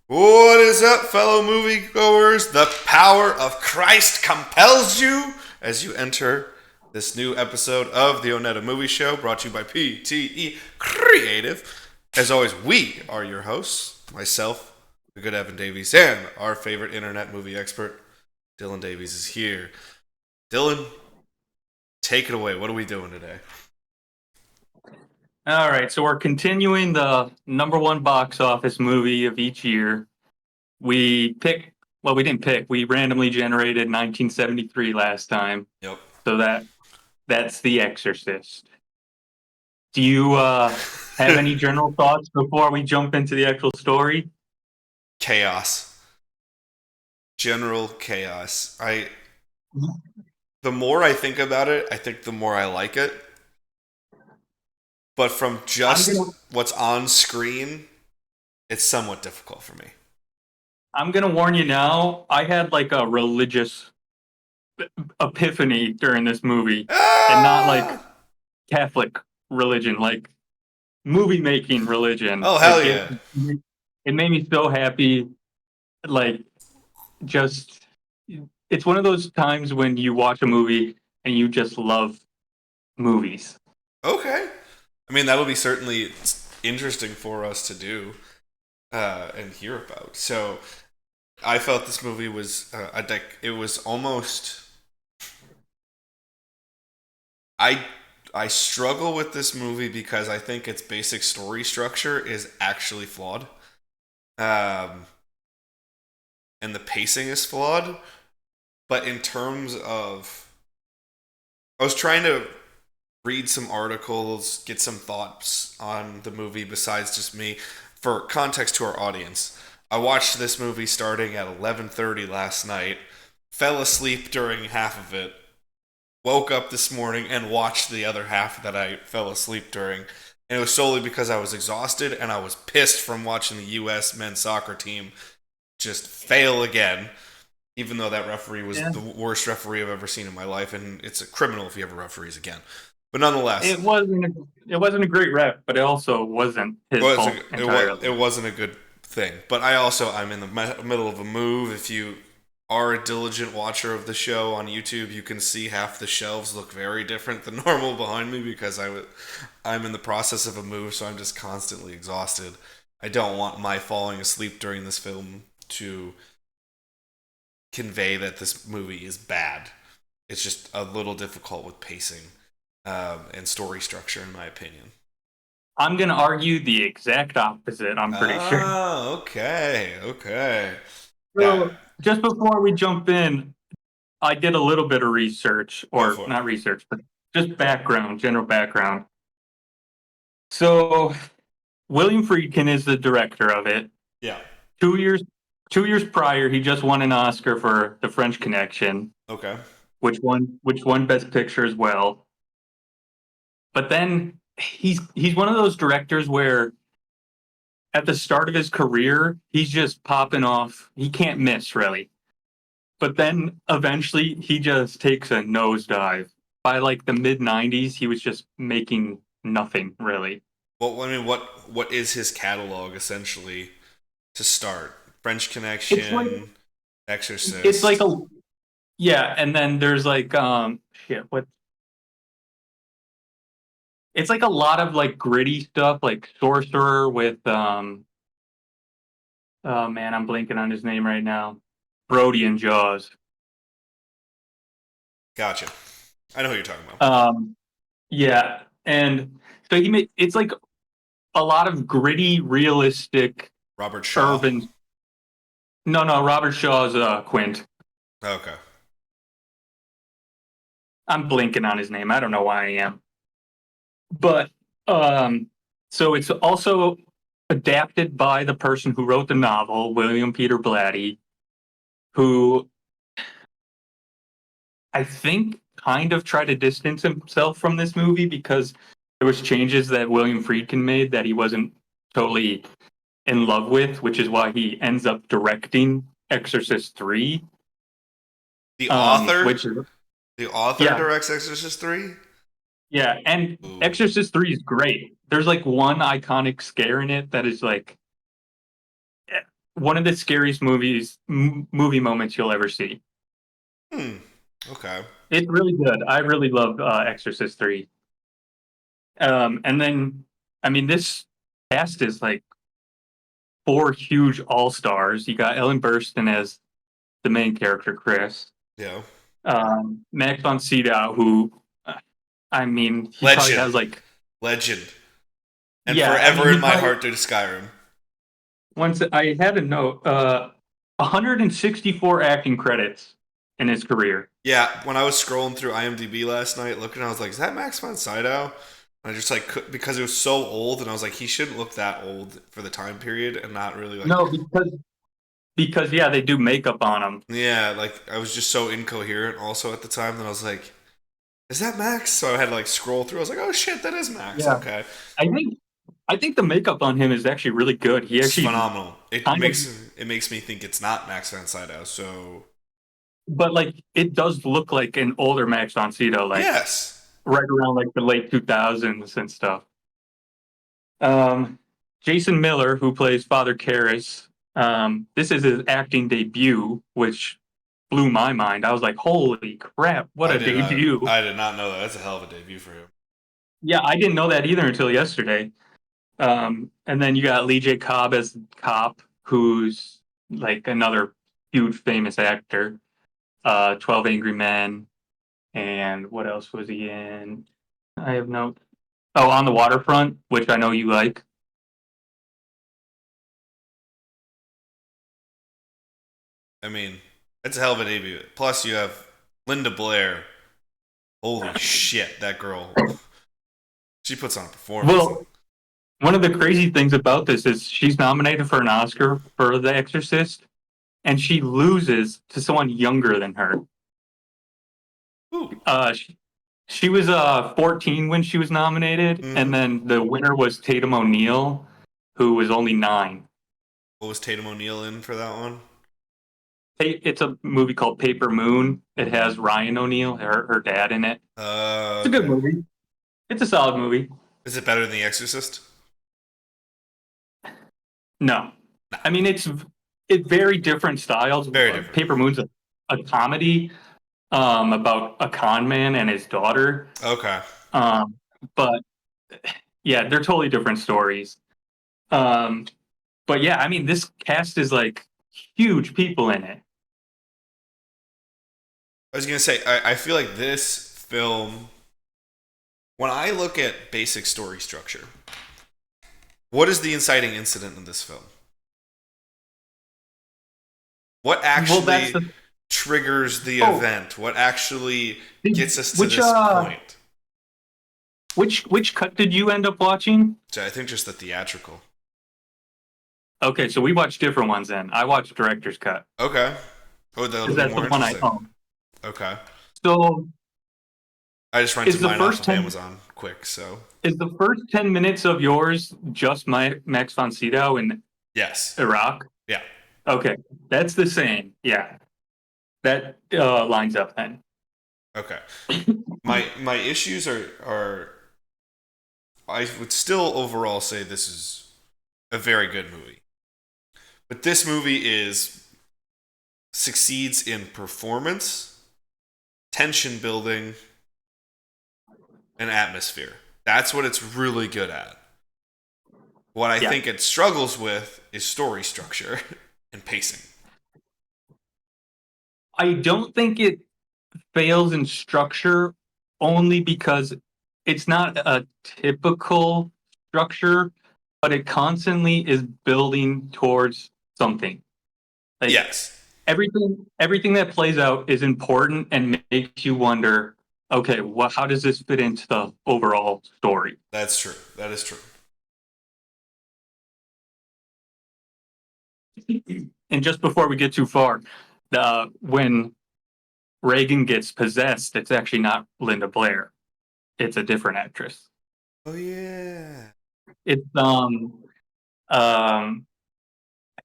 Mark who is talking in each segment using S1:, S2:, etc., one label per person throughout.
S1: What is up, fellow moviegoers? The power of Christ compels you as you enter this new episode of the ONETA Show, brought to you by PTE Creative. As always, we are your hosts, myself, the good Evan Davies, and our favorite internet movie expert, Dylan Davies, is here. Dylan, take it away. What are we doing today?
S2: All right, so we're continuing the number one box office movie of each year. We didn't pick, we randomly generated 1973 last time.
S1: Yep.
S2: So that's The Exorcist. Do you have any general thoughts before we jump into the actual story?
S1: Chaos. General chaos. The more I think about it, I think the more I like it. But from
S2: I'm
S1: just
S2: gonna
S1: what's on screen, it's somewhat difficult for me.
S2: I'm gonna warn you now. I had like a religious epiphany during this movie, and not like
S1: Ah!
S2: Catholic religion, like movie making religion.
S1: Oh, hell
S2: Like
S1: yeah.
S2: it made me so happy. Like just it's one of those times when you watch a movie and you just love movies.
S1: Okay. I mean, that'll be certainly interesting for us to do and hear about. So, I felt this movie was it was almost. I I struggle with this movie because I think its basic story structure is actually flawed. Um, and the pacing is flawed. But in terms of, I was trying to read some articles, get some thoughts on the movie besides just me. For context to our audience, I watched this movie starting at 11:30 last night, fell asleep during half of it, woke up this morning and watched the other half that I fell asleep during. And it was solely because I was exhausted and I was pissed from watching the U.S. men's soccer team just fail again, even though that referee was
S2: Yeah.
S1: the worst referee I've ever seen in my life, and it's a criminal if he ever referees again. But nonetheless,
S2: It wasn't a great rep, but it also wasn't his fault
S1: it
S2: entirely.
S1: wasn't a good thing. But I'm in the middle of a move. If you are a diligent watcher of the show on YouTube, you can see half the shelves look very different than normal behind me because I'm in the process of a move, so I'm just constantly exhausted. I don't want my falling asleep during this film to convey that this movie is bad. It's just a little difficult with pacing and story structure, in my opinion.
S2: I'm gonna argue the exact opposite, I'm pretty sure.
S1: Oh, okay, okay. Yeah,
S2: So just before we jump in, I did a little bit of research,
S1: go
S2: or
S1: for it.
S2: not research, but just background, general background. So William Friedkin is the director of it.
S1: Yeah.
S2: 2 years 2 years prior, he just won an Oscar for The French Connection,
S1: Okay.
S2: which won Best Picture as well. But then he's one of those directors where at the start of his career, he's just popping off. He can't miss really. But then eventually he just takes a nosedive. By like the mid 90s, he was just making nothing really.
S1: Well, I mean, what is his catalog essentially to start? French
S2: It's like
S1: Connection,
S2: it's like
S1: Exorcist.
S2: a yeah, and then there's like shit, what it's like a lot of like gritty stuff like Sorcerer with oh man, I'm blanking on his name right now. Brody and Jaws.
S1: Gotcha. I know who you're talking about.
S2: Um yeah, and so he made it's like a lot of gritty, realistic
S1: Robert Shaw.
S2: urban. No, Robert Shaw's Quint.
S1: Okay.
S2: I'm blinking on his name. I don't know why I am. But so it's also adapted by the person who wrote the novel, William Peter Blatty, who I think kind of tried to distance himself from this movie because there was changes that William Friedkin made that he wasn't totally in love with, which is why he ends up directing Exorcist 3.
S1: The author,
S2: Which is
S1: the author
S2: yeah,
S1: directs Exorcist 3.
S2: yeah, and
S1: Ooh.
S2: Exorcist 3 is great. There's like one iconic scare in it that is like one of the scariest movie moments you'll ever see.
S1: Hmm. Okay.
S2: It's really good. I really love Exorcist 3. And then, I mean, this cast is like four huge all stars. You got Ellen Burstyn as the main character, Chris.
S1: Yeah.
S2: Max von Sydow, who, I mean, he probably
S1: Legend.
S2: has like,
S1: Legend. And
S2: yeah, I mean,
S1: forever
S2: he
S1: in my
S2: probably,
S1: heart due to Skyrim.
S2: once I had a note, 164 acting credits in his career.
S1: Yeah, when I was scrolling through IMDb last night, looking, I was like, "Is that Max von Sydow?" And I just like because it was so old, and I was like, he shouldn't look that old for the time period, and not really like,
S2: No, because yeah, they do makeup on him.
S1: yeah, like I was just so incoherent also at the time that I was like, "Is that Max?" So I had to like scroll through. I was like, "Oh shit, that is Max."
S2: Yeah,
S1: Okay,
S2: I think I think the makeup on him is actually really good. He
S1: it's
S2: actually
S1: phenomenal.
S2: kind of,
S1: It makes me think it's not Max von Sydow. So
S2: but like it does look like an older Max von Sydow, like
S1: yes,
S2: right around like the late 2000s and stuff. Um, Jason Miller, who plays Father Karras, this is his acting debut, which blew my mind. I was like, "Holy crap, what a debut!"
S1: I did not know that. That's a hell of a debut for him.
S2: Yeah, I didn't know that either until yesterday. And then you got Lee J. Cobb as cop, who's like another huge famous actor. 12 Angry Men, and what else was he in? I have no. Oh, On the Waterfront, which I know you like.
S1: I mean, it's a hell of a debut. Plus, you have Linda Blair. Holy shit, that girl. She puts on a performance.
S2: Well, one of the crazy things about this is she's nominated for an Oscar for The Exorcist, and she loses to someone younger than her.
S1: Ooh.
S2: She was 14 when she was nominated, and
S1: Mm-hmm.
S2: then the winner was Tatum O'Neal, who was only 9.
S1: What was Tatum O'Neal in for that one?
S2: It's a movie called Paper Moon. It has Ryan O'Neal, her dad, in it. It's a good
S1: Okay.
S2: movie. It's a solid movie.
S1: Is it better than The Exorcist?
S2: No,
S1: No.
S2: I mean it's very different styles.
S1: Very different.
S2: Paper Moon's a comedy about a con man and his daughter.
S1: Okay.
S2: Um, but yeah, they're totally different stories. Um, but yeah, I mean this cast is like huge people in it.
S1: I was gonna say, I feel like this film, when I look at basic story structure, what is the inciting incident in this film? What
S2: Well, that's
S1: actually
S2: the
S1: triggers the
S2: oh,
S1: event? What actually gets us to
S2: which
S1: this point?
S2: which cut did you end up watching?
S1: So I think just the theatrical.
S2: Okay, so we watched different ones then. I watched director's cut
S1: Okay. Oh, that'll
S2: because
S1: be
S2: that's the
S1: more
S2: one I
S1: interesting.
S2: own.
S1: Okay.
S2: So
S1: I just rented
S2: is the
S1: mine off
S2: first
S1: of
S2: 10
S1: Amazon quick, so
S2: is the first 10 minutes of yours just my Max von Sydow in
S1: yes.
S2: Iraq?
S1: Yeah.
S2: Okay, that's the same. Yeah, that lines up then.
S1: Okay. My issues are I would still overall say this is a very good movie. But this movie is succeeds in performance, tension building, and atmosphere. That's what it's really good at. What I
S2: Yeah,
S1: think it struggles with is story structure and pacing.
S2: I don't think it fails in structure only because it's not a typical structure, but it constantly is building towards something. Like
S1: Yes,
S2: everything that plays out is important and makes you wonder, okay, how does this fit into the overall story?
S1: that's true. That is true.
S2: And just before we get too far, when Reagan gets possessed, it's actually not Linda Blair. It's a different actress.
S1: Oh yeah.
S2: It's I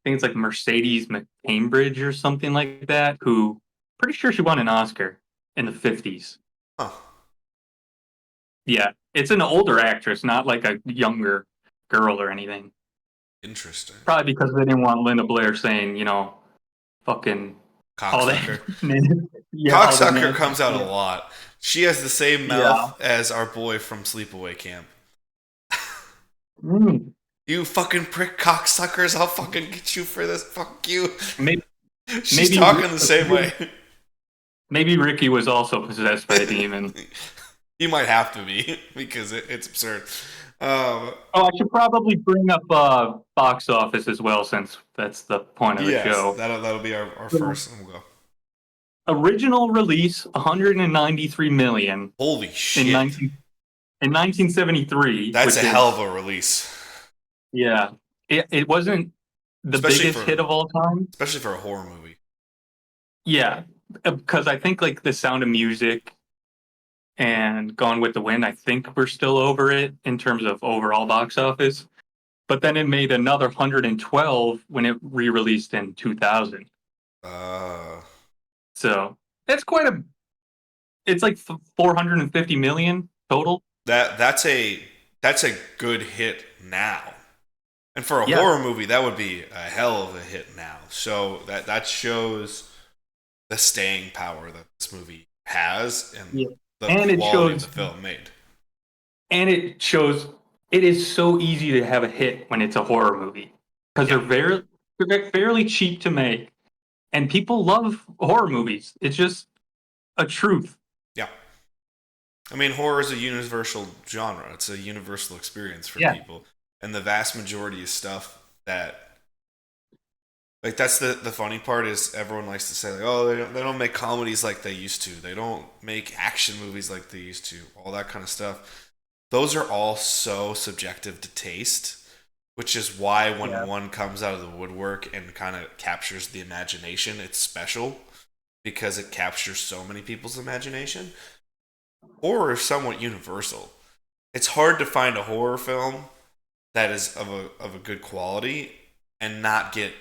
S2: think it's like Mercedes McCambridge or something like that, who pretty sure she won an Oscar in the 50s.
S1: Huh.
S2: Yeah, it's an older actress, not like a younger girl or anything.
S1: Interesting.
S2: Probably because they didn't want Linda Blair saying, fucking all that.
S1: Cocksucker.
S2: Yeah, all the
S1: Cocksucker
S2: nasty
S1: comes out a
S2: shit.
S1: lot. She has the same
S2: Yeah.
S1: mouth as our boy from Sleepaway Camp.
S2: Mm.
S1: You fucking prick cocksuckers, I'll fucking get you for this. Fuck you.
S2: Maybe,
S1: She's
S2: maybe,
S1: talking the same way.
S2: maybe Ricky was also possessed by a demon.
S1: You might have to be because it's absurd.
S2: Oh, I should probably bring up box office as well, since that's the point of the
S1: yes,
S2: show.
S1: that'll be our
S2: So,
S1: first, and we'll go.
S2: original release 193 million
S1: Holy
S2: in
S1: shit,
S2: 1973,
S1: that's a
S2: which
S1: hell of
S2: is,
S1: a release,
S2: yeah, it wasn't the
S1: especially
S2: biggest hit
S1: for
S2: of all time.
S1: a horror movie.
S2: Yeah, because I think like The Sound of Music and Gone with the Wind, I think we're still over it in terms of overall box office. But then it made another 112 when it re-released in 2000.
S1: Uh,
S2: So that's quite a. It's like 450 million total.
S1: that's a good hit now. And for a
S2: Yeah,
S1: horror movie, that would be a hell of a hit now. So that shows the staying power that this movie has and
S2: yeah,
S1: the
S2: and it
S1: quality of the
S2: shows,
S1: film made.
S2: it is so easy to have a hit when it's a horror movie because
S1: Yeah,
S2: they're fairly cheap to make, and people love horror movies. It's just a truth.
S1: yeah. I mean, horror is a universal genre. It's a universal experience for
S2: Yeah,
S1: people, and the vast majority of stuff that like that's the funny part is everyone likes to say like, oh, they don't make comedies like they used to. They don't make action movies like they used to. All that kind of stuff. Those are all so subjective to taste, which is why when
S2: yeah,
S1: one comes out of the woodwork and kind of captures the imagination, it's special because it captures so many people's imagination. Horror is somewhat universal. It's hard to find a horror film that is of a good quality and not get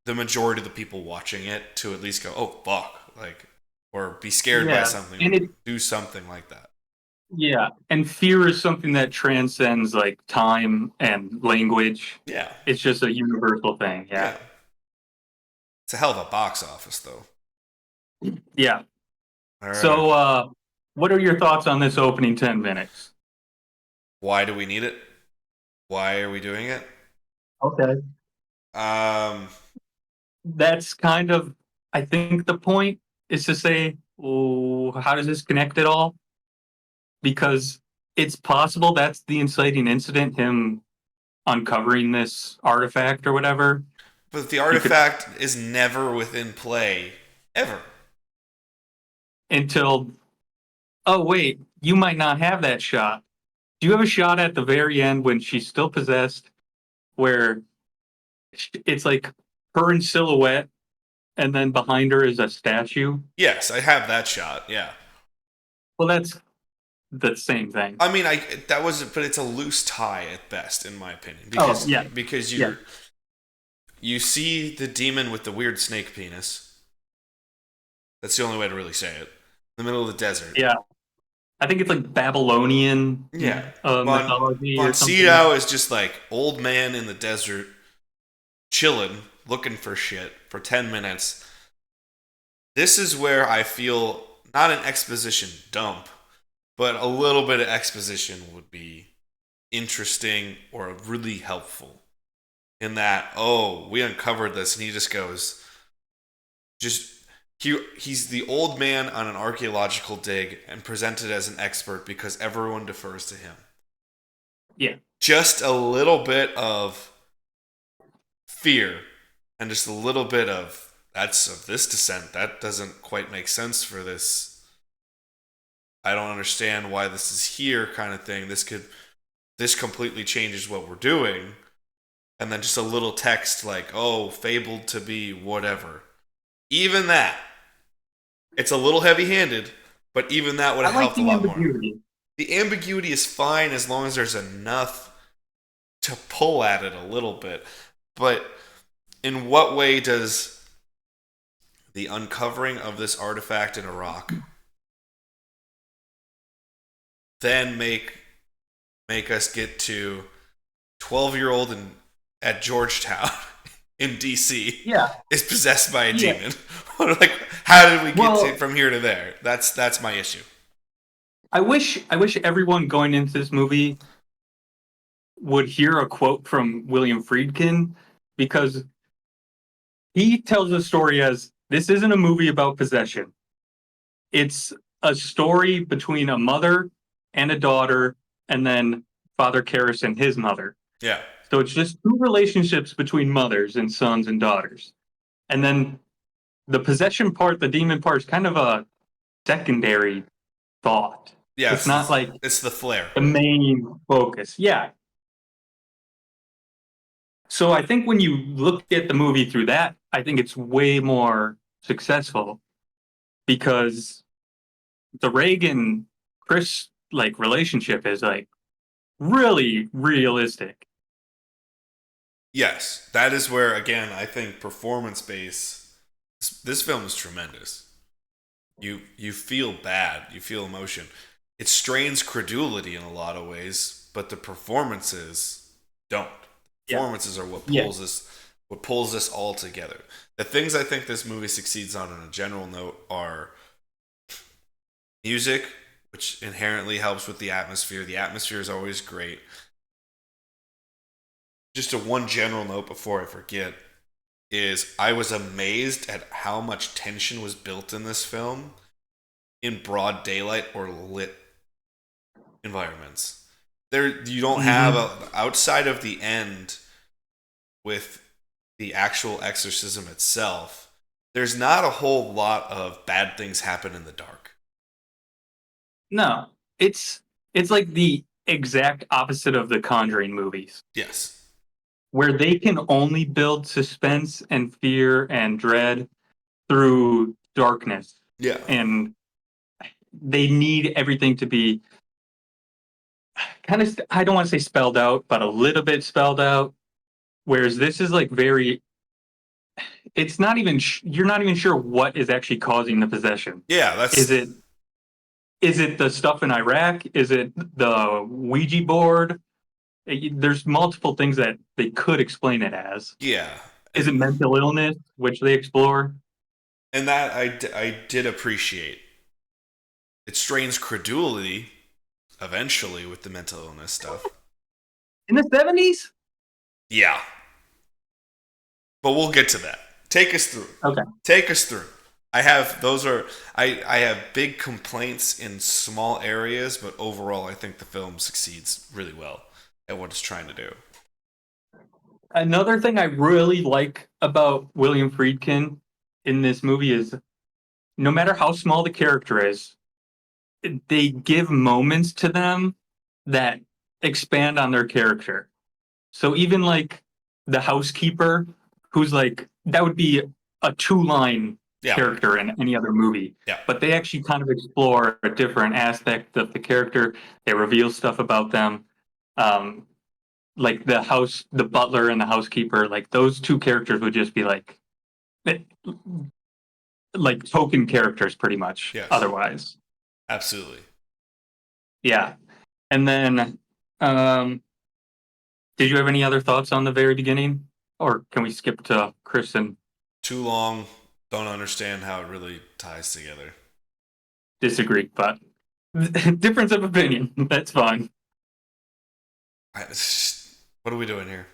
S1: the majority of the people watching it to at least go, "Oh fuck," like or be scared by
S2: yeah,
S1: something
S2: and
S1: or
S2: it
S1: do something like that.
S2: yeah, and fear is something that transcends like time and language.
S1: Yeah.
S2: It's just a universal thing. Yeah,
S1: Yeah. It's a hell of a box office though.
S2: yeah.
S1: All right.
S2: So, what are your thoughts on this opening 10 minutes?
S1: Why do we need it? Why are we doing it?
S2: Okay.
S1: Um
S2: That's kind of, I think the point is to say, oh, how does this connect at all? Because it's possible that's the inciting incident, him uncovering this artifact or whatever.
S1: but the
S2: You could,
S1: artifact is never within play ever.
S2: until, oh, wait, you might not have that shot. Do you have a shot at the very end when she's still possessed where it's like her in silhouette and then behind her is a statue?
S1: Yes, I have that shot. Yeah.
S2: Well, that's the same thing.
S1: I mean, I that was, but it's a loose tie at best, in my opinion,
S2: Oh, yeah.
S1: because
S2: Yeah.
S1: you see the demon with the weird snake penis. That's the only way to really say it. In the middle of the desert.
S2: Yeah. I think it's like Babylonian
S1: Yeah.
S2: mythology
S1: Von
S2: or something.
S1: Sydow is just like old man in the desert, chilling, looking for shit for 10 minutes. This is where I feel not an exposition dump, but a little bit of exposition would be interesting or really helpful. In that, oh, we uncovered this, and he just goes, just he's the old man on an archaeological dig and presented as an expert because everyone defers to him.
S2: Yeah.
S1: Just a little bit of fear and just a little bit of that's of this descent. That doesn't quite make sense for this. I don't understand why this is here kind of thing. This completely changes what we're doing. And then just a little text like, oh, fabled to be whatever. Even that, it's a little heavy handed, but even that would
S2: I
S1: have
S2: like
S1: helped a
S2: the
S1: lot more.
S2: ambiguity.
S1: The ambiguity is fine as long as there's enough to pull at it a little bit. But in what way does the uncovering of this artifact in Iraq then make us get to 12-year-old and at Georgetown in DC
S2: Yeah.
S1: is possessed by a
S2: Yeah.
S1: demon. Like, how did we get
S2: Well,
S1: from here to there? That's my issue.
S2: I wish everyone going into this movie would hear a quote from William Friedkin, because he tells the story as this isn't a movie about possession. It's a story between a mother and a daughter, and then Father Karras and his mother.
S1: Yeah.
S2: So it's just two relationships between mothers and sons and daughters. And then the possession part, the demon part, is kind of a secondary thought. It's
S1: Yes,
S2: not like
S1: it's the flair.
S2: the main focus. Yeah. So I think when you look at the movie through that, I think it's way more successful, because the Reagan Chris like relationship is like really realistic.
S1: Yes, that is where again I think performance base. This film is tremendous. You feel bad, you feel emotion. It strains credulity in a lot of ways, but the performances don't.
S2: Yeah.
S1: Performances are
S2: Yeah.
S1: what pulls this all together. The things I think this movie succeeds on a general note are music, which inherently helps with the atmosphere. The atmosphere is always great. Just a one general note before I forget is I was amazed at how much tension was built in this film in broad daylight or lit environments. There, you don't have
S2: Hmm.
S1: outside of the end with the actual exorcism itself. There's not a whole lot of bad things happen in the dark.
S2: No, it's like the exact opposite of the Conjuring movies,
S1: Yes.
S2: where they can only build suspense and fear and dread through darkness,
S1: Yeah.
S2: and they need everything to be kind of, I don't want to say spelled out, but a little bit spelled out. Whereas this is like very, it's not even, you're not even sure what is actually causing the possession.
S1: Yeah.
S2: Is
S1: That's
S2: it, is it the stuff in Iraq? Is it the Ouija board? There's multiple things that they could explain it as.
S1: yeah.
S2: Is it mental illness, which they explore?
S1: And that I did appreciate. It strains credulity eventually with the mental illness stuff.
S2: In the 70s?
S1: Yeah. But we'll get to that. Take us through.
S2: Okay.
S1: Take us through. I have those are I have big complaints in small areas, but overall I think the film succeeds really well at what it's trying to do.
S2: Another thing I really like about William Friedkin in this movie is no matter how small the character is, they give moments to them that expand on their character. So even like the housekeeper, who's like, that would be a two-line
S1: Yeah.
S2: character in any other movie.
S1: Yeah.
S2: But they actually kind of explore a different aspect of the character. They reveal stuff about them. Um, like the butler and the housekeeper, like those two characters would just be like token characters pretty much
S1: Yes.
S2: otherwise.
S1: Absolutely.
S2: Yeah. And then, um, did you have any other thoughts on the very beginning? Or can we skip to Chris and
S1: Too long. Don't understand how it really ties together.
S2: disagree? But difference of opinion. That's fine.
S1: I, what are we doing here?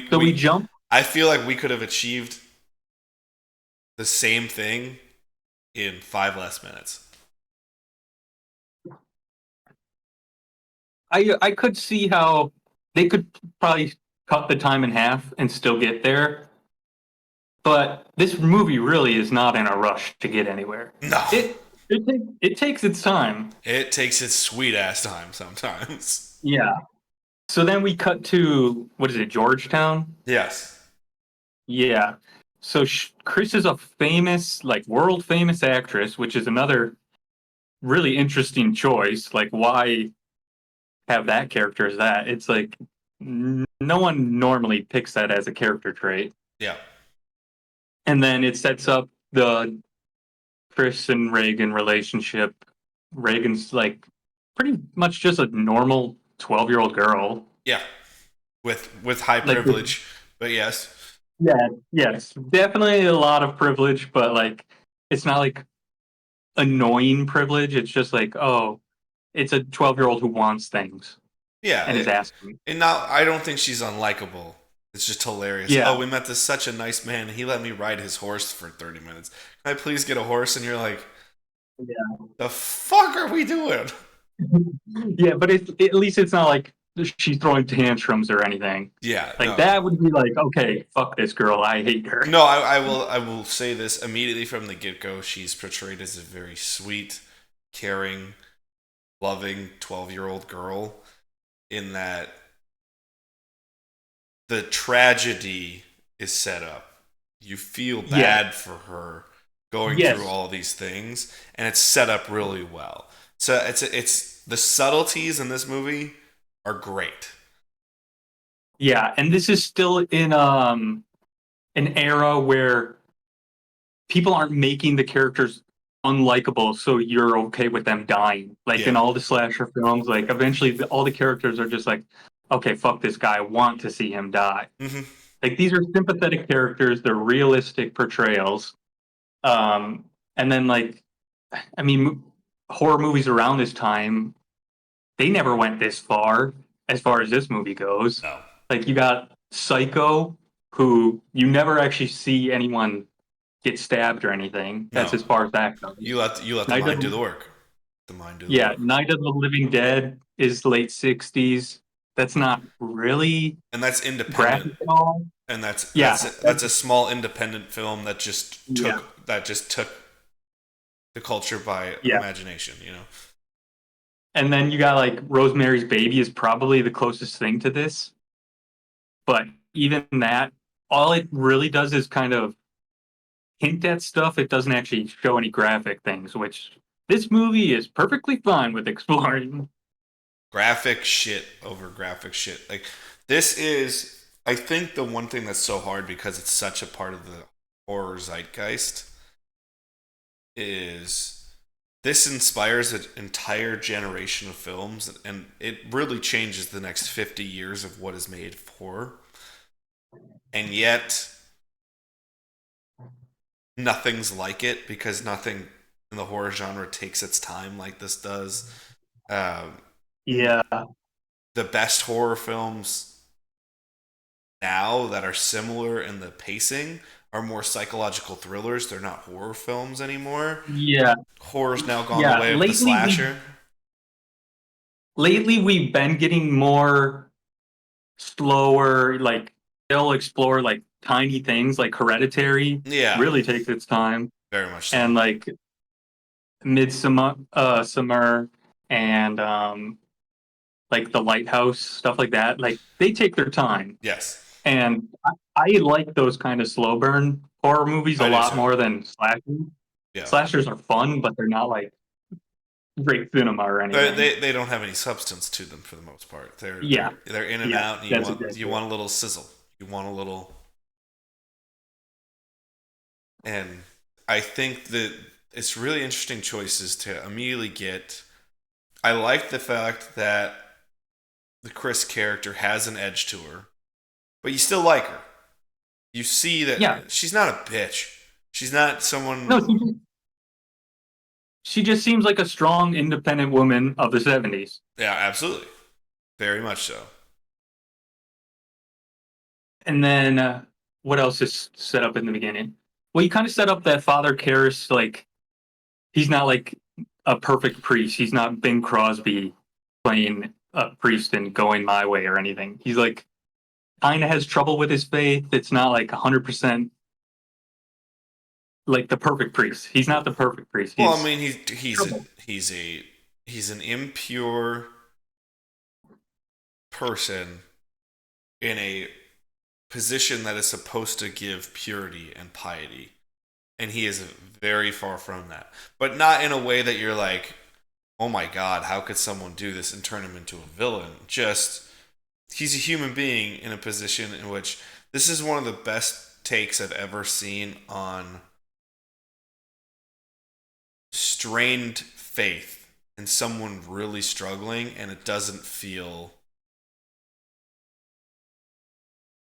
S2: So we jump.
S1: I feel like we could have achieved the same thing in 5 less minutes.
S2: I could see how they could probably cut the time in half and still get there. But this movie really is not in a rush to get anywhere.
S1: No.
S2: It takes its time.
S1: It takes its sweet ass time sometimes.
S2: Yeah. So then we cut to, what is it, Georgetown?
S1: Yes.
S2: Yeah. So Chris is a famous, like world famous actress, which is another really interesting choice. Like, why have that character as that? It's like no one normally picks that as a character trait.
S1: Yeah.
S2: And then it sets up the Chris and Reagan relationship. Reagan's like pretty much just a normal 12-year-old girl.
S1: Yeah. with high
S2: Like,
S1: privilege, but yes.
S2: yeah, yes, definitely a lot of privilege, but like, it's not like annoying privilege. It's just like, oh, it's a 12-year-old who wants things
S1: Yeah,
S2: and is asking.
S1: and now I don't think she's unlikable. It's just hilarious.
S2: Yeah,
S1: Oh, we met this such a nice man. He let me ride his horse for 30 minutes. Can I please get a horse? And you're like,
S2: yeah,
S1: the fuck are we doing?
S2: yeah. But at least it's not like she's throwing tantrums or anything.
S1: Yeah,
S2: Like
S1: no.
S2: that would be like, okay, fuck this girl, I hate her.
S1: No, I will say this immediately from the get go. She's portrayed as a very sweet, caring, loving 12-year-old girl in that the tragedy is set up. You feel
S2: Yeah,
S1: bad for her going through
S2: yes,
S1: all these things, and it's set up really well. So it's the subtleties in this movie are great.
S2: yeah. And this is still in an era where people aren't making the characters unlikable so you're okay with them dying. Like
S1: Yeah.
S2: in all the slasher films, like eventually all the characters are just like, okay, fuck this guy, I want to see him die.
S1: Hmm.
S2: Like these are sympathetic characters, they're realistic portrayals. Um, and then like, I mean, horror movies around this time, they never went this far as this movie goes.
S1: No.
S2: Like you got Psycho, who you never actually see anyone get stabbed or anything. That's
S1: No.
S2: as far as that goes.
S1: You let the
S2: Night of
S1: mind do
S2: the,
S1: the work. The mind do the
S2: yeah,
S1: work.
S2: Night of the Living Dead is late 60s. That's not really
S1: And that's independent.
S2: graphic at all.
S1: And
S2: Yeah,
S1: that's a small independent film
S2: yeah,
S1: that just took the culture by
S2: yeah.
S1: imagination, you know.
S2: And then you got like Rosemary's Baby is probably the closest thing to this. But even that, all it really does is kind of hint at stuff. It doesn't actually show any graphic things, which this movie is perfectly fine with exploring.
S1: Graphic shit over graphic shit. Like this is I think the one thing that's so hard because it's such a part of the horror zeitgeist is this inspires an entire generation of films and it really changes the next 50 years of what is made for horror. And yet nothing's like it because nothing in the horror genre takes its time like this does. Um,
S2: Yeah,
S1: the best horror films now that are similar in the pacing are more psychological thrillers. They're not horror films anymore.
S2: yeah,
S1: Horror's now gone the
S2: yeah.
S1: way of the slasher.
S2: Lately we've been getting more slower, like they'll explore like tiny things like Hereditary
S1: Yeah,
S2: really takes its time.
S1: very much so.
S2: And like Midsummer Summer and like the Lighthouse, stuff like that. Like they take their time.
S1: Yes,
S2: And I like those kind of slow burn horror movies a
S1: I do
S2: lot
S1: too.
S2: more than slashers.
S1: Yeah,
S2: Slashers are fun, but they're not like great cinema or anything.
S1: they don't have any substance to them for the most part.
S2: Yeah,
S1: They're in and
S2: yeah,
S1: out, and
S2: that's exactly
S1: you
S2: it.
S1: want a little sizzle. You want a little, and I think that it's really interesting choices to immediately get. I like the fact that the Chris character has an edge to her, but you still like her. You see
S2: Yeah,
S1: that she's not a bitch. She's not someone.
S2: no, she just seems like a strong, independent woman of the 70s.
S1: Yeah, absolutely, very much so.
S2: And then what else is set up in the beginning? Well, you kind of set up that Father Karras, like, he's not like a perfect priest. He's not Bing Crosby playing a priest and going my way or anything. He's like, kind of has trouble with his faith. It's not like 100% like the perfect priest. He's not the perfect priest.
S1: Well, I
S2: He's
S1: mean,
S2: trouble.
S1: he's an impure person in a position that is supposed to give purity and piety, and he is very far from that. But not in a way that you're like, oh my god, how could someone do this and turn him into a villain? Just he's a human being in a position in which this is one of the best takes I've ever seen on strained faith in someone really struggling, and it doesn't feel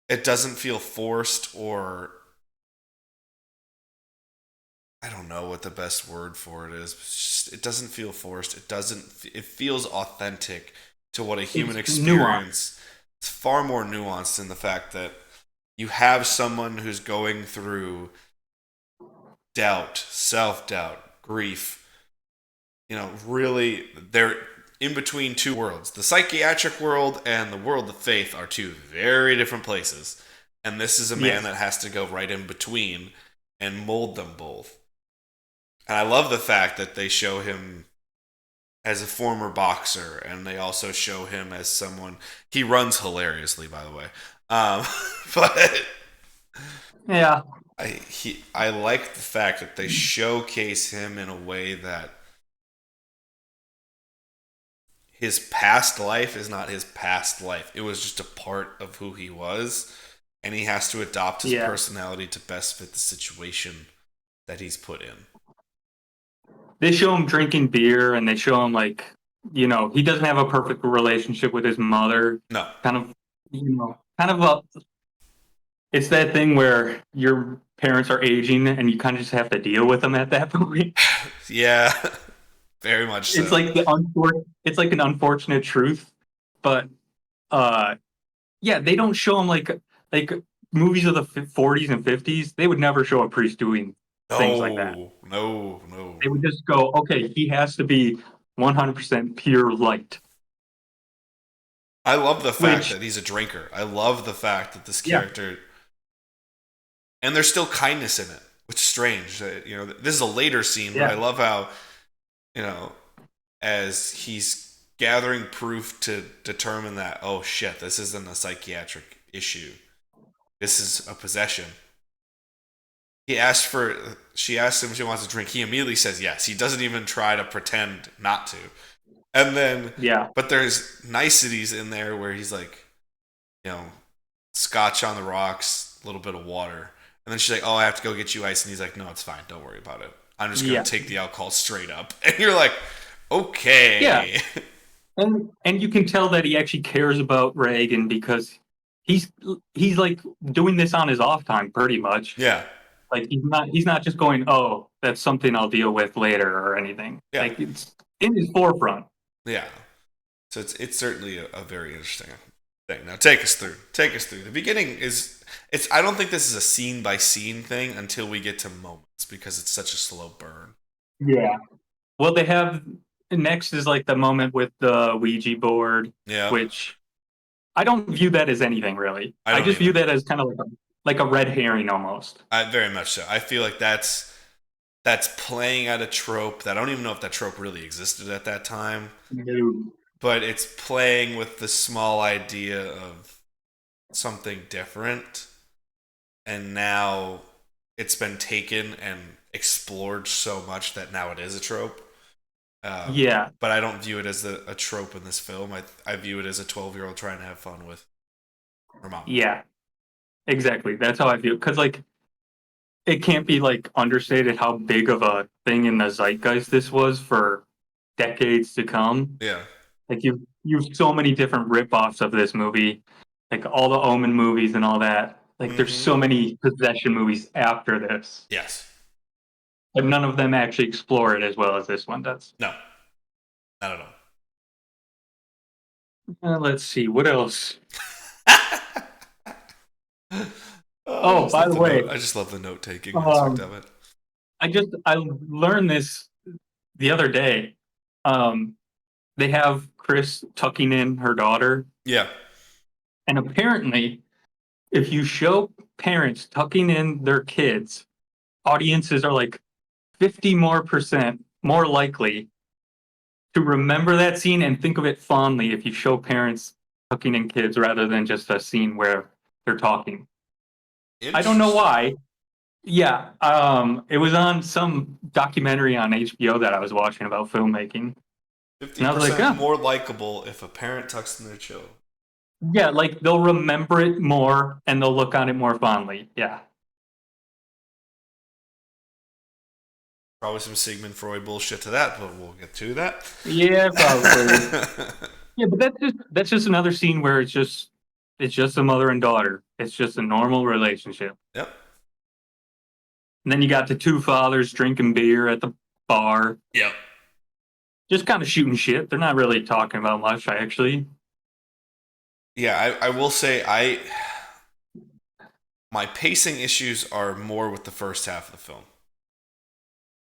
S1: it doesn't feel forced, or I don't know what the best word for it is. It doesn't feel forced. It doesn't. It feels authentic to what a human
S2: It's nuanced.
S1: experience. It's far more nuanced in the fact that you have someone who's going through doubt, self doubt, grief. Really, they're in between two worlds. The psychiatric world and the world of faith are two very different places. And this is a man
S2: Yes.
S1: that has to go right in between and mold them both. And I love the fact that they show him as a former boxer, and they also show him as someone. He runs hilariously, by the way. Um, but
S2: Yeah.
S1: I like the fact that they showcase him in a way that his past life is not his past life. It was just a part of who he was, and he has to adopt his
S2: Yeah.
S1: personality to best fit the situation that he's put in.
S2: They show him drinking beer and they show him like, he doesn't have a perfect relationship with his mother.
S1: No.
S2: Kind of, kind of it's that thing where your parents are aging and you kind of just have to deal with them at that point.
S1: Yeah, very much
S2: It's
S1: so.
S2: like it's like an unfortunate truth, but uh yeah, they don't show him like movies of the 40s and 50s. They would never show a priest doing things like that.
S1: No, no, no.
S2: They would just go, okay, he has to be 100% pure light.
S1: I love the fact
S2: Which,
S1: that he's a drinker. I love the fact that this
S2: yeah,
S1: character, and there's still kindness in it, which is strange. This is a later scene, but I
S2: yeah,
S1: love how, you know, as he's gathering proof to determine that, oh shit, this isn't a psychiatric issue. This is a possession. She asks him if she wants to drink. He immediately says yes. He doesn't even try to pretend not to. And then,
S2: yeah,
S1: but there's niceties in there where he's like, you know, scotch on the rocks, a little bit of water. And then she's like, oh, I have to go get you ice. And he's like, no, it's fine. Don't worry about it. I'm just going
S2: yeah,
S1: to take the alcohol straight up. And you're like,
S2: yeah.
S1: okay.
S2: And you can tell that he actually cares about Reagan because he's he's like doing this on his off time pretty much.
S1: Yeah.
S2: Like he's not just going, oh, that's something I'll deal with later or anything.
S1: Yeah.
S2: Like it's in his forefront.
S1: Yeah. So it's certainly a very interesting thing. Now take us through. Take us through. The beginning is it's I don't think this is a scene by scene thing until we get to moments because it's such a slow burn.
S2: Yeah. Well, they have next is like the moment with the Ouija board,
S1: Yeah.
S2: which I don't view that as anything really.
S1: I
S2: I
S1: don't
S2: just view
S1: either.
S2: that as kind of like a red herring almost.
S1: I very much so. I feel like that's playing at a trope that I don't even know if that trope really existed at that time,
S2: No.
S1: but it's playing with the small idea of something different, and now it's been taken and explored so much that now it is a trope.
S2: Yeah,
S1: But I don't view it as a trope in this film. I view it as a 12-year-old trying to have fun with her mom.
S2: yeah, exactly. That's how I feel. Because like it can't be like understated how big of a thing in the zeitgeist this was for decades to come.
S1: Yeah.
S2: Like you've so many different rip-offs of this movie, like all the Omen movies and all that. Like there's
S1: Mm-hmm.
S2: so many possession movies after this,
S1: Yes.
S2: but none of them actually explore it as well as this one does.
S1: No. Not at
S2: Let's see what else.
S1: all. Oh,
S2: Oh, by the way,
S1: I just love the note taking aspect
S2: um,
S1: of it.
S2: I learned this the other day. Um, they have Chris tucking in her daughter,
S1: Yeah.
S2: and apparently, if you show parents tucking in their kids, audiences are like 50% more likely to remember that scene and think of it fondly if you show parents tucking in kids rather than just a scene where they're talking. I don't know
S1: Interesting.
S2: why. Yeah, it was on some documentary on HBO that I was watching about filmmaking, and I was like,
S1: 50%
S2: oh,
S1: more likable if a parent tucks in their child.
S2: yeah, like they'll remember it more and they'll look on it more fondly. Yeah,
S1: Probably some Sigmund Freud bullshit to that, but we'll get to that.
S2: yeah, probably. Yeah, but that's just another scene where it's just It's just a mother and daughter. It's just a normal relationship.
S1: Yep.
S2: And then you got the two fathers drinking beer at the bar,
S1: Yep.
S2: just kind of shooting shit. They're not really talking about much, I actually.
S1: Yeah, I will say my pacing issues are more with the first half of the film.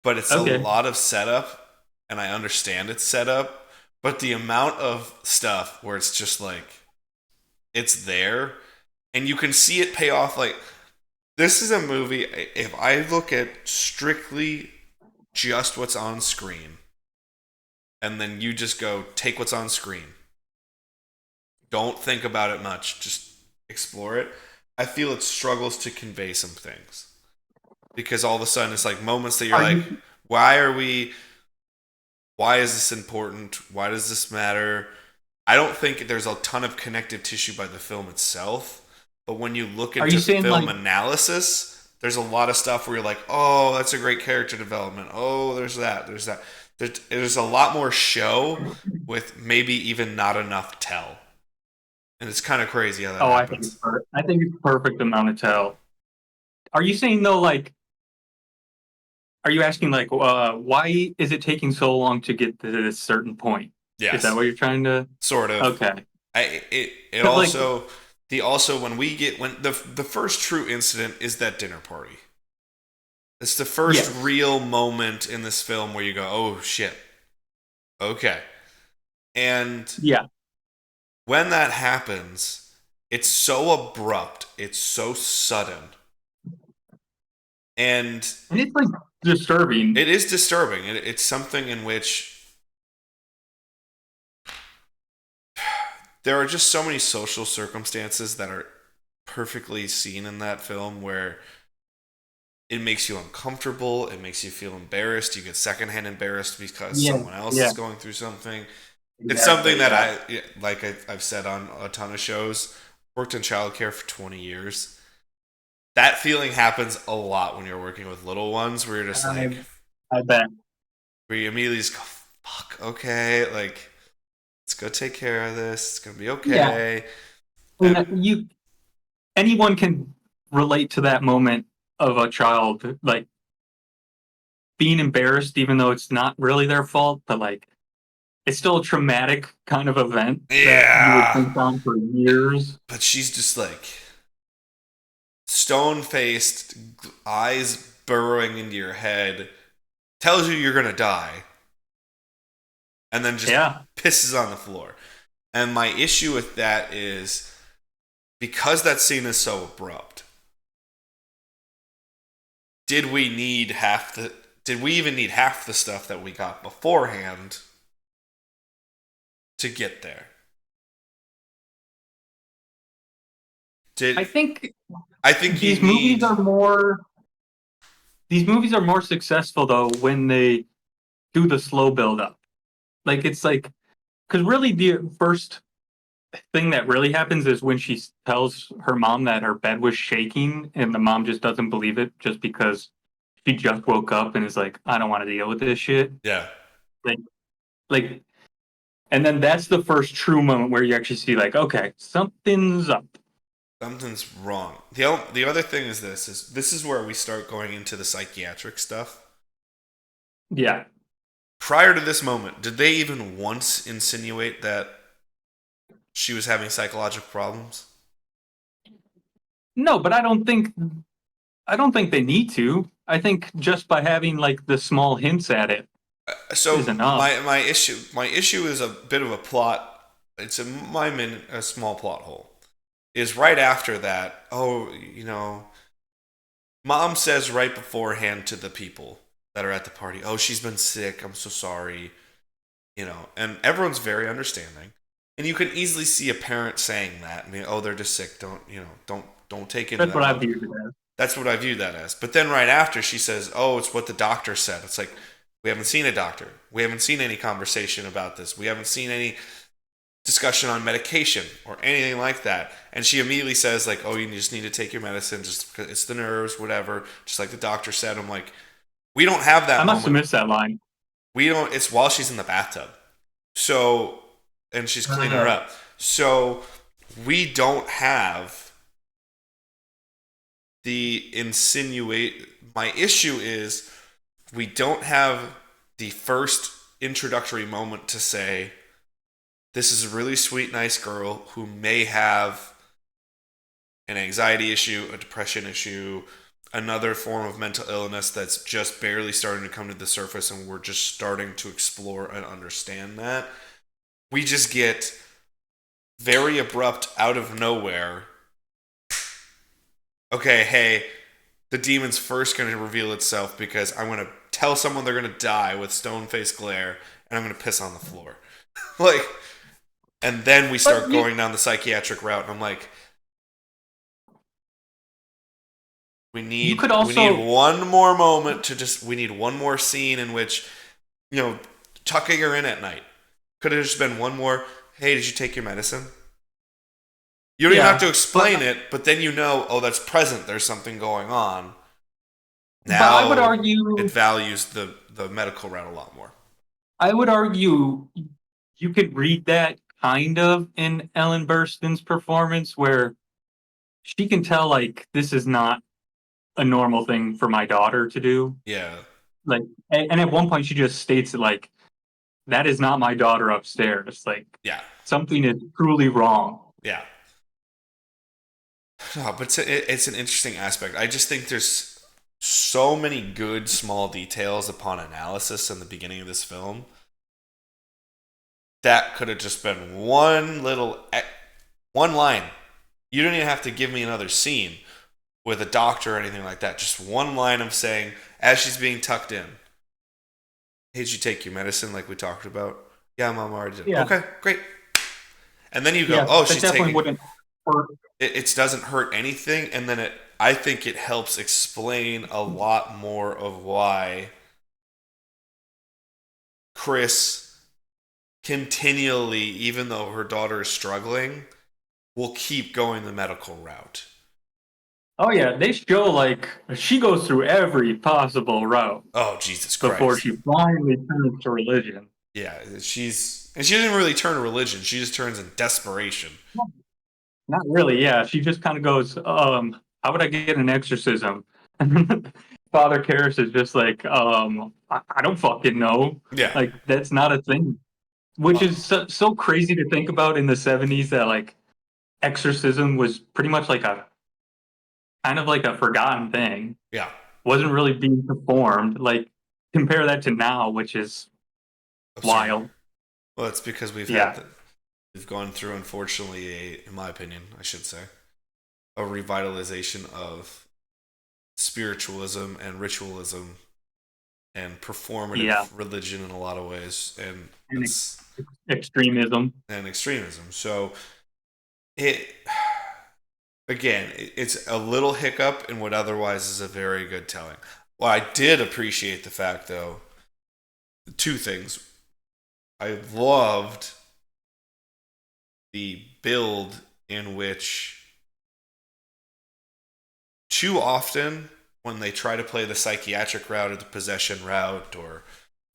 S1: But it's a
S2: Okay.
S1: lot of setup, and I understand it's setup, but the amount of stuff where it's just like it's there and you can see it pay off. Like, this is a movie, if I look at strictly just what's on screen and then you just go take what's on screen, don't think about it much, just explore it, I feel it struggles to convey some things because all of a sudden it's like moments that you're
S2: Are
S1: like,
S2: you
S1: why are we, why is this important, why does this matter? I don't think there's a ton of connective tissue by the film itself, but when you look
S2: are you
S1: into
S2: saying
S1: film
S2: like
S1: analysis, there's a lot of stuff where you're like, oh, that's a great character development. Oh, there's that. There's that. There's a lot more show with maybe even not enough tell, and it's kind of crazy how that
S2: oh,
S1: happens.
S2: I think it's perfect amount of tell. Are you saying though like are you asking like why is it taking so long to get to this certain point? Is that
S1: Yes,
S2: what you're trying to
S1: sort of.
S2: Okay.
S1: It
S2: Cuz like
S1: also when we get when the first true incident is that dinner party. It's the first
S2: yes.
S1: real moment in this film where you go, oh shit, okay. And
S2: Yeah.
S1: when that happens, it's so abrupt, it's so sudden, and
S2: And it's like disturbing.
S1: it is disturbing. It's something in which there are just so many social circumstances that are perfectly seen in that film where it makes you uncomfortable, it makes you feel embarrassed, you get secondhand embarrassed because
S2: Yeah.
S1: someone else
S2: Yeah.
S1: is going through something. It's something
S2: Exactly.
S1: that
S2: Yeah.
S1: I've said on a ton of shows. Worked in childcare for 20 years. That feeling happens a lot when you're working with little ones, where you're just
S2: I
S1: like,
S2: I bet.
S1: where you immediately just go, "Fuck, okay, like let's go take care of this. It's gonna be
S2: Yeah.
S1: okay." And
S2: And you anyone can relate to that moment of a child like being embarrassed even though it's not really their fault, but like it's still a traumatic kind of event that you would
S1: yeah,
S2: think on for years.
S1: but she's just like stone faced, eyes burrowing into your head, tells you you're gonna die, and then just
S2: Yeah.
S1: pisses on the floor. And my issue with that is because that scene is so abrupt, did we need half the did we even need half the stuff that we got beforehand to get there? Did
S2: I think
S1: I think you
S2: these movies
S1: need
S2: are more these movies are more successful though when they do the slow build up. Like it's like because really the first thing that really happens is when she tells her mom that her bed was shaking and the mom just doesn't believe it just because she just woke up and is like, I don't want to deal with this shit.
S1: yeah,
S2: Like like and then that's the first true moment where you actually see like, okay, something's up.
S1: something's wrong. The other thing is this is where we start going into the psychiatric stuff.
S2: Yeah.
S1: Prior to this moment, did they even once insinuate that she was having psychological problems?
S2: No, but I don't think they need to. I think just by having like the small hints at it is
S1: So
S2: enough.
S1: my issue is a bit of a plot. It's a small plot hole. Is right after that. Oh, mom says right beforehand to the people that are at the party. Oh, she's been sick. I'm so sorry. And everyone's very understanding. And you can easily see a parent saying that. I mean, oh, they're just sick. Don't take into
S2: That's
S1: that
S2: what I
S1: much.
S2: viewed it as.
S1: That's what I view that as. But then right after she says, "Oh, it's what the doctor said." It's like we haven't seen a doctor. We haven't seen any conversation about this. We haven't seen any discussion on medication or anything like that. And she immediately says like, "Oh, you just need to take your medicine. Just it's the nerves, whatever." Just like the doctor said. I'm like, we don't have
S2: I
S1: that
S2: must have
S1: moment.
S2: missed that line.
S1: We don't. It's while she's in the bathtub. So and she's cleaning her
S2: Uh,
S1: up. So we don't have the insinuate. My issue is we don't have the first introductory moment to say this is a really sweet, nice girl who may have an anxiety issue, a depression issue, another form of mental illness that's just barely starting to come to the surface, and we're just starting to explore and understand that. We just get very abrupt out of nowhere. Okay, hey, the demon's first going to reveal itself because I'm going to tell someone they're going to die with stone faced glare, and I'm going to piss on the floor. Like, and then we
S2: But
S1: start going down the psychiatric route, and I'm like,
S2: you could
S1: we need
S2: also,
S1: one more moment to just we need one more scene in which, tucking her in at night. Could have just been one more, hey, did you take your medicine? You don't even have
S2: yeah,
S1: to explain it, but then oh, that's present. There's something going on.
S2: but I would
S1: Now it
S2: argue,
S1: values the medical route a lot more.
S2: I would argue you could read that kind of in Ellen Burstyn's performance where she can tell like this is not a normal thing for my daughter to do.
S1: Yeah,
S2: Like, and at one point she just states it like, that is not my daughter upstairs. Like,
S1: yeah,
S2: something is truly wrong.
S1: yeah. No, but it's an interesting aspect. I just think there's so many good small details upon analysis in the beginning of this film that could have just been one line. You don't even have to give me another scene with a doctor or anything like that. Just one line of saying, as she's being tucked in, hey, did you take your medicine like we talked about? Yeah, mom already did.
S2: Yeah,
S1: Okay, great. And then you go,
S2: yeah,
S1: oh,
S2: that
S1: she's
S2: definitely
S1: taking
S2: wouldn't hurt.
S1: it doesn't hurt anything, and then I think it helps explain a lot more of why Chris continually, even though her daughter is struggling, will keep going the medical route.
S2: Oh yeah, they show like she goes through every possible route
S1: Oh, Jesus
S2: before
S1: Christ.
S2: she finally turns to religion.
S1: Yeah, she doesn't really turn to religion. She just turns in desperation.
S2: Not really, yeah. She just kind of goes, how would I get an exorcism? And Father Karras is just like, I don't fucking know.
S1: Yeah.
S2: Like, that's not a thing. Which
S1: Uh,
S2: is so crazy to think about in the 70s that, like, exorcism was pretty much like a kind of like a forgotten thing.
S1: yeah.
S2: Wasn't really being performed. Like, compare that to now, which is
S1: Absurd.
S2: wild.
S1: Well, it's because
S2: Yeah.
S1: we've gone through, unfortunately, in my opinion, I should say, a revitalization of spiritualism and ritualism and
S2: Yeah.
S1: performative religion in a lot of ways, and
S2: And extremism.
S1: extremism. So it it's a little hiccup in what otherwise is a very good telling. Well, I did appreciate the fact, though, two things. I loved the build in which too often when they try to play the psychiatric route or the possession route, or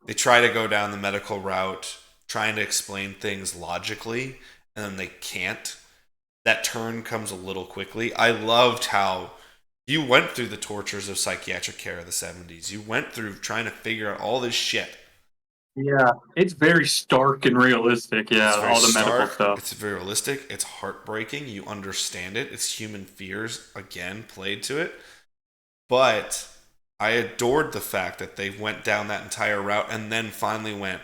S1: they try to go down the medical route trying to explain things logically and then they can't, that turn comes a little quickly. I loved how you went through the tortures of psychiatric care of the 70s. You went through trying to figure out all this shit.
S2: Yeah. It's very stark and realistic. Yeah.
S1: It's very
S2: All the medical
S1: stark,
S2: stuff.
S1: it's very realistic, it's heartbreaking. You understand it. It's human fears again played to it. But I adored the fact that they went down that entire route and then finally went.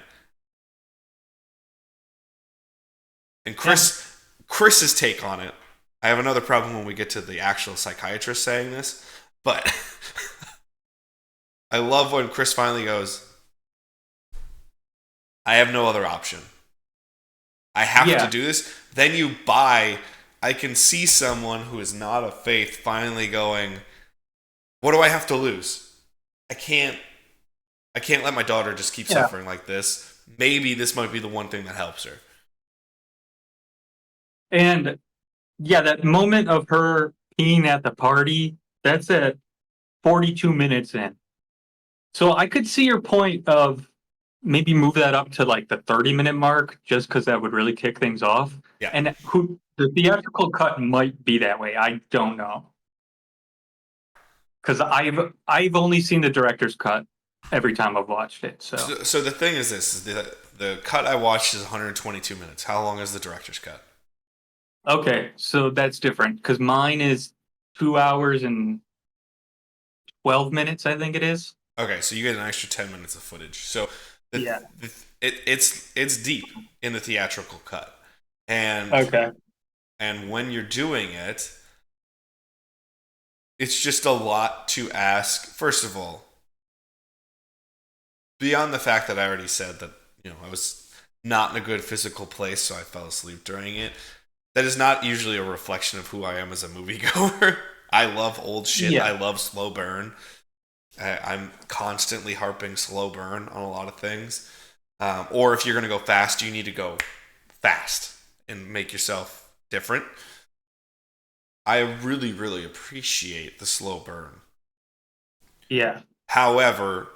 S1: And
S2: Yeah.
S1: Chris's take on it. I have another problem when we get to the actual psychiatrist saying this, but I love when Chris finally goes, I have no other option. I have to
S2: Yeah.
S1: do this. Then I can see someone who is not of faith finally going, what do I have to lose? I can't I can't let my daughter just keep
S2: Yeah.
S1: suffering like this. Maybe this might be the one thing that helps her.
S2: And yeah, that moment of her peeing at the party, that's at 42 minutes in. So I could see your point of maybe move that up to like the 30-minute mark, just because that would really kick things off.
S1: Yeah.
S2: And who the theatrical cut might be that way. I don't know, because I've only seen the director's cut every time I've watched it. So
S1: So the thing is this: is the cut I watched is 122 minutes. How long is the director's cut?
S2: okay, so that's different because mine is 2 hours and 12 minutes, I think it is.
S1: Okay, so you get an extra 10 minutes of footage. So the,
S2: Yeah.
S1: it's deep in the theatrical cut, and
S2: Okay.
S1: when you're doing it, it's just a lot to ask. First of all, beyond the fact that I already said that I was not in a good physical place, so I fell asleep during it. That is not usually a reflection of who I am as a moviegoer. I love old shit.
S2: Yeah.
S1: I love slow burn. I'm constantly harping slow burn on a lot of things. Or if you're going to go fast, you need to go fast and make yourself different. I really, really appreciate the slow burn.
S2: Yeah.
S1: However,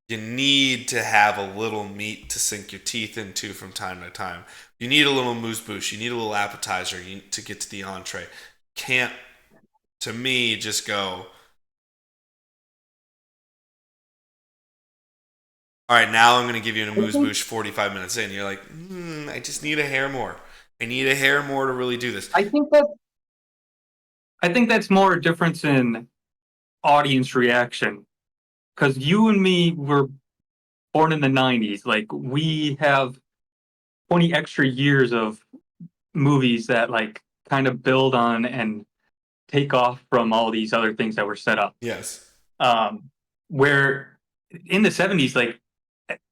S1: you need to have a little meat to sink your teeth into from time to time. You need a little moose bouche. You need a little appetizer to get to the entree. Can't, to me, just go, all right, now I'm going to give you a
S2: I
S1: moose
S2: think
S1: bouche 45 minutes in. You're like, I just need a hair more. I need a hair more to really do this.
S2: I think that I think that's more a difference in audience reaction because you and me were born in the 90s. Like we have 20 extra years of movies that like kind of build on and take off from all these other things that were set up.
S1: Yes,
S2: Um, where in the 70s, like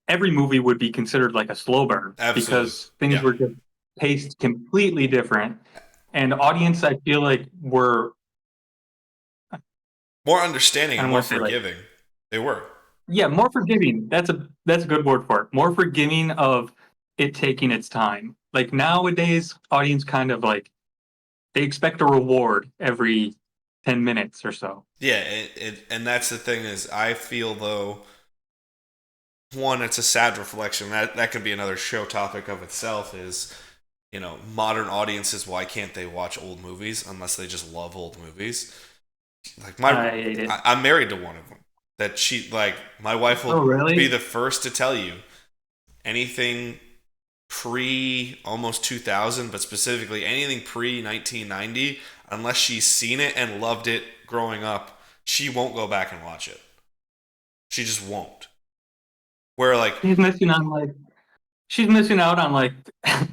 S2: every movie would be considered like a slow burn
S1: absolutely.
S2: because things
S1: Yeah.
S2: were just paced completely different. And audience, I feel like were,
S1: More understanding
S2: I
S1: and
S2: don't
S1: more
S2: want to say like,
S1: forgiving. They were.
S2: yeah, more forgiving. That's a good word for it. More forgiving of it taking its time. Like nowadays, audience kind of like they expect a reward every 10 minutes or so.
S1: Yeah, and that's the thing is, I feel though, one, it's a sad reflection. That could be another show topic of itself. Is modern audiences, why can't they watch old movies unless they just love old movies? Like
S2: I hate it.
S1: I'm married to one of them. That she like my wife
S2: Oh,
S1: will be
S2: really?
S1: the first to tell you anything pre almost 2000, but specifically anything pre 1990, unless she's seen it and loved it growing up, she won't go back and watch it. She just won't. Where like,
S2: She's missing on like she's missing out on like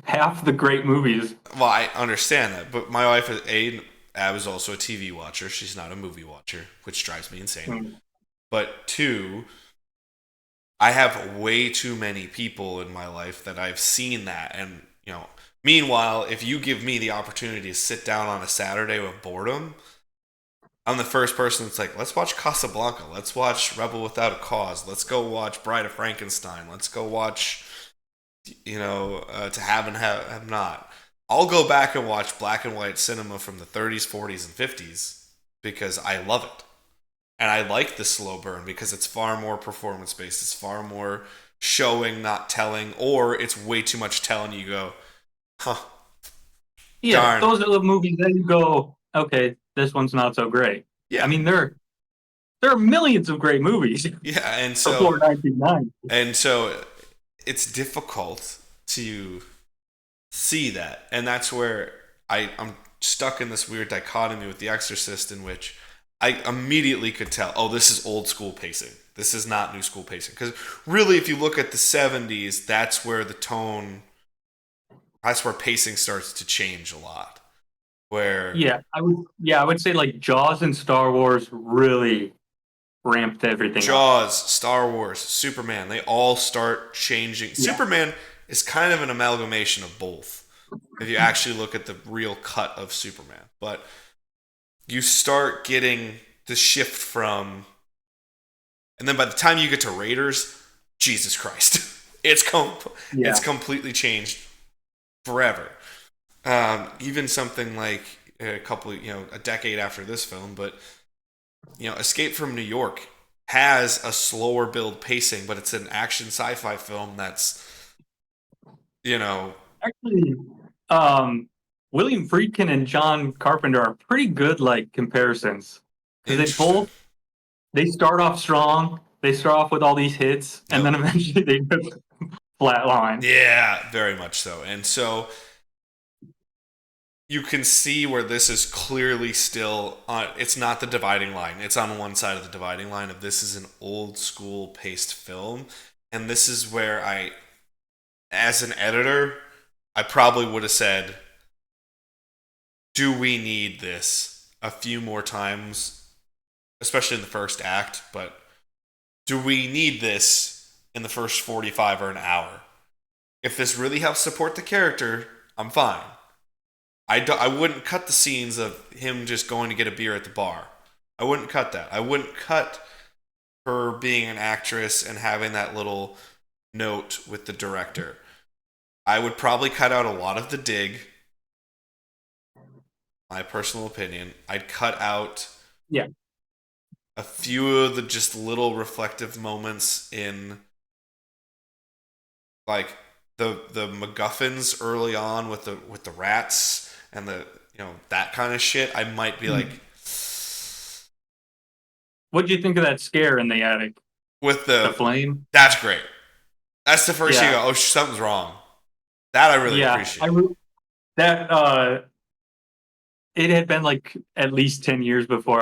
S2: half the great movies.
S1: well, I understand that, but my wife is I was also a TV watcher. She's not a movie watcher, which drives me insane.
S2: Mm.
S1: But two, I have way too many people in my life that I've seen that. And, meanwhile, if you give me the opportunity to sit down on a Saturday with boredom, I'm the first person that's like, let's watch Casablanca. Let's watch Rebel Without a Cause. Let's go watch Bride of Frankenstein. Let's go watch, To Have and Have Not. I'll go back and watch black and white cinema from the 30s, 40s, and 50s because I love it. And I like the slow burn because it's far more performance based. It's far more showing, not telling, or it's way too much telling. You go, huh,
S2: Yeah,
S1: darn.
S2: those are the movies that you go, okay, this one's not so great. I
S1: Yeah.
S2: mean, there are millions of great movies
S1: Yeah.
S2: before 1990.
S1: And so it's difficult to see that. And that's where I'm stuck in this weird dichotomy with The Exorcist, in which I immediately could tell, oh, this is old school pacing. This is not new school pacing. Because really, if you look at the 70s, that's where pacing starts to change a lot. Where
S2: Yeah, I would say like Jaws and Star Wars really ramped everything up.
S1: Jaws, Star Wars, Superman, they all start changing.
S2: Yeah.
S1: Superman is kind of an amalgamation of both, if you actually look at the real cut of Superman. But you start getting the shift from, and then by the time you get to Raiders, Jesus Christ, it's
S2: Yeah.
S1: completely changed forever. Even something like a decade after this film, but Escape from New York has a slower build pacing, but it's an action sci-fi film that's, you know,
S2: Actually, um, William Friedkin and John Carpenter are pretty good like comparisons because
S1: interesting.
S2: they start off strong. They start off with all these hits, and
S1: Yep.
S2: then eventually they just flatline.
S1: Yeah, very much so. And so you can see where this is clearly still on, it's not the dividing line. It's on one side of the dividing line of this is an old school paced film. And this is where I, as an editor, I probably would have said, do we need this a few more times, especially in the first act? But do we need this in the first 45 or an hour? If this really helps support the character, I'm fine. I wouldn't cut the scenes of him just going to get a beer at the bar. I wouldn't cut that. I wouldn't cut her being an actress and having that little note with the director. I would probably cut out a lot of the dig, my personal opinion. I'd cut out
S2: Yeah.
S1: a few of the just little reflective moments in like the MacGuffins early on with the rats and the that kind of shit. I might be like
S2: What do you think of that scare in the attic?
S1: with
S2: The
S1: the
S2: flame?
S1: that's great. That's the first you
S2: Yeah,
S1: go, oh something's wrong. That I really
S2: yeah.
S1: appreciate.
S2: That it had been like at least 10 years before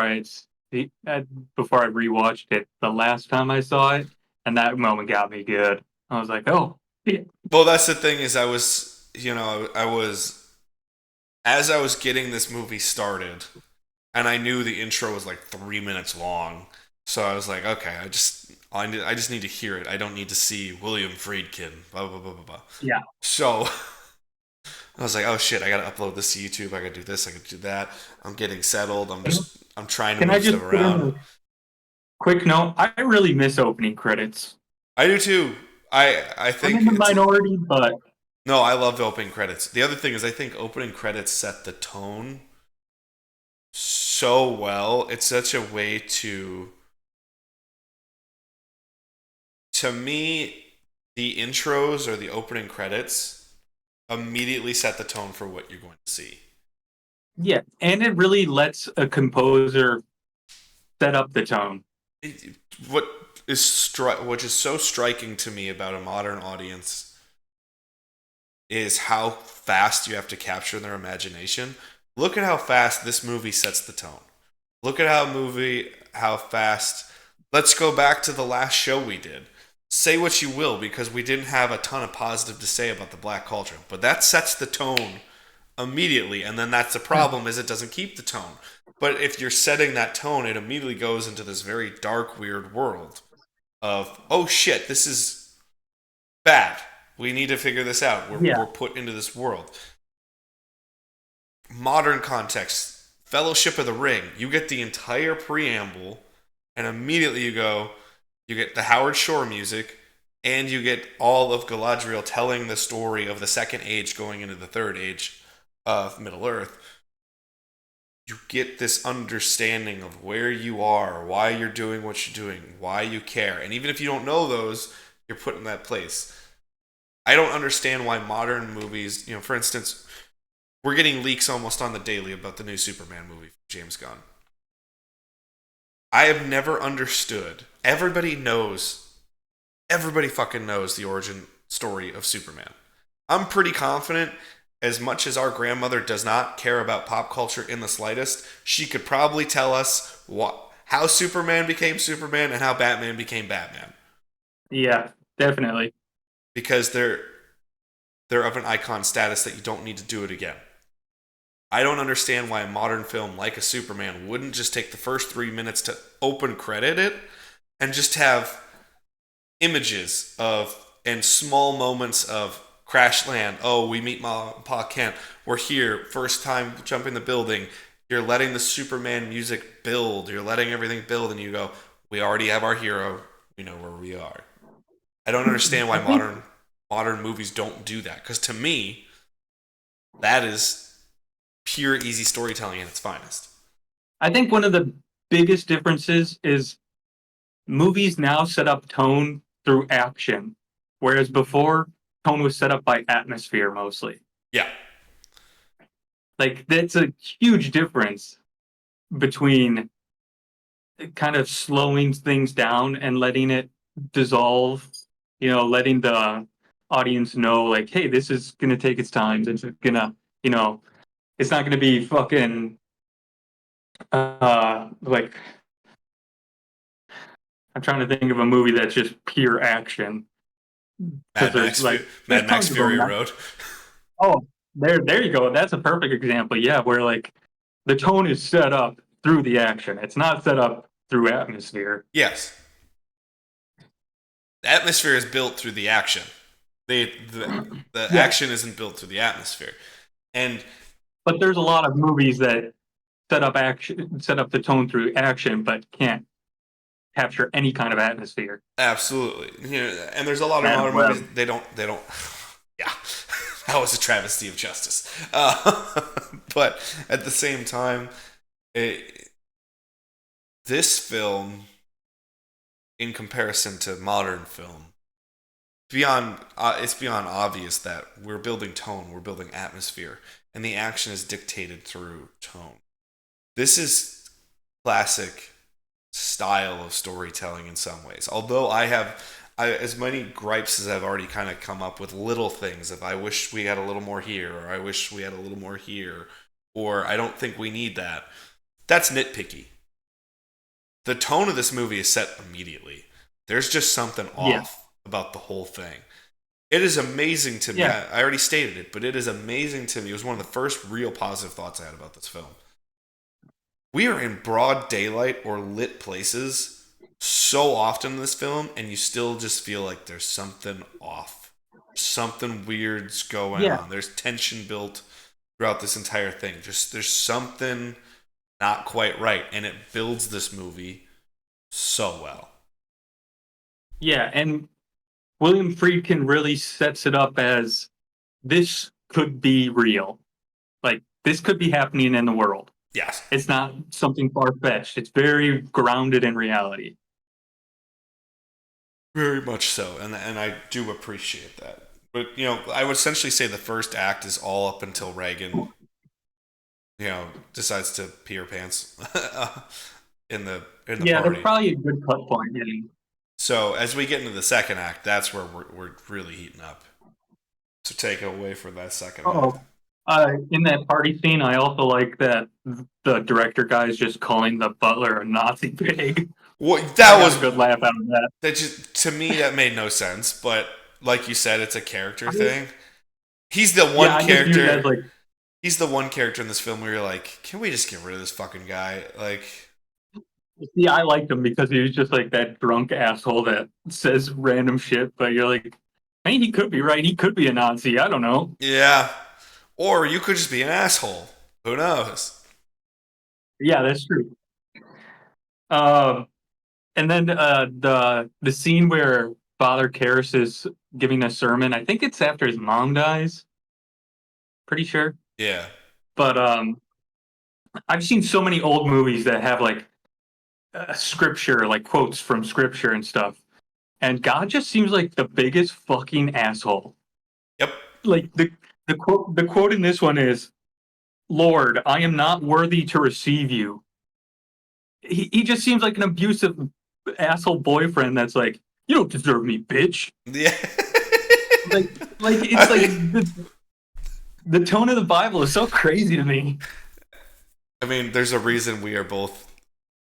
S2: before I rewatched it the last time I saw it, and that moment got me good. I was like, oh, yeah.
S1: Well, that's the thing is I was as I was getting this movie started, and I knew the intro was like 3 minutes long. So I was like, okay, I just need to hear it. I don't need to see William Friedkin. Blah blah blah blah blah.
S2: Yeah.
S1: So I was like, oh shit, I gotta upload this to YouTube. I gotta do this. I gotta do that. I'm getting settled. I'm trying to
S2: Can I
S1: move
S2: just
S1: stuff
S2: put in
S1: around.
S2: a quick note? I really miss opening credits.
S1: I do too. I
S2: I'm
S1: think
S2: in the
S1: it's
S2: minority, but
S1: no. I love opening credits. The other thing is I think opening credits set the tone so well. It's such a way to me the intros or the opening credits immediately set the tone for what you're going to see.
S2: yeah, and it really lets a composer set up the tone.
S1: What which is so striking to me about a modern audience is how fast you have to capture their imagination. Look at how fast this movie sets the tone. Look at how fast. Let's go back to the last show we did. Say what you will, because we didn't have a ton of positive to say about the black culture, but that sets the tone immediately, and then that's the problem is it doesn't keep the tone. But if you're setting that tone, it immediately goes into this very dark, weird world of oh shit, this is bad. We need to figure this out.
S2: Yeah,
S1: We're put into this world. Modern context, Fellowship of the Ring, you get the entire preamble, and immediately you get the Howard Shore music, and you get all of Galadriel telling the story of the second age going into the third age of Middle Earth. You get this understanding of where you are, why you're doing what you're doing, why you care. And even if you don't know those, you're put in that place. I don't understand why modern movies, for instance, we're getting leaks almost on the daily about the new Superman movie from James Gunn. I have never understood. Everybody fucking knows the origin story of Superman. I'm pretty confident, as much as our grandmother does not care about pop culture in the slightest, she could probably tell us how Superman became Superman and how Batman became Batman.
S2: yeah, definitely.
S1: Because they're of an icon status that you don't need to do it again. I don't understand why a modern film like a Superman wouldn't just take the first 3 minutes to open credit it and just have images of and small moments of crash land. Oh, we meet Ma and Pa Kent. We're here. First time jumping the building. You're letting the Superman music build. You're letting everything build, and you go, we already have our hero. We know where we are. I don't understand why
S2: I think
S1: modern movies don't do that. Because to me, that is pure easy storytelling at its finest.
S2: I think one of the biggest differences is movies now set up tone through action, whereas before tone was set up by atmosphere mostly.
S1: Yeah,
S2: Like that's a huge difference between kind of slowing things down and letting it dissolve, letting the audience know like, hey, this is gonna take its time. This is gonna, you know, it's not gonna be fucking like I'm trying to think of a movie that's just pure action because there's
S1: Mad Max
S2: tons of
S1: Fury
S2: them.
S1: Road.
S2: Oh, there you go. That's a perfect example. Yeah, where like the tone is set up through the action. It's not set up through atmosphere.
S1: Yes, the atmosphere is built through the action. The
S2: Yeah,
S1: action isn't built through the atmosphere, and
S2: but there's a lot of movies that set up the tone through action, but can't capture any kind of atmosphere.
S1: absolutely, and there's a lot of
S2: Madam
S1: modern movies
S2: Web.
S1: they don't. Yeah, that was a travesty of justice. But at the same time, it, this film, in comparison to modern film, it's beyond obvious that we're building tone, we're building atmosphere, and the action is dictated through tone. This is classic style of storytelling in some ways. Although as many gripes as I've already kind of come up with, little things. If I wish we had a little more here, or I wish we had a little more here, or I don't think we need that. That's nitpicky. The tone of this movie is set immediately. There's just something
S2: Yeah,
S1: off about the whole thing. It is amazing to me.
S2: yeah,
S1: I already stated it, but it is amazing to me. It was one of the first real positive thoughts I had about this film. We are in broad daylight or lit places so often in this film, and you still just feel like there's something off. Something weird's going
S2: yeah,
S1: on. There's tension built throughout this entire thing. Just there's something not quite right, and it builds this movie so well.
S2: yeah. And William Friedkin really sets it up as this could be real. Like this could be happening in the world.
S1: Yes,
S2: It's not something far fetched. It's very grounded in reality.
S1: very much so, and I do appreciate that. But I would essentially say the first act is all up until Reagan, decides to pee her pants in the
S2: Yeah, that's
S1: party.
S2: probably a good cut point. Yeah.
S1: So as we get into the second act, that's where we're really heating up. So take it away for that second act.
S2: Oh, in that party scene, I also like that the director guy is just calling the butler a Nazi pig.
S1: Well,
S2: I
S1: that
S2: got a
S1: was
S2: good laugh out of that.
S1: that just to me that made no sense. But like you said, it's a character thing. He's the
S2: Yeah,
S1: one
S2: I just view it as
S1: character.
S2: like,
S1: He's the one character in this film where you're like, can we just get rid of this fucking guy? Like,
S2: see, I liked him because he was just like that drunk asshole that says random shit, but you're like, hey, he could be right. He could be a Nazi. I don't know.
S1: yeah. Or you could just be an asshole. Who knows?
S2: Yeah, that's true. Um, and then the scene where Father Karras is giving a sermon. I think it's after his mom dies. Pretty sure.
S1: Yeah.
S2: But I've seen so many old movies that have like scripture, like quotes from scripture and stuff. And God just seems like the biggest fucking asshole.
S1: Yep.
S2: Like the quote in this one is, "Lord, I am not worthy to receive you." He just seems like an abusive asshole boyfriend that's like, "You don't deserve me, bitch."
S1: Yeah.
S2: Like like it's like
S1: I,
S2: the tone of the Bible is so crazy to me.
S1: I mean, there's a reason we are both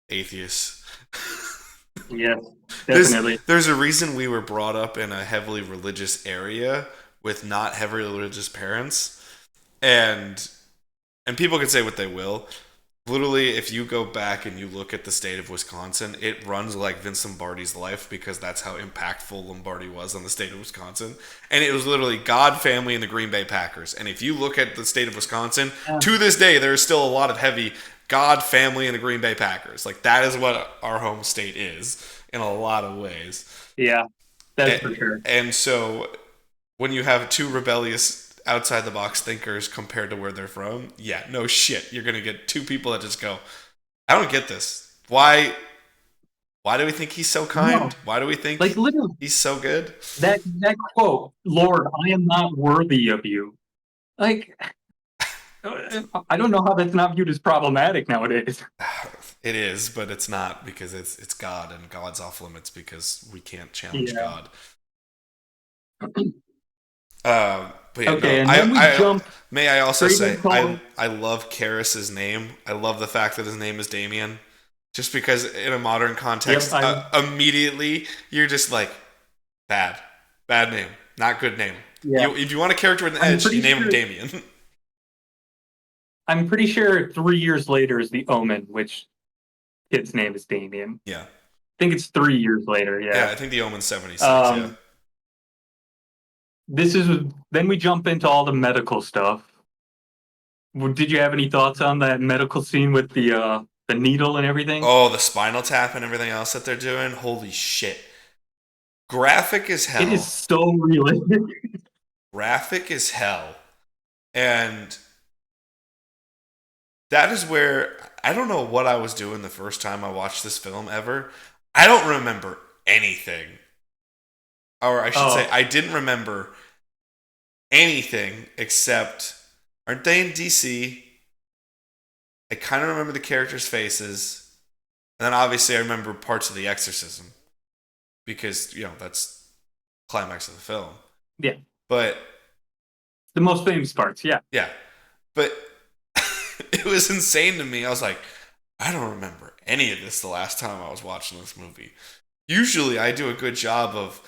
S1: atheists.
S2: Yes,
S1: there's
S2: definitely.
S1: there's a reason we were brought up in a heavily religious area with not heavily religious parents, and people can say what they will. Literally, if you go back and you look at the state of Wisconsin, it runs like Vince Lombardi's life because that's how impactful Lombardi was on the state of Wisconsin. And it was literally God, family, and the Green Bay Packers. And if you look at the state of Wisconsin,
S2: Yeah,
S1: to this day, there is still a lot of heavy God, family, and the Green Bay Packers. Like, that is what our home state is in a lot of ways.
S2: yeah, that's
S1: And,
S2: for sure.
S1: and so when you have two rebellious outside the box thinkers compared to where they're from, yeah, no shit. You're going to get two people that just go, I don't get this. Why Why do we think he's so kind?
S2: No,
S1: Why do we
S2: like
S1: think
S2: literally
S1: he's so good?
S2: that quote, "Lord, I am not worthy of you." Like, I don't know how that's not viewed as problematic nowadays.
S1: It is, but it's not because it's God and God's off limits because we can't challenge
S2: Yeah.
S1: God. But yeah, no.
S2: Okay, and then we
S1: I
S2: jump
S1: may I also
S2: straight
S1: say
S2: into
S1: I love Karras's name. I love the fact that his name is Damien. Just because in a modern
S2: yep.
S1: context, immediately you're just like bad, bad name, not good name.
S2: Yeah.
S1: If you want a character with an
S2: I'm
S1: edge, you
S2: pretty
S1: name him
S2: sure.
S1: Damien.
S2: I'm pretty sure 3 years later is The Omen, which kid's name is Damien.
S1: Yeah,
S2: I think it's 3 years later.
S1: yeah.
S2: Yeah.
S1: I think the Omen's 76. Yeah.
S2: Um, this is then we jump into all the medical stuff. Did you have any thoughts on that medical scene with the needle and everything?
S1: Oh, the Spinal Tap and everything else that they're doing. Holy shit! Graphic as
S2: It is
S1: hell.
S2: so realistic.
S1: Graphic as hell. And that is where I don't know what I was doing the first time I watched this film ever. I don't remember anything. Or I should say,
S2: Oh,
S1: I didn't remember anything except aren't they in DC? I kind of remember the characters' faces. And then obviously I remember parts of the exorcism because, that's climax of the film.
S2: yeah.
S1: But
S2: The most famous parts. Yeah.
S1: yeah, but it was insane to me. I was like, I don't remember any of this the last time I was watching this movie. Usually I do a good job of,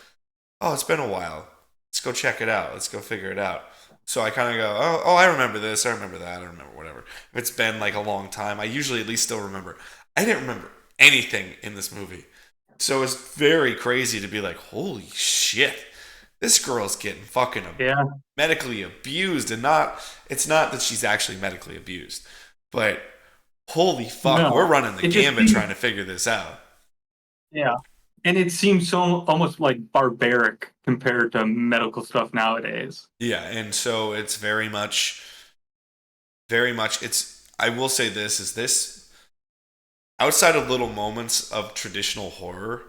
S1: oh, it's been a while. Let's go check it out. Let's go figure it out. So I kind of go, oh, I remember this. I remember that. I remember whatever. If it's been like a long time, I usually at least still remember. I didn't remember anything in this movie. So it's very crazy to be like, holy shit, this girl's getting fucking
S2: Yeah.
S1: medically abused. And it's not that she's actually medically abused, but holy fuck, we're
S2: No.
S1: running the
S2: It just
S1: gambit
S2: seems,
S1: trying to figure this out.
S2: yeah. And it seems so almost like barbaric compared to medical stuff nowadays.
S1: Yeah, and so it's very much. I will say this is this outside of little moments of traditional horror,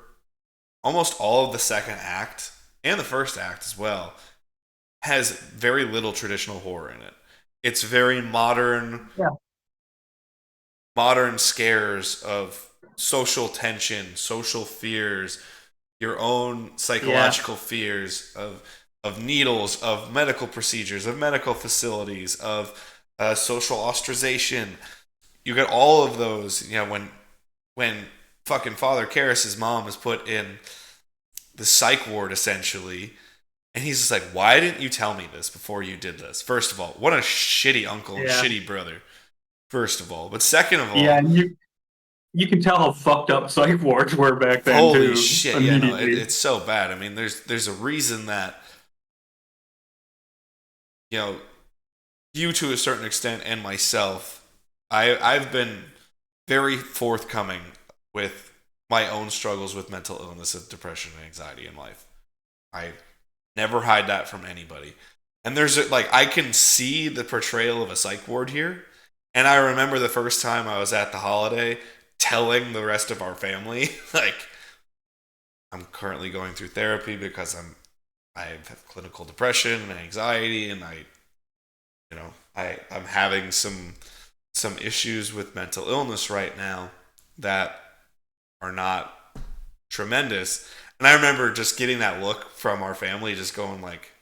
S1: almost all of the second act and the first act as well has very little traditional horror in it. It's very
S2: Yeah.
S1: modern scares of social tension, social fears, your own
S2: Yeah.
S1: psychological fears of needles, of medical procedures, of medical facilities, of social ostracization. You get all of those. When fucking Father Karras's mom is put in the psych ward essentially, and he's just like, "Why didn't you tell me this before you did this?" First of all, what a shitty uncle and
S2: Yeah.
S1: shitty brother. First of all, but second of
S2: Yeah.
S1: all,
S2: And you can tell how fucked up psych wards were back then
S1: holy
S2: too.
S1: shit, yeah, no,
S2: Immediately.
S1: it's so bad. I mean, there's a reason that you know you to a certain extent and myself, I've been very forthcoming with my own struggles with mental illness and depression and anxiety in life. I never hide that from anybody. And like I can see the portrayal of a psych ward here. And I remember the first time I was at the holiday telling the rest of our family, like, I'm currently going through therapy because I have clinical depression and anxiety, and I'm having some issues with mental illness right now that are not tremendous. And I remember just getting that look from our family, just going like,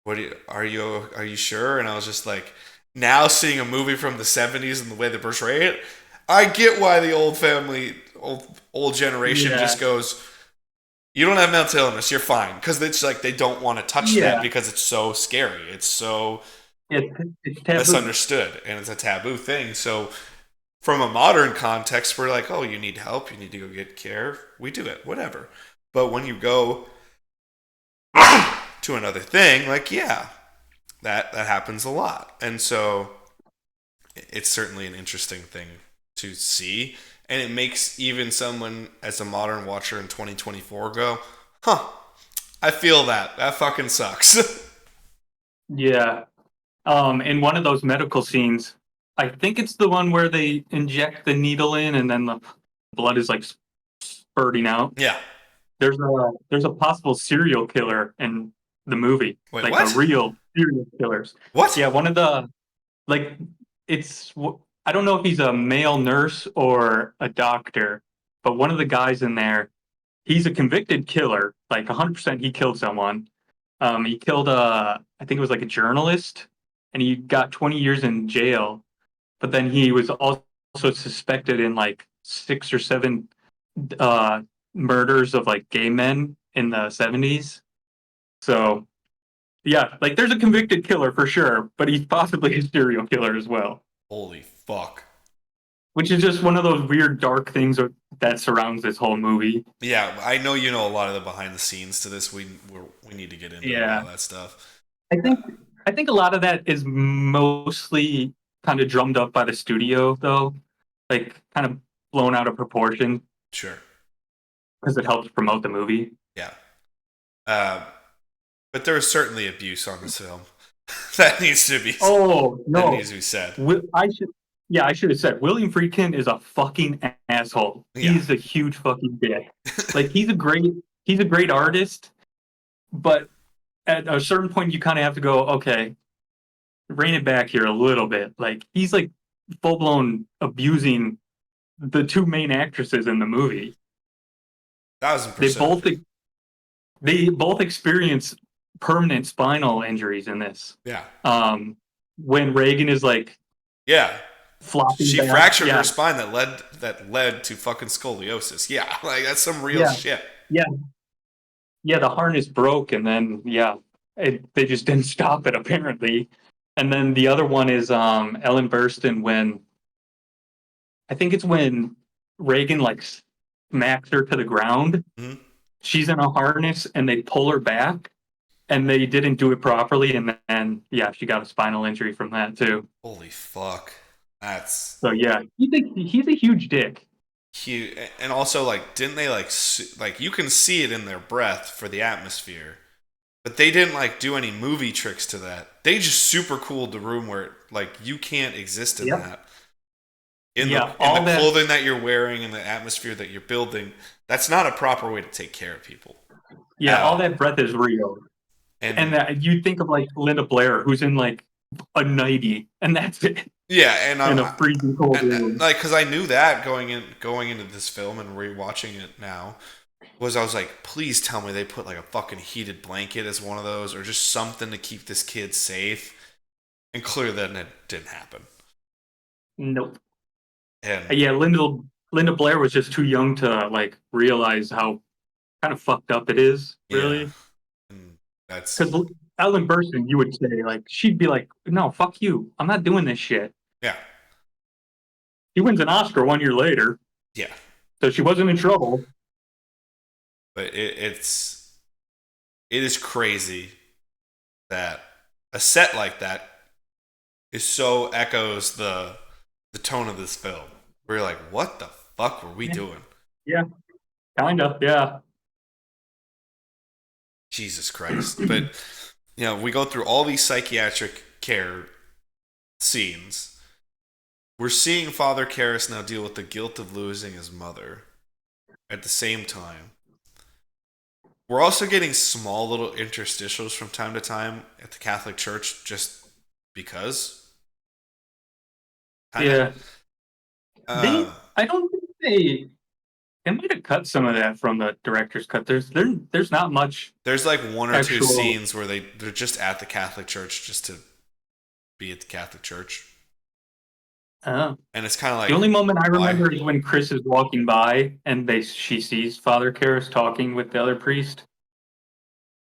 S1: are you sure?" And I was just like, now seeing a movie from the 70s and the way they portray it, I get why the old generation
S2: Yeah.
S1: just goes, "You don't have mental illness, you're fine," because it's like they don't want to touch that
S2: Yeah.
S1: because it's so scary, it's so
S2: It's taboo.
S1: misunderstood, and it's a taboo thing. So from a modern context, we're like, "Oh, you need help, you need to go get care," we do it, whatever. But when you go to another thing, like, yeah, that happens a lot. And so it's certainly an interesting thing to see. And it makes even someone as a modern watcher in 2024 go, huh, I feel that. That fucking sucks.
S2: Yeah. In one of those medical scenes, I think it's the one where they inject the needle in and then the blood is like birding out.
S1: Yeah.
S2: There's a possible serial killer in the movie,
S1: Wait,
S2: like a
S1: what?
S2: real serial killers.
S1: What?
S2: Yeah, one of the like it's I don't know if he's a male nurse or a doctor, but one of the guys in there, he's a convicted killer. Like 100% he killed someone. He killed I think it was like a journalist, and he got 20 years in jail. But then he was also suspected in like 6 or 7 uh, murders of like gay men in the 70s. So yeah, like there's a convicted killer for sure, but he's possibly a serial killer as well,
S1: Holy fuck.
S2: which is just one of those weird dark things that surrounds this whole movie.
S1: Yeah, I know you know a lot of the behind the scenes to this. We need to get into a lot
S2: Yeah,
S1: of that stuff.
S2: I think I think a lot of that is mostly kind of drummed up by the studio though, like kind of blown out of proportion
S1: Sure.
S2: because it helps promote the movie.
S1: Yeah. Uh, but there is certainly abuse on this film that needs to be
S2: Oh
S1: that
S2: no,
S1: needs to be said.
S2: I should. Yeah, I should have said William Friedkin is a fucking asshole.
S1: Yeah.
S2: He's a huge fucking dick. Like he's a great artist, but at a certain point you kind of have to go, okay, rein it back here a little bit. Like he's like full blown abusing the two main actresses in the movie.
S1: Thousand
S2: They
S1: percent.
S2: both they both experience permanent spinal injuries in this.
S1: Yeah.
S2: When Reagan is like
S1: Yeah.
S2: flopping
S1: She
S2: back,
S1: fractured
S2: yeah,
S1: her spine that led to fucking scoliosis. Yeah, like that's some real
S2: yeah,
S1: shit.
S2: yeah, yeah. The harness broke, and then yeah, they just didn't stop it apparently. And then the other one is Ellen Burstyn when I think it's when Reagan like smacks her to the ground.
S1: Mhm.
S2: She's in a harness, and they pull her back, and they didn't do it properly, and then yeah, she got a spinal injury from that too.
S1: Holy fuck. That's
S2: So yeah, he's a huge dick.
S1: huge. And also, like, didn't they like you can see it in their breath for the atmosphere, but they didn't like do any movie tricks to that. They just super cooled the room where like you can't exist in
S2: Yep.
S1: that. In
S2: Yeah,
S1: the
S2: all that.
S1: clothing that you're wearing and the atmosphere that you're building, that's not a proper way to take care of people
S2: Yeah,
S1: at
S2: all
S1: all.
S2: that breath is real. And
S1: And
S2: that you think of like Linda Blair, who's in like a nightie, and that's it
S1: yeah, and
S2: in a freezing cold room.
S1: like because I knew that going into this film and rewatching it now was I was like, please tell me they put like a fucking heated blanket as one of those or just something to keep this kid safe. And clearly, then it didn't happen.
S2: Nope.
S1: And
S2: Yeah, Linda Blair was just too young to like realize how kind of fucked up it is,
S1: yeah,
S2: really.
S1: and that's
S2: Because Ellen Burstyn, you would say like she'd be like, "No, fuck you, I'm not doing this shit."
S1: yeah,
S2: He wins an Oscar 1 year later,
S1: yeah.
S2: so she wasn't in trouble.
S1: But it is crazy that a set like that is so echoes the tone of this film. We're like, what the fuck were we doing?
S2: Yeah, kind of. Yeah,
S1: Jesus Christ! But we go through all these psychiatric care scenes. We're seeing Father Karras now deal with the guilt of losing his mother. At the same time, we're also getting small little interstitials from time to time at the Catholic Church, just because. Kinda.
S2: yeah. I don't think they might have cut some of that from the director's cut. There's not much
S1: There's like one or two
S2: actual.
S1: scenes where they're just at the Catholic Church just to be at the Catholic Church, and it's kind of
S2: The
S1: like
S2: only moment I
S1: why?
S2: remember is when Chris is walking by and she sees Father Karras talking with the other priest.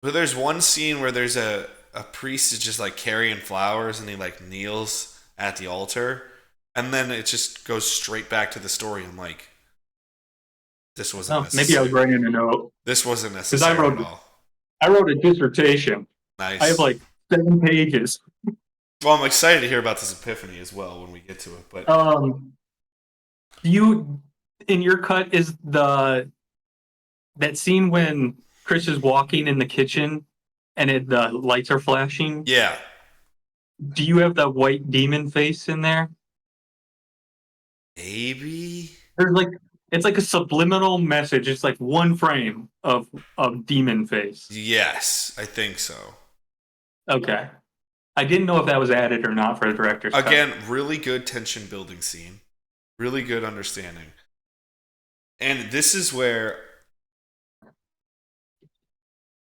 S1: But there's one scene where there's a priest is just like carrying flowers and he like kneels at the altar, and then it just goes straight back to the story. I'm like, this wasn't
S2: Oh, maybe I was
S1: necessary.
S2: writing a note
S1: This wasn't
S2: because
S1: necessary at all.
S2: I wrote a dissertation. I have
S1: Nice.
S2: like 7 pages.
S1: Well, I'm excited to hear about this epiphany as well when we get to it. But
S2: You in your cut is that scene when Chris is walking in the kitchen and the lights are flashing.
S1: yeah,
S2: Do you have the white demon face in there?
S1: maybe.
S2: There's like It's like a subliminal message. It's like one frame of demon face.
S1: Yes, I think so.
S2: Okay. I didn't know if that was added or not for the director's cut.
S1: Again, really good tension building scene. Really good understanding. And this is where,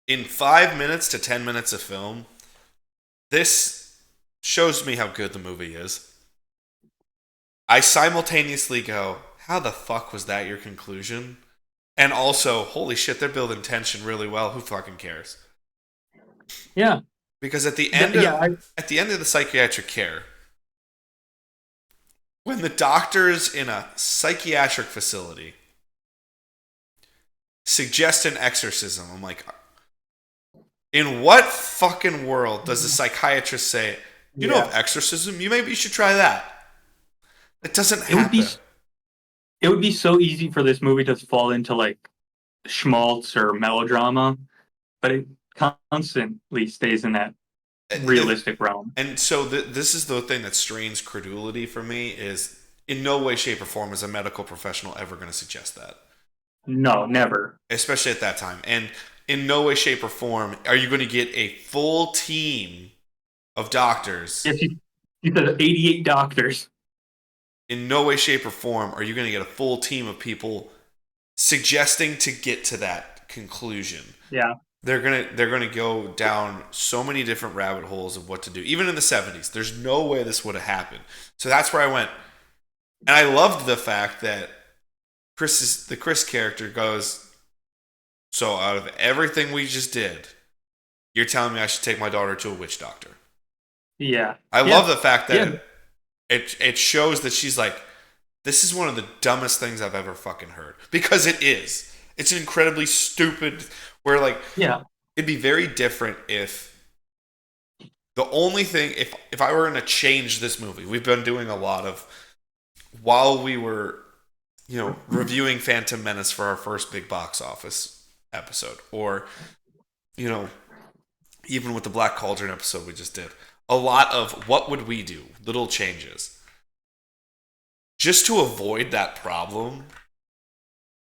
S1: in 5 minutes to 10 minutes of film, this shows me how good the movie is. I simultaneously go, how the fuck was that your conclusion? And also, holy shit, they're building tension really well. Who fucking cares?
S2: Yeah.
S1: Because
S2: Yeah.
S1: at the end of the psychiatric care, when the doctors in a psychiatric facility suggest an exorcism, I'm like, in what fucking world does a psychiatrist say, you know of
S2: Yeah.
S1: exorcism? Maybe you should try that. It doesn't
S2: It would be
S1: happen.
S2: it would be so easy for this movie to fall into like schmaltz or melodrama, but it constantly stays in that realistic realm.
S1: And so this is the thing that strains credulity for me is in no way, shape, or form is a medical professional ever going to suggest that,
S2: No, never.
S1: especially at that time. And in no way, shape, or form are you going to get a full team of doctors.
S2: Yes, you said 88 doctors.
S1: In no way, shape, or form are you going to get a full team of people suggesting to get to that conclusion.
S2: Yeah.
S1: They're gonna go down so many different rabbit holes of what to do. Even in the 70s, there's no way this would have happened. So that's where I went, and I loved the fact that the Chris character goes, so out of everything we just did, you're telling me I should take my daughter to a witch doctor.
S2: Yeah.
S1: I love
S2: Yeah.
S1: the fact that
S2: Yeah.
S1: it shows that she's like, this is one of the dumbest things I've ever fucking heard, because it is. It's incredibly stupid. Where like
S2: Yeah.
S1: it'd be very different if the only thing, if I were going to change this movie, we've been doing a lot of, while we were, reviewing Phantom Menace for our first big box office episode, or, you know, even with the Black Cauldron episode we just did, a lot of what would we do, little changes. Just to avoid that problem,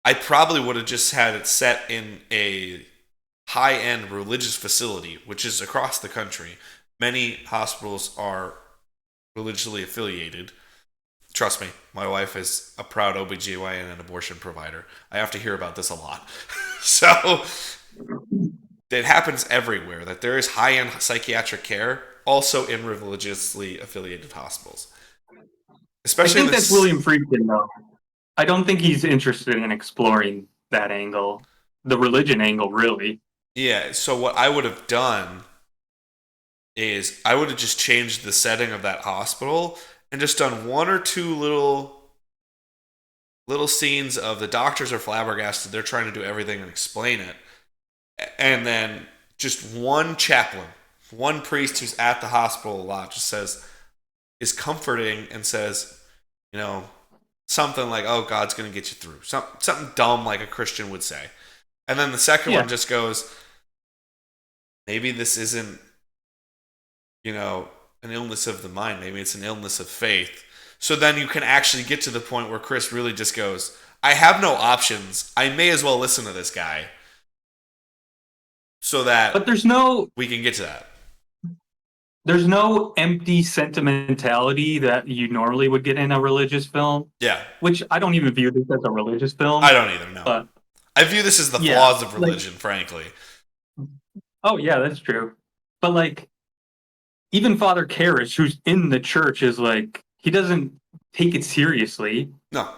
S1: I probably would have just had it set in a high-end religious facility, which is across the country. Many hospitals are religiously affiliated. Trust me, my wife is a proud OBGYN and abortion provider. I have to hear about this a lot. So it happens everywhere that there is high-end psychiatric care also in religiously affiliated hospitals.
S2: I
S1: Especially in
S2: think that's
S1: this.
S2: William Friedkin, though. I don't think he's interested in exploring that angle, the religion angle, really.
S1: Yeah, so what I would have done is I would have just changed the setting of that hospital and just done one or two little scenes of the doctors are flabbergasted. They're trying to do everything and explain it. And then just one chaplain, one priest who's at the hospital a lot just is comforting and says, something like, oh, God's going to get you through. Something dumb like a Christian would say. And then the second
S2: Yeah.
S1: one just goes, maybe this isn't, an illness of the mind. Maybe it's an illness of faith. So then you can actually get to the point where Chris really just goes, I have no options. I may as well listen to this guy so that
S2: But there's no
S1: we can get to that.
S2: empty sentimentality that you normally would get in a religious film,
S1: Yeah.
S2: which I don't even view this as a religious film.
S1: I don't either, no.
S2: But
S1: I view this as the
S2: yeah,
S1: flaws of
S2: like,
S1: religion, frankly.
S2: oh yeah, that's true. But like, even Father Karras, who's in the church, is like, he doesn't take it seriously.
S1: No.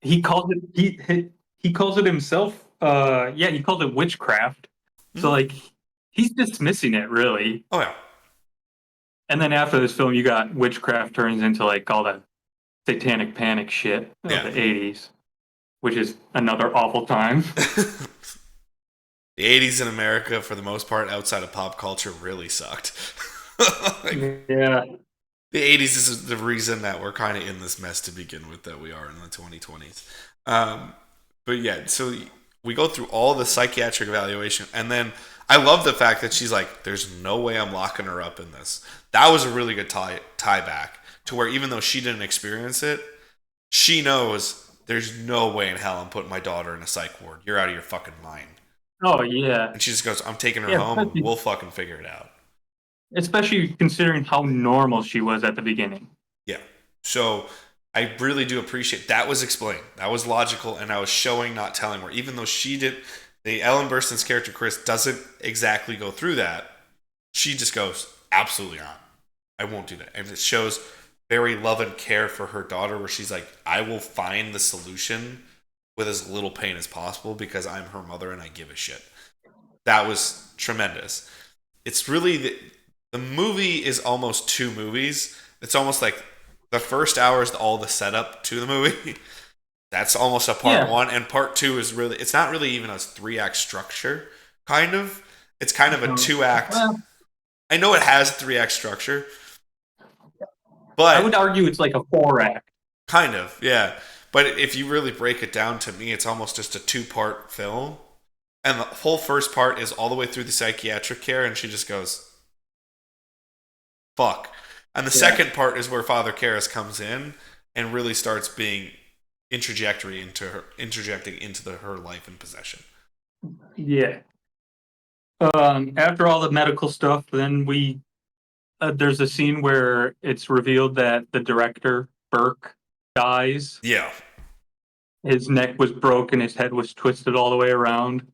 S2: He calls it he calls it himself. Yeah, he calls it witchcraft. So like, he's dismissing it really.
S1: Oh, yeah.
S2: And then after this film, you got witchcraft turns into like all the satanic panic shit of
S1: Yeah.
S2: the 80s, which is another awful time.
S1: The 80s in America, for the most part, outside of pop culture, really sucked.
S2: Yeah.
S1: The 80s is the reason that we're kind of in this mess to begin with, that we are in the 2020s. But yeah, so we go through all the psychiatric evaluation, and then I love the fact that she's like, there's no way I'm locking her up in this. That was a really good tie back to where even though she didn't experience it, she knows there's no way in hell I'm putting my daughter in a psych ward. You're out of your fucking mind.
S2: Oh yeah,
S1: And she just goes, I'm taking her
S2: yeah.
S1: home and we'll fucking figure it out.
S2: Especially considering how normal she was at the beginning.
S1: Yeah. So I really do appreciate that was explained. That was logical, and I was showing, not telling, where even though she did, the Ellen Burstyn's character Chris doesn't exactly go through that, she just goes, absolutely not. I won't do that. And it shows very love and care for her daughter, where she's like, I will find the solution with as little pain as possible because I'm her mother and I give a shit. That was tremendous. It's really the movie is almost two movies. It's almost like the first hour is all the setup to the movie. That's almost a part
S2: Yeah.
S1: one, and part two is really, it's not really even a 3 act structure, kind of. It's kind of a 2 act.
S2: Well,
S1: I know it has a 3 act structure,
S2: I would
S1: but
S2: argue it's like a 4 act.
S1: kind of, yeah. But if you really break it down, to me, it's almost just a 2 part film. And the whole first part is all the way through the psychiatric care, and she just goes, fuck. And the
S2: Yeah.
S1: second part is where Father Karras comes in and really starts being interjecting into her life and possession.
S2: Yeah. After all the medical stuff, then there's a scene where it's revealed that the director Burke dies.
S1: Yeah.
S2: His neck was broken, his head was twisted all the way around,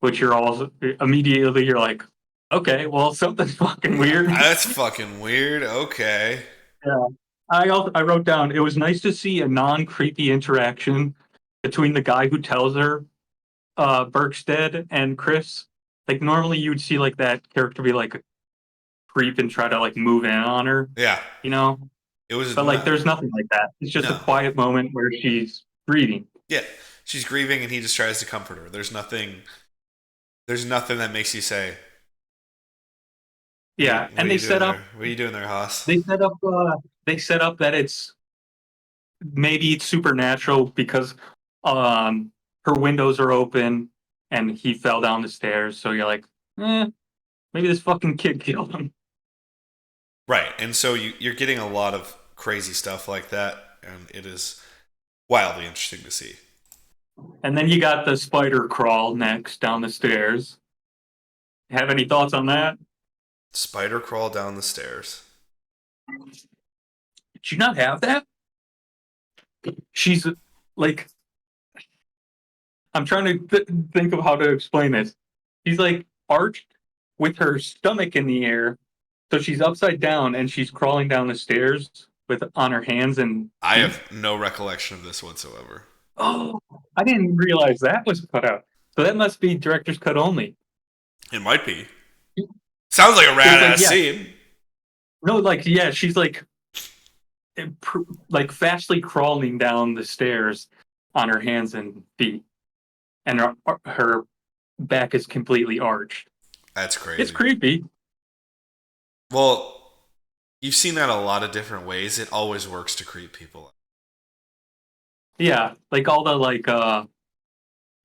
S2: which you're all immediately you're like, okay, well something's fucking weird.
S1: That's fucking weird. Okay.
S2: Yeah. I wrote down it was nice to see a non-creepy interaction between the guy who tells her Burke's dead and Chris. Like normally you would see like that character be like a creep and try to like move in on her,
S1: Yeah.
S2: you know?
S1: It was
S2: But like
S1: not.
S2: there's nothing like that. It's just a
S1: No.
S2: quiet moment where she's grieving.
S1: Yeah. She's grieving and he just tries to comfort her. There's nothing. There's nothing that makes you say,
S2: Yeah.
S1: what
S2: And
S1: are you doing there? What are you doing there, Haas?
S2: they set up that it's maybe it's supernatural because her windows are open and he fell down the stairs. So you're like, maybe this fucking kid killed him.
S1: Right. And so you're getting a lot of crazy stuff like that, and it is wildly interesting to see.
S2: And then you got the spider crawl next down the stairs. Have any thoughts on that?
S1: Spider crawl down the stairs.
S2: Did you not have that? She's like, I'm trying to think of how to explain this. She's like arched with her stomach in the air, so she's upside down and she's crawling down the stairs with on her hands and
S1: I
S2: feet.
S1: have no recollection of this whatsoever.
S2: Oh, I didn't realize that was cut out. So that must be director's cut only.
S1: It might be. Sounds like a rad ass
S2: yeah.
S1: scene.
S2: No, like yeah, she's like fastly crawling down the stairs on her hands and feet, and her back is completely arched.
S1: That's crazy.
S2: It's creepy.
S1: Well, you've seen that a lot of different ways. It always works to creep people.
S2: Yeah, like all the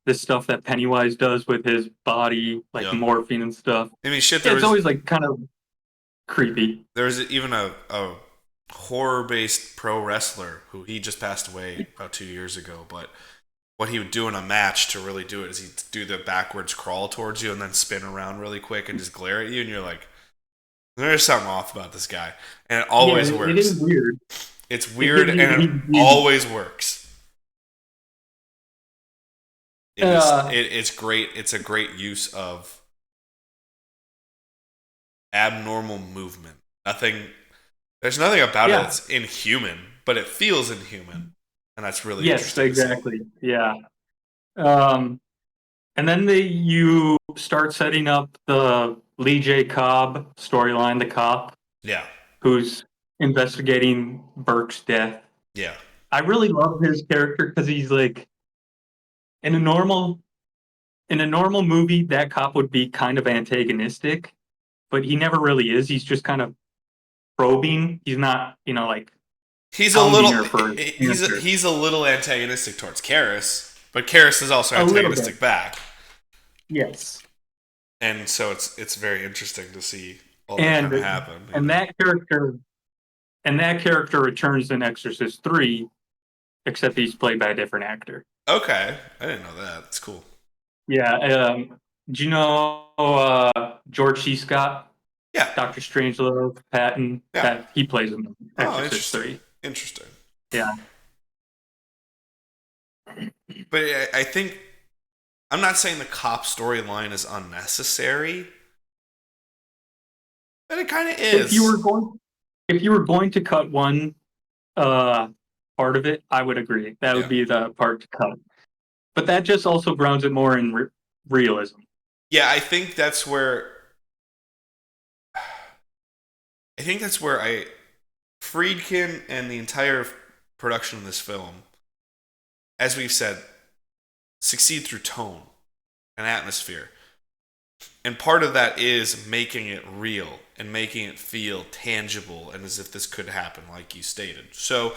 S2: this stuff that Pennywise does with his body, like
S1: Yep.
S2: morphine and stuff.
S1: I mean, shit.
S2: It's always like kind of creepy.
S1: There was even a horror-based pro wrestler who he just passed away about 2 years ago. But what he would do in a match to really do it is he'd do the backwards crawl towards you and then spin around really quick and just glare at you, and you're like, "There's something off about this guy," and it always works.
S2: It is weird.
S1: It's weird, and it always works. It's great. It's a great use of abnormal movement. There's nothing about it that's inhuman, but it feels inhuman, and that's really interesting.
S2: Yes, exactly. Yeah. And then you start setting up the Lee J. Cobb storyline, the cop.
S1: Yeah.
S2: Who's investigating Burke's death.
S1: Yeah.
S2: I really love his character because he's like in a normal movie, that cop would be kind of antagonistic, but he never really is. He's just kind of probing. He's not, like
S1: he's a little antagonistic towards Karras, but Karras is also antagonistic back.
S2: Yes.
S1: And so it's very interesting to see all that kind of happen.
S2: And that character returns in Exorcist 3 except he's played by a different actor.
S1: Okay, I didn't know that. It's cool.
S2: Yeah. Do you know George C. Scott,
S1: Yeah,
S2: Doctor Strangelove, Patton?
S1: yeah.
S2: That he plays in
S1: Oh,
S2: Exorcist
S1: interesting.
S2: 3.
S1: Interesting.
S2: Yeah.
S1: But I think I'm not saying the cop storyline is unnecessary, but it kind of
S2: If you
S1: is.
S2: were going, if you were going to cut one uh, part of it, I would agree. That would
S1: Yeah.
S2: be the part to cut. But that just also grounds it more in realism.
S1: Yeah, I think that's where Friedkin and the entire production of this film, as we've said, succeed through tone and atmosphere. And part of that is making it real and making it feel tangible and as if this could happen, like you stated. So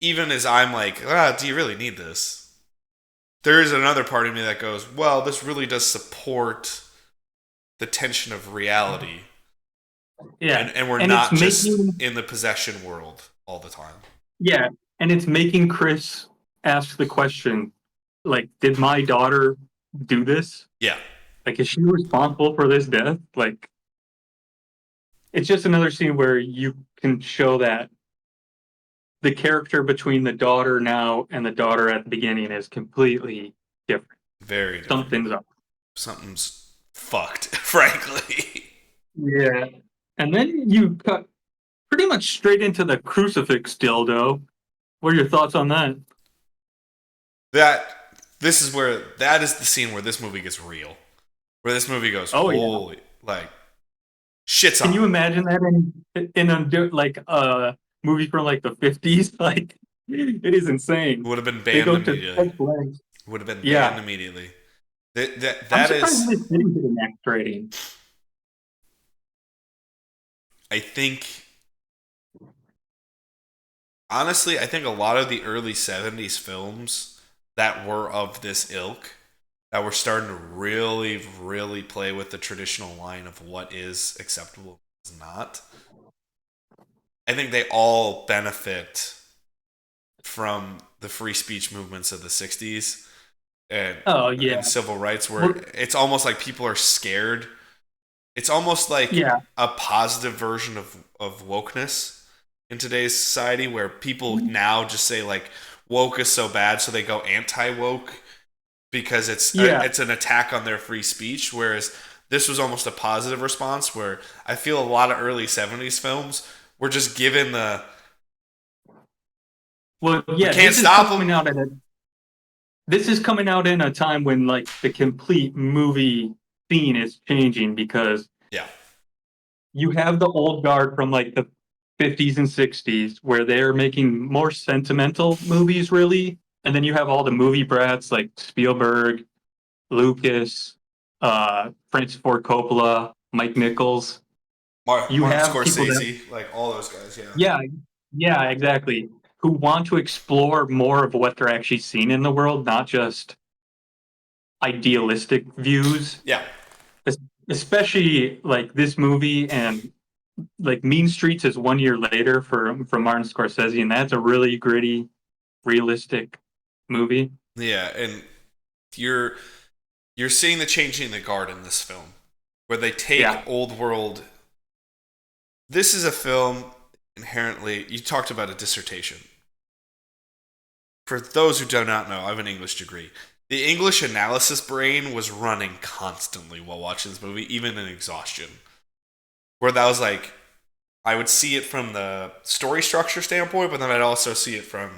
S1: even as I'm like, do you really need this? There is another part of me that goes, well, this really does support the tension of reality.
S2: Yeah,
S1: And we're
S2: and it's
S1: not just
S2: making
S1: in the possession world all the time.
S2: yeah, and it's making Chris ask the question, like, did my daughter do this?
S1: Yeah.
S2: Like, is she responsible for this death? Like, it's just another scene where you can show that the character between the daughter now and the daughter at the beginning is completely different.
S1: Very different.
S2: Something's up.
S1: Something's fucked, frankly.
S2: Yeah. And then you cut pretty much straight into the crucifix dildo. What are your thoughts on that?
S1: that that is the scene where this movie gets real. Where this movie goes,
S2: Oh yeah.
S1: holy, like shit's
S2: Can you
S1: on.
S2: imagine that in a like a movie from like the 50s? Like it is insane.
S1: Would have been
S2: They
S1: banned
S2: go to
S1: immediately.
S2: such lengths.
S1: Would have been banned
S2: Yeah.
S1: immediately. That that
S2: I'm
S1: that
S2: surprised
S1: is
S2: this didn't get an X rating.
S1: I think honestly, I think a lot of the early 70s films that were of this ilk, that were starting to really, really play with the traditional line of what is acceptable and is not. I think they all benefit from the free speech movements of the 60s and,
S2: Oh yeah.
S1: and civil rights, where
S2: Well,
S1: it's almost like people are scared. It's almost like
S2: yeah.
S1: a positive version of wokeness in today's society, where people now just say like woke is so bad, so they go anti woke because
S2: Yeah.
S1: it's an attack on their free speech. Whereas this was almost a positive response, where I feel a lot of early 70s films were just given the
S2: Well,
S1: we
S2: yeah,
S1: can't
S2: this is
S1: stop
S2: coming
S1: them.
S2: out at a this is coming out in a time when like the complete movie scene is changing because
S1: Yeah,
S2: you have the old guard from like the 50s and 60s where they're making more sentimental movies really, and then you have all the movie brats like Spielberg, Lucas, Francis Ford Coppola, Mike Nichols. You
S1: Martin
S2: have people that
S1: Scorsese, like all those guys. Yeah,
S2: yeah, yeah, exactly, who want to explore more of what they're actually seeing in the world, not just idealistic views,
S1: yeah,
S2: especially like this movie and like Mean Streets is 1 year later from Martin Scorsese, and that's a really gritty, realistic movie.
S1: yeah. And you're you're seeing the changing of the guard in this film, where they take
S2: Yeah,
S1: old world. This is a film inherently. You talked about a dissertation. For those who do not know, I have an English degree. The English analysis brain was running constantly while watching this movie, even in exhaustion. Where that was like, I would see it from the story structure standpoint, but then I'd also see it from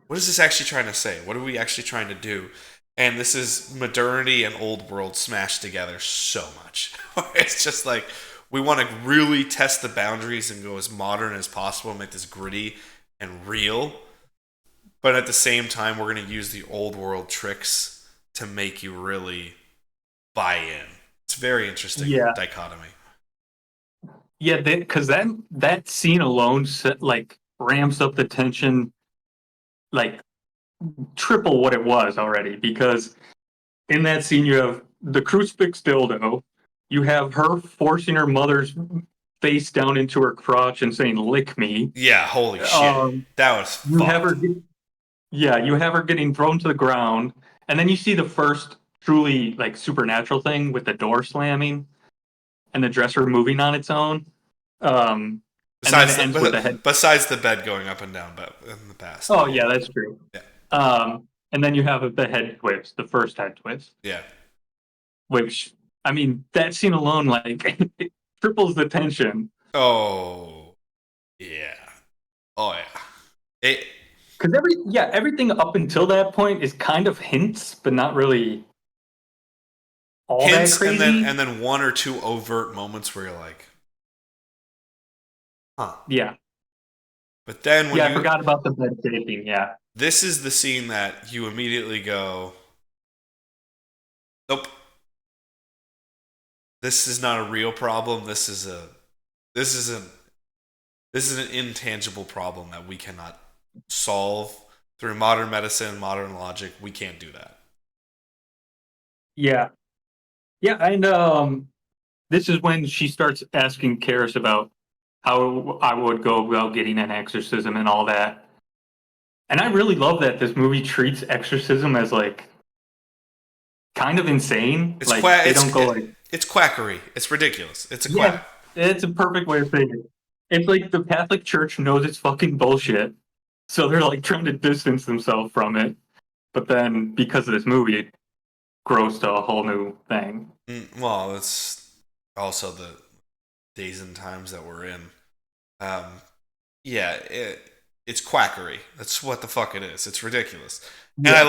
S1: what is this actually trying to say? What are we actually trying to do? And this is modernity and old world smashed together so much. It's just like we want to really test the boundaries and go as modern as possible, make this gritty and real. But at the same time, we're going to use the old world tricks to make you really buy in. It's a very interesting
S2: yeah,
S1: dichotomy.
S2: yeah. Because that scene alone like ramps up the tension like triple what it was already. Because in that scene, you have the crucifix dildo, you have her forcing her mother's face down into her crotch and saying "lick me."
S1: Yeah, holy shit.
S2: Um,
S1: That was
S2: you have her,
S1: fucked.
S2: yeah, you have her getting thrown to the ground, and then you see the first truly like supernatural thing with the door slamming and the dresser moving on its own. Um, and then
S1: Besides
S2: it ends with a head.
S1: the bed going up and down, but in the past.
S2: Oh
S1: But
S2: yeah, that's true.
S1: yeah.
S2: And then you have the head twist, the first head twist,
S1: Yeah.
S2: which I mean that scene alone like it triples the tension
S1: Oh. Yeah. Oh yeah. It
S2: because everything up until that point is kind of hints, but not really all that
S1: hints
S2: crazy.
S1: and then one or two overt moments where you're like, huh.
S2: Yeah,
S1: But then when
S2: yeah, I
S1: you
S2: forgot about the bed shaping. Yeah,
S1: this is the scene that you immediately go, nope, this is not a real problem. This is an this is an intangible problem that we cannot solve through modern medicine, modern logic. We can't do that.
S2: yeah, yeah, and this is when she starts asking Karis about how I would go about getting an exorcism and all that. And I really love that this movie treats exorcism as like kind of insane.
S1: It's
S2: Like
S1: quack.
S2: they don't go like,
S1: It's quackery. It's ridiculous. It's a
S2: yeah,
S1: quack.
S2: it's a perfect way of saying it. It's like the Catholic Church knows it's fucking bullshit, so they're like trying to distance themselves from it. But then because of this movie, it grows to a whole new thing.
S1: Well, it's also the days and times that we're in. Um, yeah, it's quackery. That's what the fuck it is. It's ridiculous. And
S2: Yeah,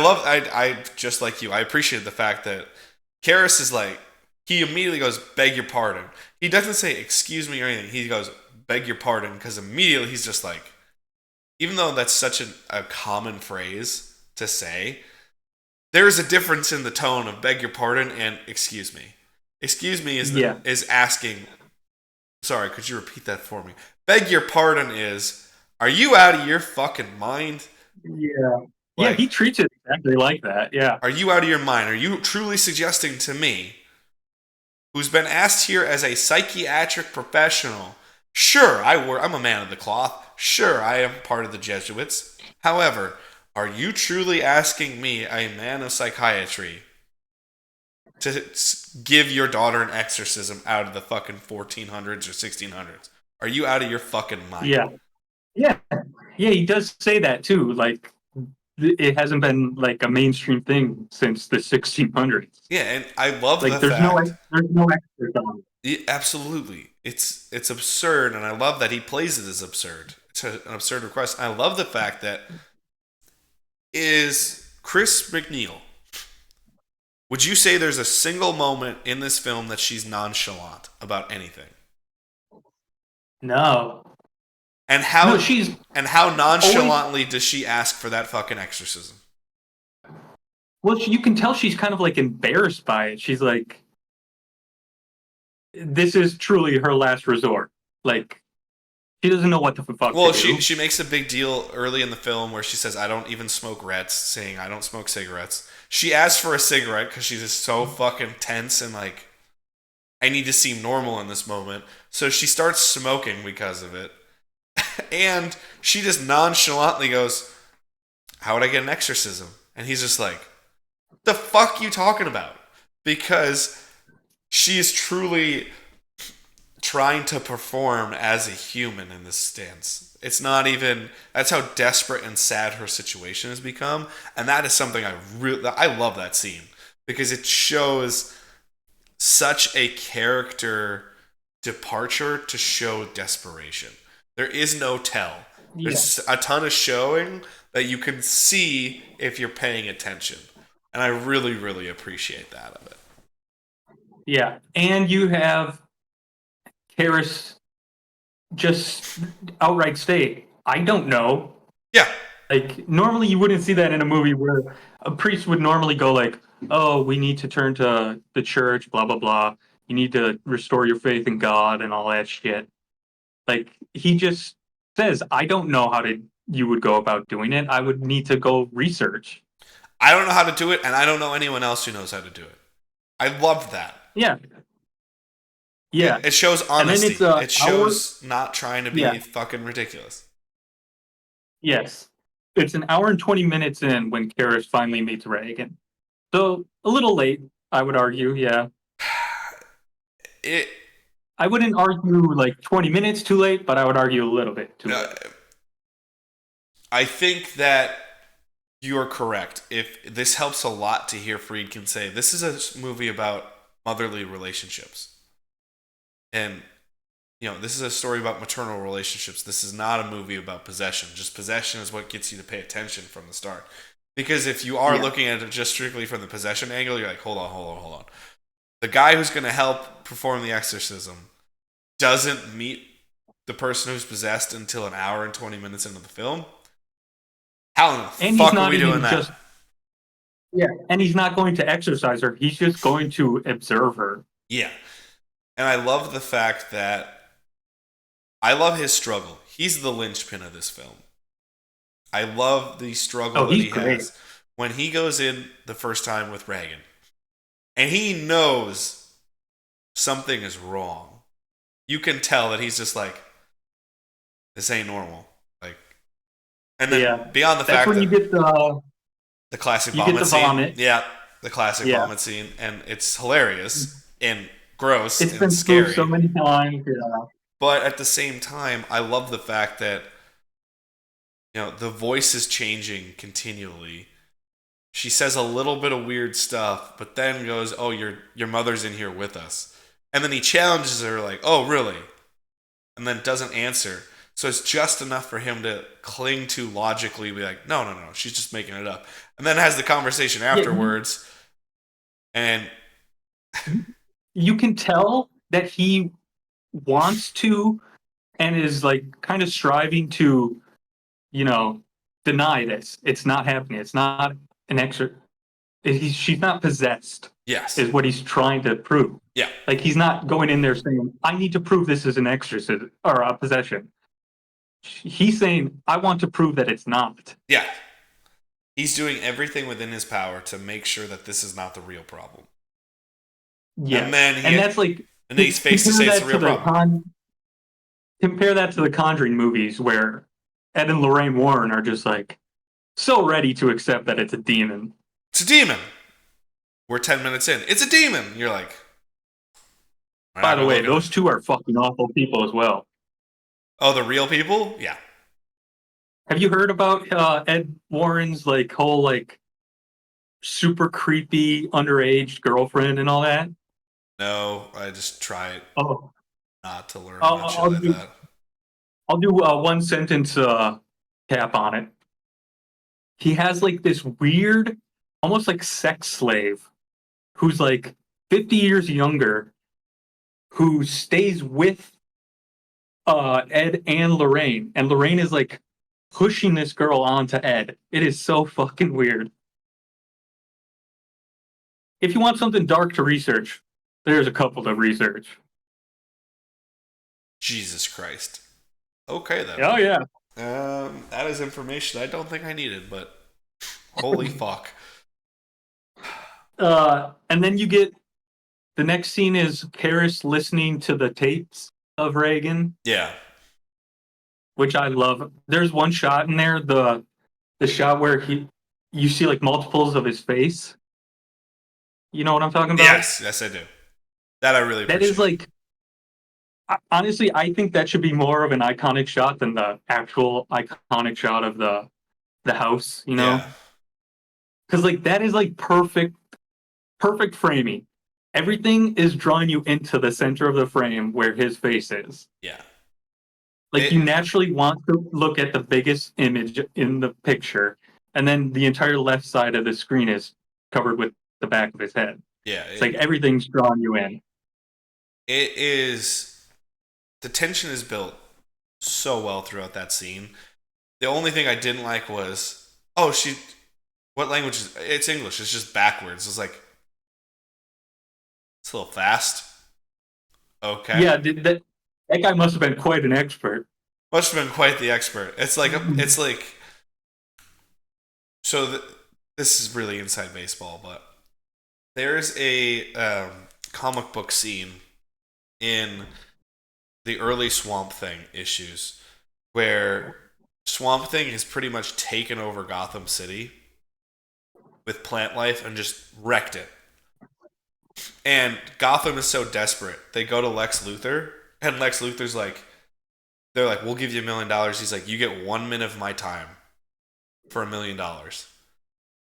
S1: I just like you, I appreciate the fact that Karras is like, he immediately goes, beg your pardon. He doesn't say, excuse me or anything. He goes, beg your pardon, because immediately he's just like, even though that's such a common phrase to say, there is a difference in the tone of beg your pardon and excuse me. Excuse me
S2: yeah,
S1: is asking, sorry, could you repeat that for me? Beg your pardon is, are you out of your fucking mind?
S2: yeah, yeah.
S1: Like,
S2: He treats it exactly like that. Yeah,
S1: are you out of your mind? Are you truly suggesting to me, who's been asked here as a psychiatric professional? Sure, I'm a man of the cloth. Sure, I am part of the Jesuits. However, are you truly asking me, a man of psychiatry, to give your daughter an exorcism out of the fucking 1400s or 1600s? Are you out of your fucking mind?
S2: yeah, yeah, yeah. He does say that too. Like it hasn't been like a mainstream thing since the 1600s.
S1: Yeah, and I love the
S2: Like
S1: fact.
S2: there's no extras on it.
S1: Yeah, absolutely, it's absurd, and I love that he plays it as absurd. It's an absurd request. I love the fact that is Chris McNeil. Would you say there's a single moment in this film that she's nonchalant about anything?
S2: No,
S1: And
S2: no,
S1: how
S2: she's
S1: and how
S2: always
S1: nonchalantly does she ask for that fucking exorcism?
S2: well. You can tell she's kind of like embarrassed by it. She's like, this is truly her last resort. Like she doesn't know what the fuck to
S1: Well,
S2: do.
S1: she makes a big deal early in the film where she says, "I don't even smoke rets," saying, "I don't smoke cigarettes." She asks for a cigarette because she's just so fucking tense and like, I need to seem normal in this moment. So she starts smoking because of it, and she just nonchalantly goes, "How would I get an exorcism?" And he's just like, "The fuck you talking about?" Because she is truly trying to perform as a human in this stance. It's not even, that's how desperate and sad her situation has become, and that is something I love that scene because it shows such a character departure to show desperation. There is no tell.
S2: Yeah,
S1: There's a ton of showing that you can see if you're paying attention. And I really, really appreciate that of it.
S2: yeah, and you have Karis just outright state, "I don't know."
S1: Yeah.
S2: Like normally you wouldn't see that in a movie where a priest would normally go like, "Oh, we need to turn to the church, blah blah blah. You need to restore your faith in God and all that shit." Like he just says, "I don't know how to you would go about doing it. I would need to go research."
S1: I don't know how to do it, and I don't know anyone else who knows how to do it. I love that.
S2: Yeah. Yeah.
S1: It shows
S2: And then
S1: honesty.
S2: it's a
S1: It
S2: hour.
S1: shows not trying to
S2: Yeah.
S1: be fucking ridiculous.
S2: Yes. It's an hour and 20 minutes in when Karis finally meets Reagan. So a little late, I would argue. Yeah.
S1: It.
S2: I wouldn't argue like 20 minutes too late, but I would argue a little bit too
S1: Uh,
S2: late.
S1: I think that you're correct. If this helps a lot to hear Friedkin say, this is a movie about motherly relationships. And, this is a story about maternal relationships. This is not a movie about possession. Just possession is what gets you to pay attention from the start. Because if you are
S2: Yeah.
S1: looking at it just strictly from the possession angle, you're like, hold on, hold on, hold on. The guy who's going to help perform the exorcism doesn't meet the person who's possessed until an hour and 20 minutes into the film. How in the
S2: And he's
S1: fuck are
S2: not
S1: we doing
S2: even
S1: that?
S2: just, yeah. And he's not going to exercise her. He's just going to observe her.
S1: Yeah. And I love the fact that I love his struggle. He's the linchpin of this film. I love the struggle
S2: Oh,
S1: that
S2: he's
S1: he
S2: great.
S1: has when he goes in the first time with Reagan. And he knows something is wrong. You can tell that he's just like, this ain't normal. Like, and then
S2: Yeah.
S1: beyond the
S2: That's
S1: fact
S2: when
S1: that the classic
S2: you get
S1: vomit
S2: the
S1: scene,
S2: vomit.
S1: yeah, the classic
S2: Yeah.
S1: vomit scene, and it's hilarious and gross
S2: It's
S1: and
S2: been proved so
S1: scary.
S2: many times. Yeah.
S1: But at the same time, I love the fact that the voice is changing continually. She says a little bit of weird stuff, but then goes, "Oh, your mother's in here with us," and then he challenges her like, "Oh, really?" And then doesn't answer. So it's just enough for him to cling to logically, be like, "No, no, no, she's just making it up," and then has the conversation
S2: Yeah.
S1: afterwards, and
S2: You can tell that he wants to and is like kind of striving to, you know, deny this. It's not happening. It's not an extra. She's not possessed,
S1: yes,
S2: is what he's trying to prove.
S1: yeah,
S2: Like he's not going in there saying, "I need to prove this is an exorcism or a possession." He's saying, "I want to prove that it's not."
S1: yeah. He's doing everything within his power to make sure that this is not the real problem. And
S2: Yes,
S1: then
S2: and that's like
S1: he's face to
S2: compare
S1: face the
S2: that to
S1: real
S2: the
S1: problem.
S2: compare that to the Conjuring movies where Ed and Lorraine Warren are just like so ready to accept that it's a demon.
S1: It's a demon. We're 10 minutes in. It's a demon. You're like, we're not
S2: By the
S1: gonna
S2: way,
S1: look at
S2: those
S1: it.
S2: two are fucking awful people as well.
S1: Oh, the real people? Yeah.
S2: Have you heard about Ed Warren's like whole like super creepy underage girlfriend and all that?
S1: No, I just try
S2: Oh,
S1: not to learn
S2: I'll,
S1: about shit
S2: I'll
S1: like
S2: do
S1: that.
S2: I'll do one sentence cap on it. He has like this weird, almost like sex slave who's like 50 years younger, who stays with Ed and Lorraine is like pushing this girl onto Ed. It is so fucking weird. If you want something dark to research, there's a couple to research.
S1: Jesus Christ. Okay then.
S2: Oh yeah.
S1: That is information I don't think I needed, but holy fuck.
S2: And then you get the next scene is Karis listening to the tapes of Reagan,
S1: Yeah.
S2: which I love. There's one shot in there, the shot where you see like multiples of his face. You know what I'm talking about?
S1: Yes, yes I do. That I really
S2: That is
S1: appreciate.
S2: like honestly, I think that should be more of an iconic shot than the actual iconic shot of the house. You
S1: Yeah.
S2: know, because like that is like perfect framing. Everything is drawing you into the center of the frame where his face is.
S1: Yeah.
S2: Like
S1: It
S2: you naturally want to look at the biggest image in the picture, and then the entire left side of the screen is covered with the back of his head.
S1: yeah,
S2: It's like everything's drawing you in.
S1: it is the tension is built so well throughout that scene. The only thing I didn't like was, oh, what language is it's English. It's just backwards. It's like it's a little fast. Okay.
S2: Yeah, that guy must have been quite an expert.
S1: Must have been quite the expert. It's like so this is really inside baseball, but there's a comic book scene in the early Swamp Thing issues, where Swamp Thing has pretty much taken over Gotham City with plant life and just wrecked it. And Gotham is so desperate. They go to Lex Luthor, and Lex Luthor's like, they're like, we'll give you $1 million. He's like, you get 1 minute of my time for $1 million.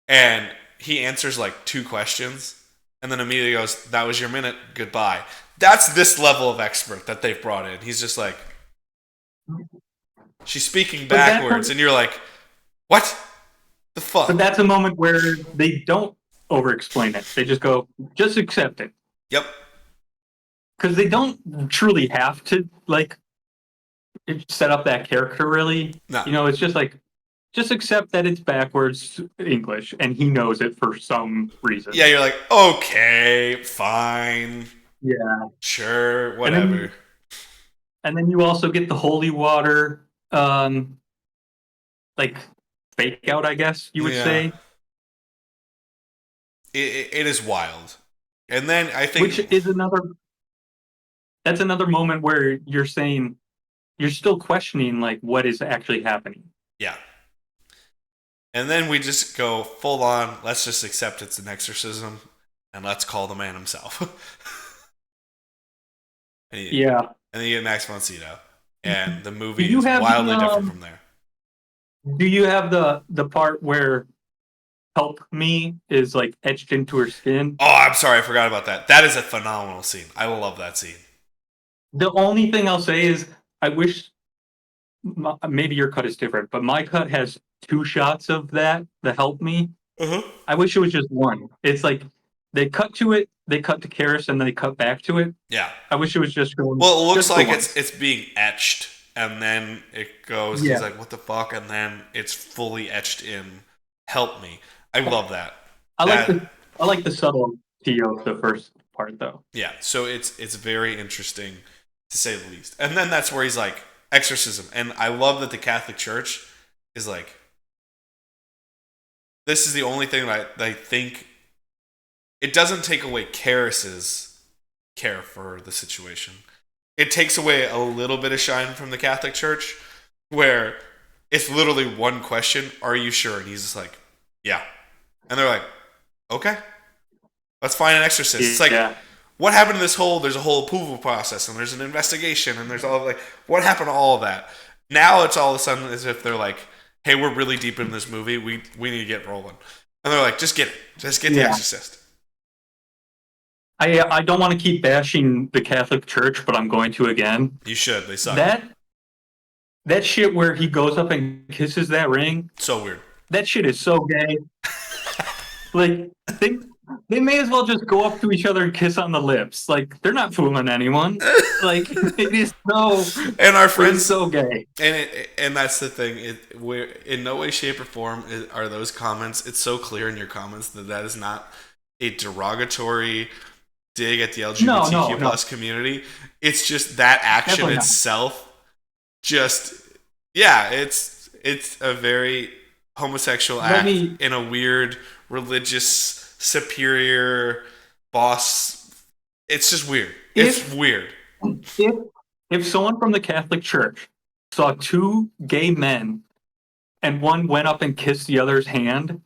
S1: And he answers like two questions, and then immediately goes, that was your minute, goodbye. That's this level of expert that they've brought in. He's just like, she's speaking backwards, and you're like, what the fuck?
S2: But that's a moment where they don't over explain it. They just go, just accept it.
S1: Yep.
S2: Because they don't truly have to like set up that character really.
S1: No.
S2: You know, it's just like, just accept that it's backwards English and he knows it for some reason.
S1: Yeah, you're like, okay, fine.
S2: Yeah.
S1: Sure, whatever.
S2: And then you also get the holy water, like fake out, I guess you would say.
S1: It is wild. And then I think,
S2: which is that's another moment where you're saying, you're still questioning like what is actually happening.
S1: Yeah. And then we just go full on, let's just accept it's an exorcism and let's call the man himself. And then you get Max von Sydow. And the movie is wildly different from there.
S2: Do you have the part where help me is like etched into her skin?
S1: Oh, I'm sorry, I forgot about that. That is a phenomenal scene. I love that scene.
S2: The only thing I'll say is I wish, maybe your cut is different, but my cut has 2 shots of that, the help me. I wish it was just one. It's like they cut to it, they cut to Karis, and then they cut back to it.
S1: Yeah.
S2: I wish it was just going.
S1: Well, it looks like it's being etched, and then it goes, he's like, what the fuck? And then it's fully etched in, help me. I love that.
S2: I like the subtlety of the first part, though.
S1: Yeah, so it's very interesting, to say the least. And then that's where he's like, exorcism. And I love that the Catholic Church is like, this is the only thing that I think, it doesn't take away Karis's care for the situation. It takes away a little bit of shine from the Catholic Church, where it's literally one question, are you sure? And he's just like, yeah. And they're like, okay, let's find an exorcist. It's like, what happened to there's a whole approval process, and there's an investigation, and there's all like, what happened to all of that? Now it's all of a sudden as if they're like, hey, we're really deep in this movie, we need to get rolling. And they're like, just get the exorcist.
S2: I don't want to keep bashing the Catholic Church, but I'm going to again.
S1: You should. They suck.
S2: That shit where he goes up and kisses that ring.
S1: So weird.
S2: That shit is so gay. Like, they may as well just go up to each other and kiss on the lips. Like, they're not fooling anyone. Like, it is so.
S1: And our friends
S2: so gay.
S1: And that's the thing. We're in no way, shape, or form are those comments. It's so clear in your comments that is not a derogatory dig at the LGBTQ plus community. It's just that action
S2: Definitely
S1: itself. Just it's a very homosexual act in a weird religious superior boss. It's just weird. It's weird.
S2: If someone from the Catholic Church saw 2 gay men and one went up and kissed the other's hand,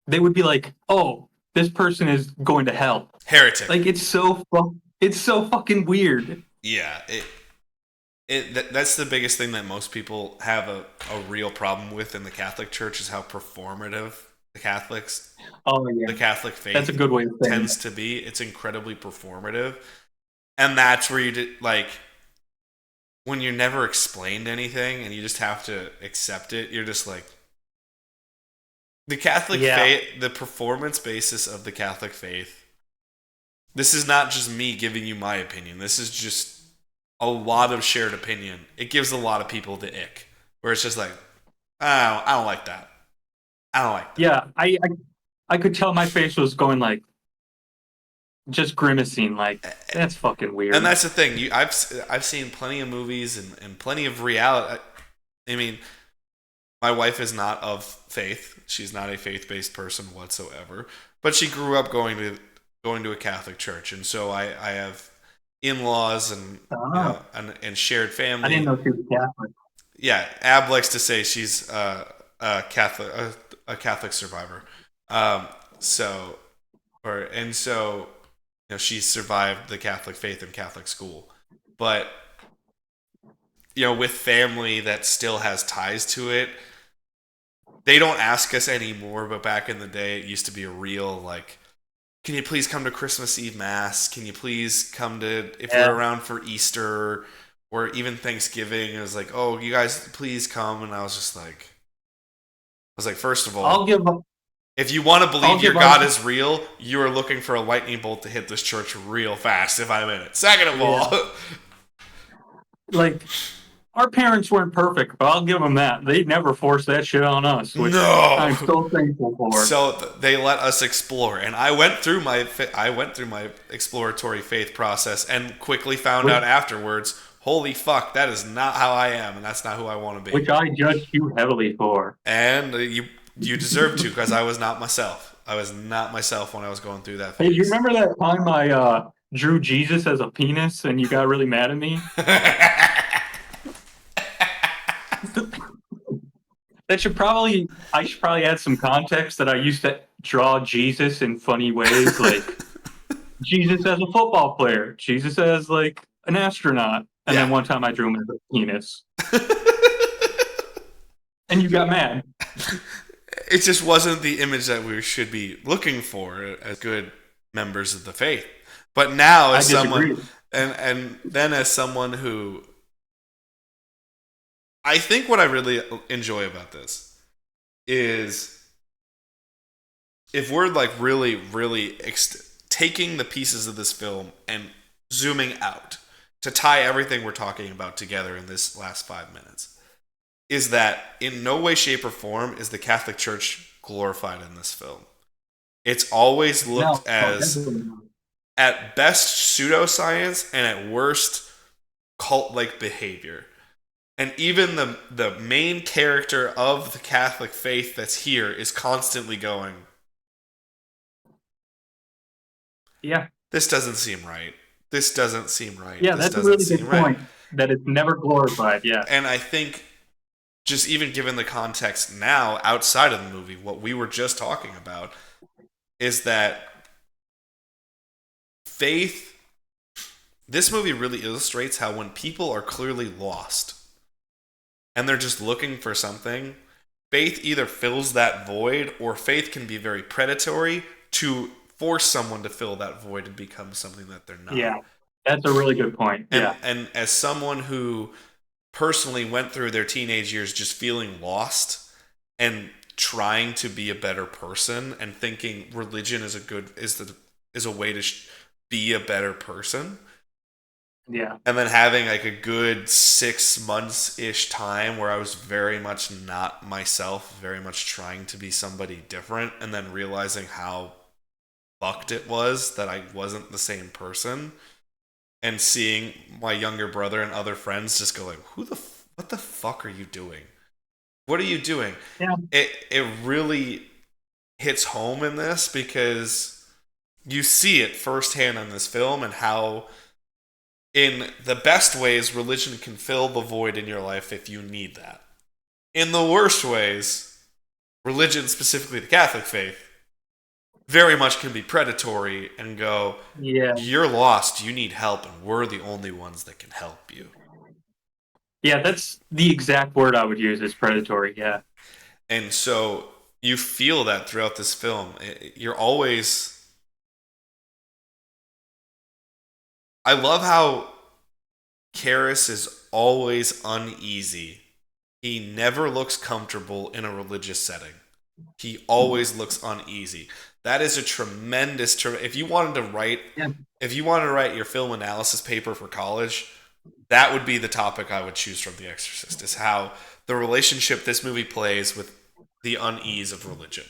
S2: they would be like, "Oh, this person is going to hell."
S1: Heretic.
S2: Like, it's so fucking weird.
S1: Yeah, that's the biggest thing that most people have a real problem with in the Catholic Church is how performative the Catholic faith,
S2: that's a good way to
S1: tends to be. It's incredibly performative, and that's where like when you're never explained anything and you just have to accept it. You're just like, the Catholic faith, the performance basis of the Catholic faith. This is not just me giving you my opinion. This is just a lot of shared opinion. It gives a lot of people the ick, where it's just like, I don't like that. I don't like that.
S2: Yeah, I could tell my face was going like, just grimacing, like, that's fucking weird.
S1: And that's the thing. I've seen plenty of movies and plenty of reality. I mean, my wife is not of faith. She's not a faith-based person whatsoever. But she grew up going to a Catholic church, and so I have in-laws and
S2: Oh,
S1: and shared
S2: I didn't
S1: family.
S2: know she was Catholic.
S1: Yeah, Ab likes to say she's a Catholic survivor. Um, so so she survived the Catholic faith and Catholic school, but with family that still has ties to it, they don't ask us anymore. But back in the day, it used to be a real like, can you please come to Christmas Eve Mass? Can you please come to, if we're
S2: Yeah,
S1: around for Easter or even Thanksgiving? It was like, oh, you guys please come. And I was like, first of
S2: I'll
S1: all,
S2: give
S1: if you want to
S2: I'll
S1: believe your
S2: give our
S1: God is real, you are looking for a lightning bolt to hit this church real fast, if I'm in it. Second of
S2: yeah,
S1: all,
S2: like our parents weren't perfect, but I'll give them that. They never forced that shit on us, which
S1: no.
S2: I'm so thankful for.
S1: So they let us explore, and I went through my exploratory faith process, and quickly found
S2: Which
S1: out afterwards, holy fuck, that is not how I am, and that's not who I want to be.
S2: which I judged you heavily for.
S1: And you deserve to, because I was not myself. I was not myself when I was going through that
S2: Hey, do you
S1: phase.
S2: remember that time I drew Jesus as a penis and you got really mad at me? That should probably I should probably add some context that I used to draw Jesus in funny ways, like Jesus as a football player, Jesus as like an astronaut, and
S1: Yeah.
S2: then one time I drew him as a penis, and you got mad.
S1: It just wasn't the image that we should be looking for as good members of the faith. But now,
S2: I
S1: as someone,
S2: disagree.
S1: and then as someone who, I think what I really enjoy about this is, if we're like really taking the pieces of this film and zooming out to tie everything we're talking about together in this last 5 minutes, is that in no way, shape, or form is the Catholic Church glorified in this film. It's always
S2: No,
S1: looked as,
S2: definitely not.
S1: at best, pseudoscience, and at worst, cult like behavior. And even the main character of the Catholic faith that's here is constantly going,
S2: Yeah,
S1: this doesn't seem right. This doesn't seem right.
S2: yeah,
S1: This
S2: that's a
S1: doesn't
S2: really
S1: seem
S2: good
S1: right.
S2: point. That it's never glorified. Yeah,
S1: And I think, just even given the context now, outside of the movie, what we were just talking about, is that faith, this movie really illustrates how when people are clearly lost and they're just looking for something, faith either fills that void, or faith can be very predatory to force someone to fill that void and become something that they're not.
S2: yeah, that's a really good point. Yeah,
S1: And as someone who personally went through their teenage years just feeling lost and trying to be a better person and thinking religion is a way to be a better person,
S2: yeah,
S1: and then having like a good 6 months ish time where I was very much not myself, very much trying to be somebody different, and then realizing how fucked it was that I wasn't the same person, and seeing my younger brother and other friends just go like, what the fuck are you doing? What are you doing?
S2: yeah,
S1: It really hits home in this, because you see it firsthand in this film, and how in the best ways religion can fill the void in your life if you need that. In the worst ways, religion, specifically the Catholic faith, very much can be predatory and go,
S2: yeah,
S1: you're lost, you need help, and we're the only ones that can help you.
S2: yeah. That's the exact word I would use is predatory. Yeah,
S1: And so you feel that throughout this film. You're always. I love how Karras is always uneasy. He never looks comfortable in a religious setting. He always looks uneasy. That is a tremendous.
S2: yeah,
S1: If you wanted to write your film analysis paper for college, that would be the topic I would choose from The Exorcist. Is how the relationship this movie plays with the unease of religion.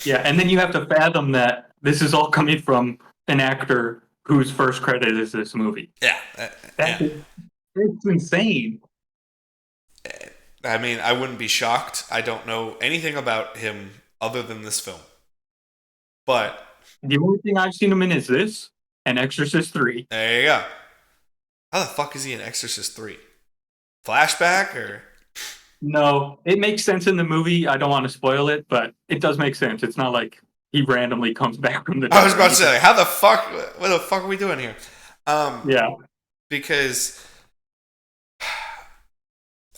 S2: yeah. And then you have to fathom that this is all coming from an actor whose first credit is this movie.
S1: Yeah,
S2: That's
S1: yeah.
S2: it's insane.
S1: I mean, I wouldn't be shocked. I don't know anything about him other than this film. But
S2: The only thing I've seen him in is this. and Exorcist 3.
S1: There you go. How the fuck is he in Exorcist 3? Flashback or?
S2: No, it makes sense in the movie. I don't want to spoil it, but it does make sense. It's not like he randomly comes back from the
S1: I
S2: dead
S1: was
S2: or
S1: about to
S2: anything.
S1: say, how the fuck? What the fuck are we doing here?
S2: Yeah,
S1: Because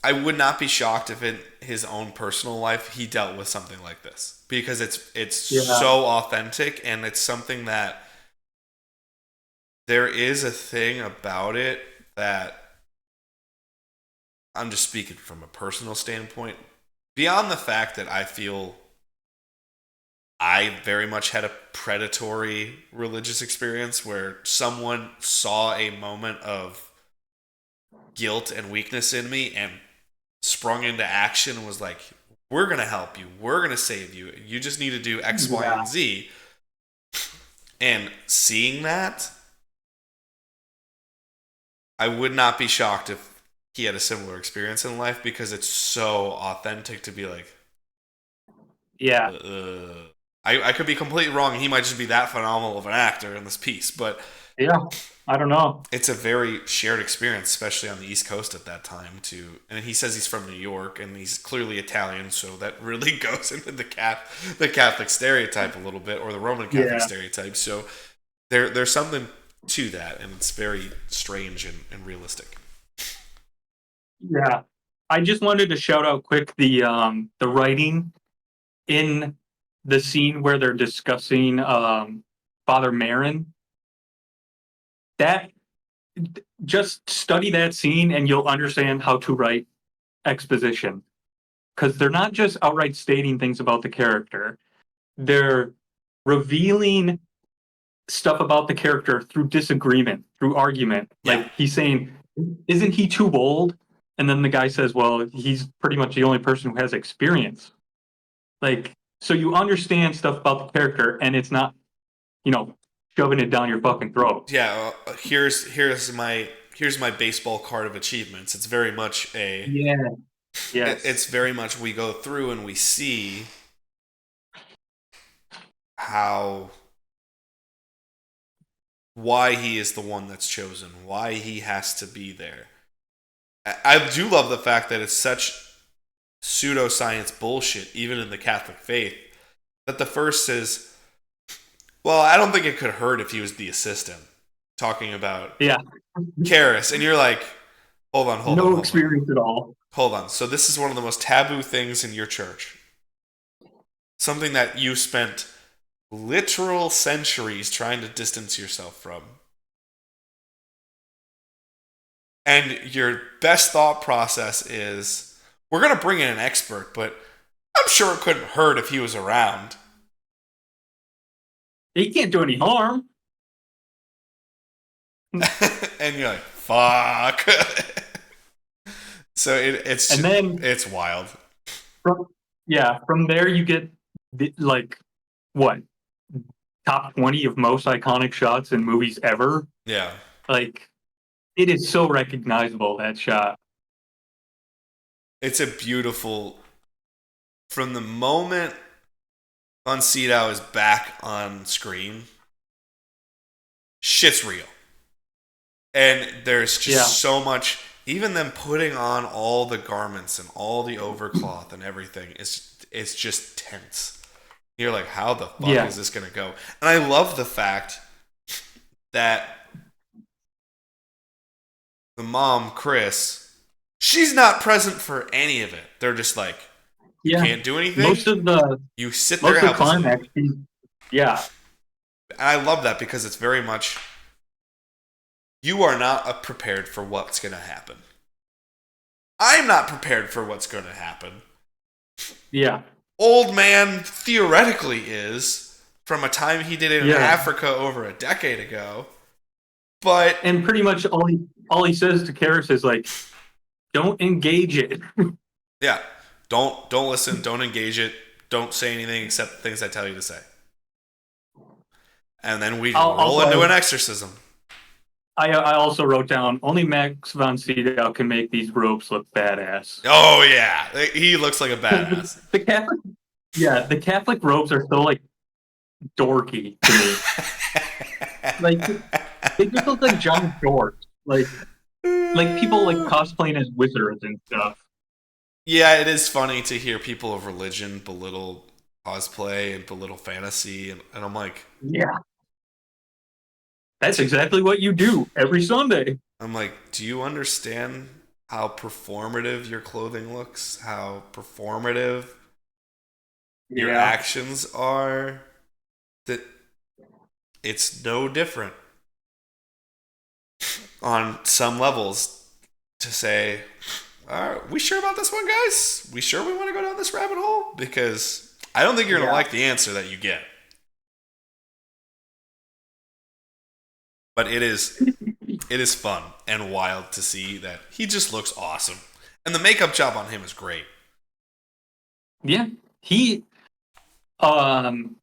S1: I would not be shocked if in his own personal life he dealt with something like this because it's
S2: yeah,
S1: so authentic and it's something that there is a thing about it that I'm just speaking from a personal standpoint. Beyond the fact that I feel I very much had a predatory religious experience where someone saw a moment of guilt and weakness in me and sprung into action and was like, we're going to help you. We're going to save you. You just need to do X, Y,
S2: yeah,
S1: and Z. And seeing that, I would not be shocked if he had a similar experience in life because it's so authentic to be like,
S2: yeah,
S1: I could be completely wrong. He might just be that phenomenal of an actor in this piece, but
S2: yeah. I don't know.
S1: it's a very shared experience, especially on the East Coast at that time. And he says he's from New York, and he's clearly Italian, so that really goes into the Catholic stereotype a little bit, or the Roman Catholic
S2: Yeah,
S1: stereotype. So there's something to that, and it's very strange and realistic.
S2: yeah. I just wanted to shout out quick the writing in the scene where they're discussing Father Marin. That just study that scene and you'll understand how to write exposition because they're not just outright stating things about the character. They're revealing stuff about the character through disagreement, through argument.
S1: Yeah,
S2: Like he's saying, "Isn't he too old?" And then the guy says, "Well, he's pretty much the only person who has experience." Like, so you understand stuff about the character, and it's not, you know, shoving it down your fucking throat.
S1: yeah. Here's my baseball card of achievements. It's very much
S2: Yeah.
S1: it's
S2: Yes.
S1: very much we go through and we see how why he is the one that's chosen, why he has to be there. I do love the fact that it's such pseudoscience bullshit, even in the Catholic faith, that the first is, well, I don't think it could hurt if he was the assistant, talking about
S2: Yeah.
S1: Karis, and you're like,
S2: No experience at all.
S1: hold on. So this is one of the most taboo things in your church, something that you spent literal centuries trying to distance yourself from. And your best thought process is, we're going to bring in an expert, but I'm sure it couldn't hurt if he was around.
S2: He can't do any harm.
S1: And you're like, fuck. So
S2: And then
S1: it's wild.
S2: from yeah, from there you get like what top 20 of most iconic shots in movies ever.
S1: Yeah.
S2: Like it is so recognizable that shot.
S1: It's a beautiful, from the moment Von Sydow is back on screen, shit's real. And there's
S2: Yeah,
S1: just so much, even them putting on all the garments and all the overcloth and everything, it's just tense. You're like, how the fuck
S2: yeah,
S1: is this going to go? And I love the fact that the mom, Chris, she's not present for any of it. They're just like, you
S2: yeah.
S1: can't do anything.
S2: Most of the
S1: You sit there
S2: most of the
S1: helplessly.
S2: climax, yeah,
S1: And I love that because it's very much, you are not prepared for what's going to happen. I'm not prepared for what's going to happen.
S2: yeah,
S1: Old man theoretically is from a time he did it in
S2: yeah.
S1: Africa over a decade ago. But
S2: And pretty much all he says to Karis is like, "Don't engage it."
S1: yeah, don't listen, don't engage it, don't say anything except the things I tell you to say. And then we roll into an
S2: Also,
S1: exorcism.
S2: I also wrote down only Max von Sydow can make these ropes look badass.
S1: Oh yeah, he looks like a
S2: 'Cause
S1: badass.
S2: the Catholic, yeah, the Catholic robes are so like dorky to me. Like they just look like giant dorks. Like people like cosplaying as wizards and stuff.
S1: Yeah, it is funny to hear people of religion belittle cosplay and belittle fantasy, and I'm like,
S2: Yeah, that's exactly what you do every Sunday.
S1: do you understand how performative your clothing looks? How performative your
S2: Yeah,
S1: actions are? That it's no different on some levels to say, are we sure about this one, guys? We sure we want to go down this rabbit hole? Because I don't think you're going to
S2: yeah.
S1: like the answer that you get. But it is fun and wild to see that he just looks awesome. And the makeup job on him is great.
S2: Yeah, he. Um,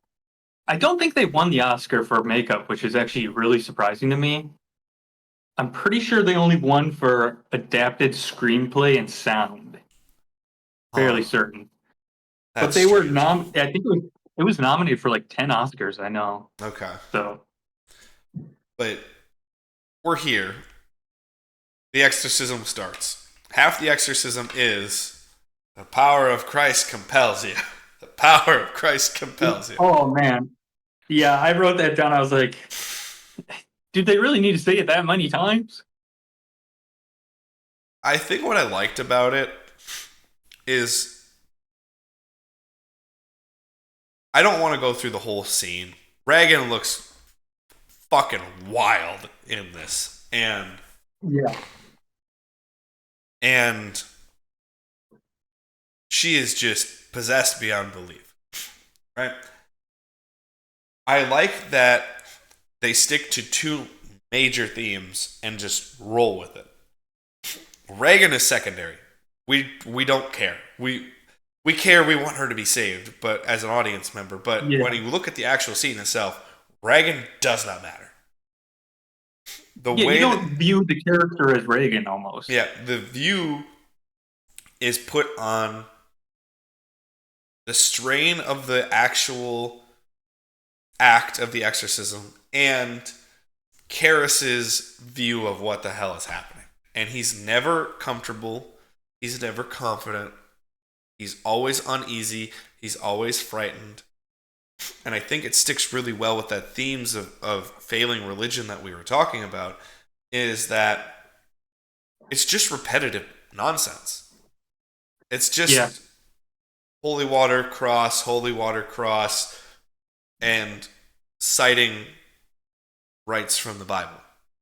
S2: I don't think they won the Oscar for makeup, which is actually really surprising to me. I'm pretty sure they only won for adapted screenplay and sound.
S1: Huh.
S2: Fairly certain, but
S1: That's
S2: they were
S1: strange.
S2: I think it was nominated for like 10 Oscars. I know.
S1: Okay.
S2: So
S1: But we're here. The exorcism starts. Half the exorcism is the power of Christ compels you. The power of Christ compels you.
S2: oh man, yeah, I wrote that down. I was like, did they really need to say it that many times?
S1: I think what I liked about it is I don't want to go through the whole scene. Reagan looks fucking wild in this.
S2: Yeah.
S1: And she is just possessed beyond belief. Right? I like that they stick to two major themes and just roll with it. Reagan is secondary. We don't care. We care. We want her to be saved, but as an audience member. But
S2: Yeah.
S1: when you look at the actual scene itself, Reagan does not matter. The
S2: Yeah, you
S1: way that
S2: don't view the character as Reagan almost.
S1: yeah, the view is put on the strain of the actual act of the exorcism and Karras's view of what the hell is happening. And he's never comfortable. He's never confident. He's always uneasy. He's always frightened. And I think it sticks really well with that themes of failing religion that we were talking about, is that it's just repetitive nonsense. It's
S2: Yeah.
S1: just holy water, cross, and citing rights from the Bible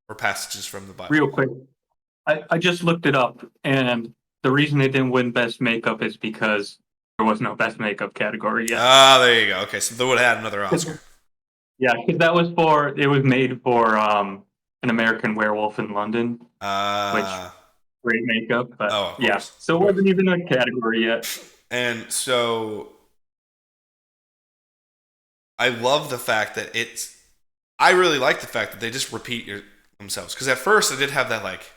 S1: or passages from the Bible.
S2: Real quick, I just looked it up, and the reason they didn't win Best Makeup is because there was no Best Makeup category yet.
S1: Ah, there you go. Okay, so they would have had another Oscar.
S2: Yeah, because it was made for An American Werewolf in London, which
S1: Uh,
S2: great makeup, but
S1: oh, of
S2: yeah,
S1: course.
S2: so
S1: Of
S2: it
S1: course.
S2: wasn't even a category yet.
S1: And so I love the fact that I really like the fact that they just repeat themselves. Because at first I did have that, like,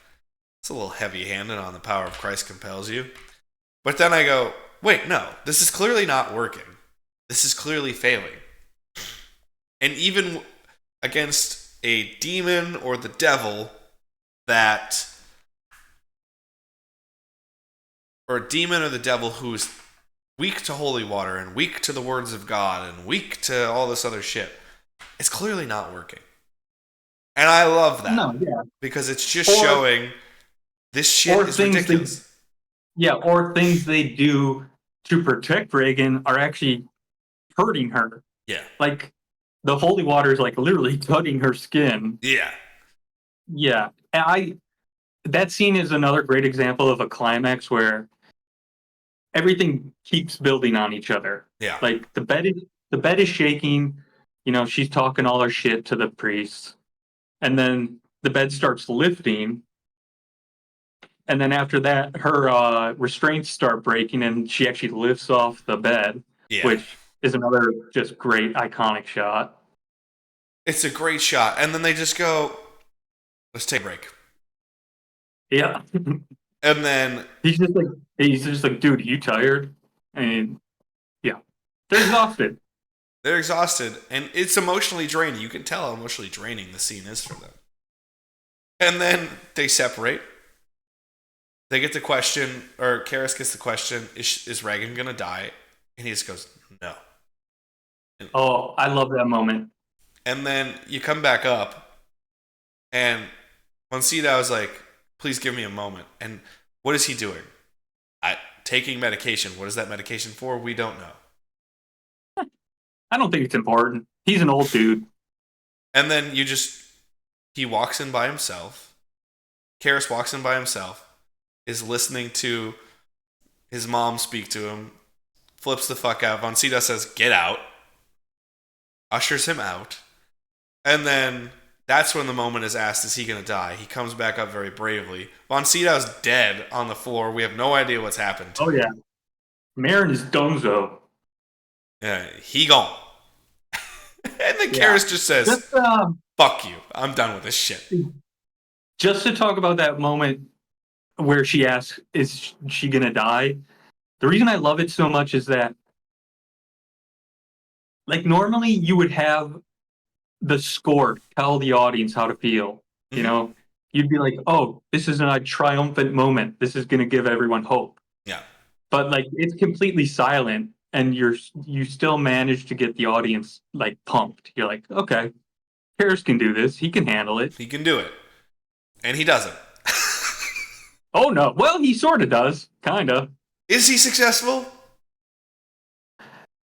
S1: it's a little heavy handed on the power of Christ compels you. But then I go, wait, no, this is clearly not working. This is clearly failing. And even against a demon or the devil that, or a demon or the devil who's weak to holy water and weak to the words of God and weak to all this other shit, it's clearly not working. And I love that
S2: No, yeah,
S1: because it's just
S2: or
S1: showing this shit
S2: or
S1: is
S2: things they
S1: ridiculous.
S2: yeah, or things they do to protect Reagan are actually hurting her.
S1: Yeah.
S2: Like the holy water is like literally cutting her skin.
S1: Yeah.
S2: Yeah, and I that scene is another great example of a climax where everything keeps building on each other.
S1: Yeah.
S2: Like the bed is shaking. She's talking all her shit to the priest, and then the bed starts lifting, and then after that, her restraints start breaking, and she actually lifts off the bed,
S1: Yeah.
S2: which is another just great iconic shot.
S1: It's a great shot. And then they just go, let's take a break.
S2: Yeah,
S1: And then
S2: he's just like, dude, you tired? And yeah, they're exhausted.
S1: They're exhausted, and it's emotionally draining. You can tell how emotionally draining the scene is for them. And then they separate. They get the question, or Karis gets the question, is Reagan going to die? And he just goes, no. And,
S2: Oh, I love that moment.
S1: and then you come back up, and Monsita was like, please give me a moment. And what is he doing? Taking medication. What is that medication for? We don't know.
S2: I don't think it's important. He's an old dude.
S1: And then he walks in by himself. Karis walks in by himself, is listening to his mom speak to him, flips the fuck out. Monsita says, get out, ushers him out. And then that's when the moment is asked, is he going to die? He comes back up very bravely. Von Sydow's dead on the floor. We have no idea what's happened to
S2: Oh,
S1: him.
S2: yeah. Marin is donezo.
S1: Yeah, he gone. And then
S2: Yeah.
S1: Karis just says,
S2: Just,
S1: fuck you. I'm done with this shit.
S2: just to talk about that moment where she asks, is she going to die? The reason I love it so much is that, like, normally you would have the score tell the audience how to feel.
S1: Mm-hmm.
S2: You know, you'd be like, oh, this is a triumphant moment. This is going to give everyone hope.
S1: Yeah.
S2: But like, it's completely silent, and you still manage to get the audience like pumped. You're like, okay, Harris can do this. He can handle it.
S1: He can do it. And he doesn't.
S2: Oh no, well, he sort of does, kind of.
S1: Is he successful?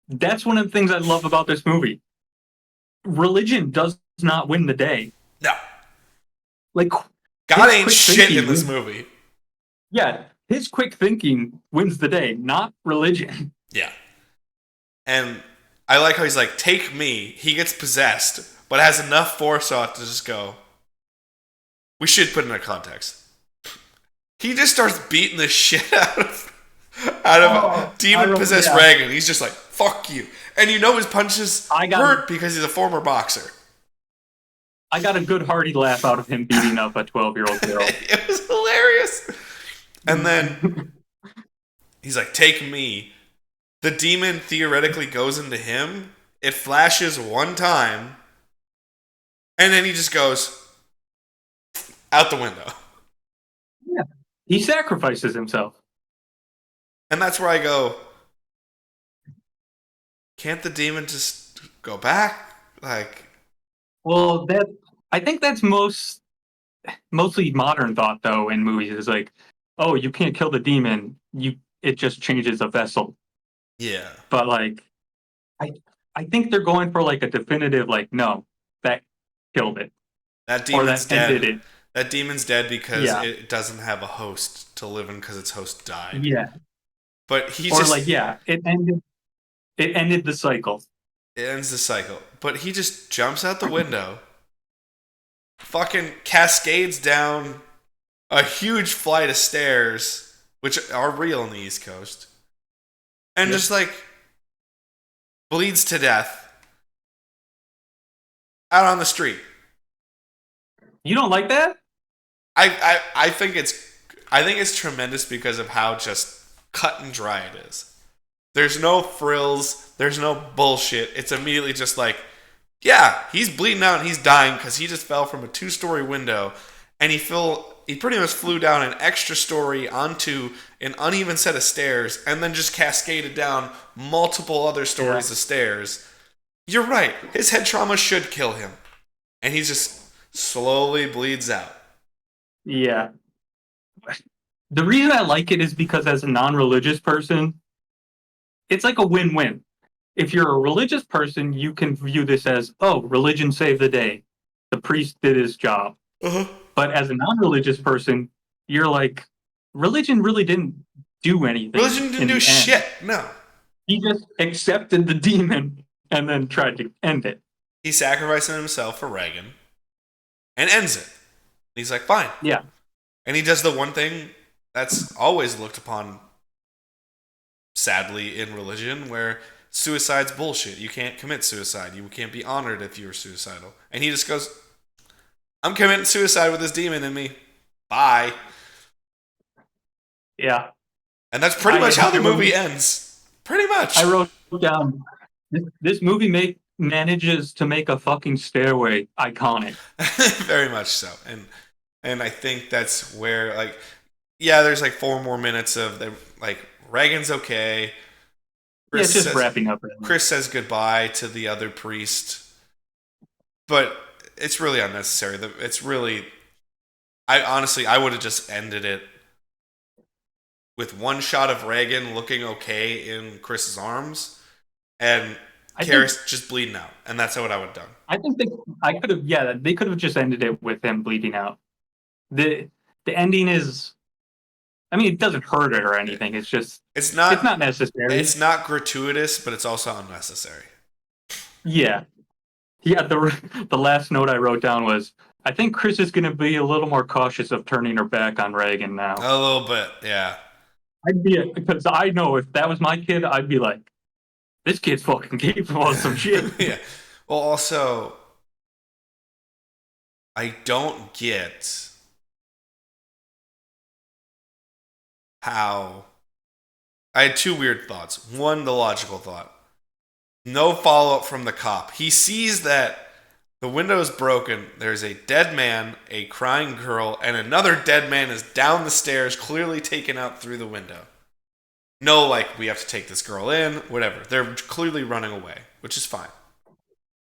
S2: That's one of the things I love about this movie. Religion does not win the day.
S1: No.
S2: Like,
S1: God ain't shit in this movie.
S2: Yeah, his quick thinking wins the day, not religion.
S1: Yeah. And I like how he's like, take me. He gets possessed, but has enough forethought to just go, we should put in a context. He just starts beating the shit out of demon-possessed Reagan. He's just like, fuck you. And you know his punches hurt because he's a former boxer.
S2: I got a good hearty laugh out of him beating up a 12-year-old girl.
S1: It was hilarious. And then he's like, take me. The demon theoretically goes into him. It flashes one time. And then he just goes out the window.
S2: Yeah. He sacrifices himself.
S1: And that's where I go, can't the demon just go back? Like,
S2: well, I think that's mostly modern thought though in movies is like, oh, you can't kill the demon. It just changes a vessel.
S1: yeah.
S2: But like, I think they're going for like a definitive like, no, that killed it.
S1: That demon's dead.
S2: Ended it.
S1: That demon's dead because it doesn't have a host to live in because its host died.
S2: Yeah.
S1: But he
S2: it ended the cycle.
S1: It ends the cycle. But he just jumps out the window, fucking cascades down a huge flight of stairs, which are real on the East Coast, and just like bleeds to death out on the street.
S2: You don't like that?
S1: I think it's tremendous because of how just cut and dry it is. There's no frills. There's no bullshit. It's immediately just like, yeah, he's bleeding out and he's dying because he just fell from a 2-story window, and he pretty much flew down an extra story onto an uneven set of stairs and then just cascaded down multiple other stories of stairs. You're right. His head trauma should kill him, and he just slowly bleeds out.
S2: Yeah. The reason I like it is because as a non-religious person, it's like a win-win. If you're a religious person, you can view this as, oh, religion saved the day. The priest did his job.
S1: Uh-huh.
S2: But as a non-religious person, you're like, religion really didn't do anything.
S1: Religion didn't do shit. No.
S2: He just accepted the demon and then tried to end it.
S1: He sacrificed himself for Reagan and ends it. He's like, fine.
S2: Yeah.
S1: And he does the one thing that's always looked upon, sadly, in religion, where suicide's bullshit. You can't commit suicide. You can't be honored if you were suicidal. And he just goes, I'm committing suicide with this demon in me. Bye.
S2: Yeah.
S1: And that's pretty much how the movie ends. Pretty much.
S2: I wrote down, This movie manages to make a fucking stairway iconic.
S1: Very much so. And I think that's where like yeah, there's like 4 more minutes of the like Reagan's okay.
S2: Yeah,
S1: Chris
S2: it's just
S1: says
S2: wrapping up. Really.
S1: Chris says goodbye to the other priest, but it's really unnecessary. It's really I honestly I would have just ended it with one shot of Reagan looking okay in Chris's arms and
S2: I think
S1: Karis just bleeding out, and that's what I would have done.
S2: I think I could have yeah they could have just ended it with him bleeding out. The the ending is I mean it doesn't hurt it or anything. It's just
S1: It's
S2: it's
S1: not
S2: not necessary.
S1: it's not gratuitous, but it's also unnecessary.
S2: Yeah. Yeah, the last note I wrote down was I think Chris is going to be a little more cautious of turning her back on Reagan now.
S1: A little bit, yeah.
S2: I'd be because I know if that was my kid, I'd be like, this kid's fucking capable of some shit.
S1: Yeah. Well, also, I don't get how. I had two weird thoughts. One, the logical thought. No follow up from the cop. He sees that the window is broken. There's a dead man, a crying girl, and another dead man is down the stairs, clearly taken out through the window. No, like, we have to take this girl in, whatever. They're clearly running away, which is fine.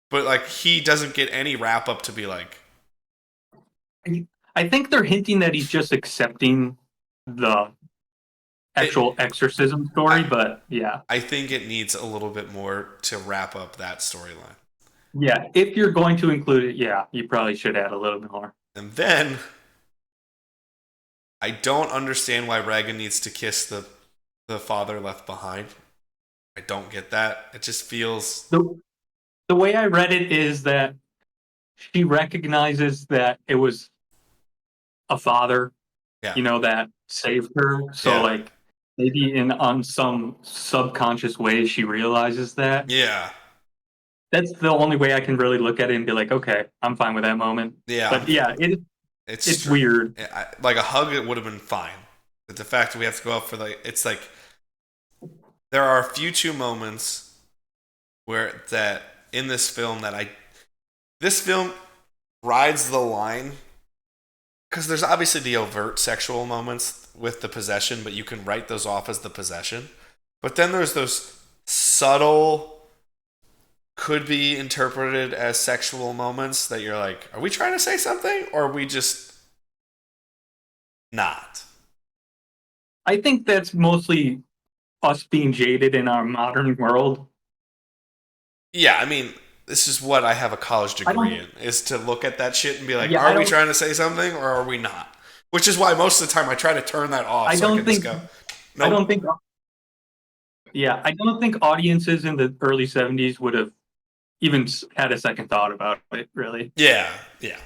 S1: But, like, he doesn't get any wrap up to be like,
S2: I think they're hinting that he's just accepting the
S1: it,
S2: actual exorcism story,
S1: I,
S2: but yeah.
S1: I think it needs a little bit more to wrap up that storyline.
S2: Yeah, if you're going to include it, yeah, you probably should add a little bit more.
S1: And then I don't understand why Reagan needs to kiss the father left behind. I don't get that. It just feels
S2: The way I read it is that she recognizes that it was a father,
S1: yeah.
S2: that saved her. So
S1: Yeah.
S2: like maybe in on some subconscious way she realizes that.
S1: Yeah.
S2: That's the only way I can really look at it and be like, okay, I'm fine with that moment.
S1: Yeah.
S2: But yeah, it's weird.
S1: Like a hug it would have been fine. But the fact that we have to go out for it's like there are a few two moments where that in this film rides the line because there's obviously the overt sexual moments with the possession, but you can write those off as the possession. But then there's those subtle, could be interpreted as sexual moments that you're like, are we trying to say something or are we just not?
S2: I think that's mostly us being jaded in our modern world.
S1: Yeah, I mean, this is what I have a college
S2: I
S1: degree
S2: don't
S1: in, is to look at that shit and be like,
S2: yeah, I
S1: are we
S2: don't
S1: trying to say something or are we not? Which is why most of the time I try to turn that off
S2: I
S1: so I
S2: don't
S1: can just
S2: think
S1: go,
S2: I
S1: nope.
S2: don't think yeah, I don't think audiences in the early 70s would have even had a second thought about it, really.
S1: Yeah, yeah.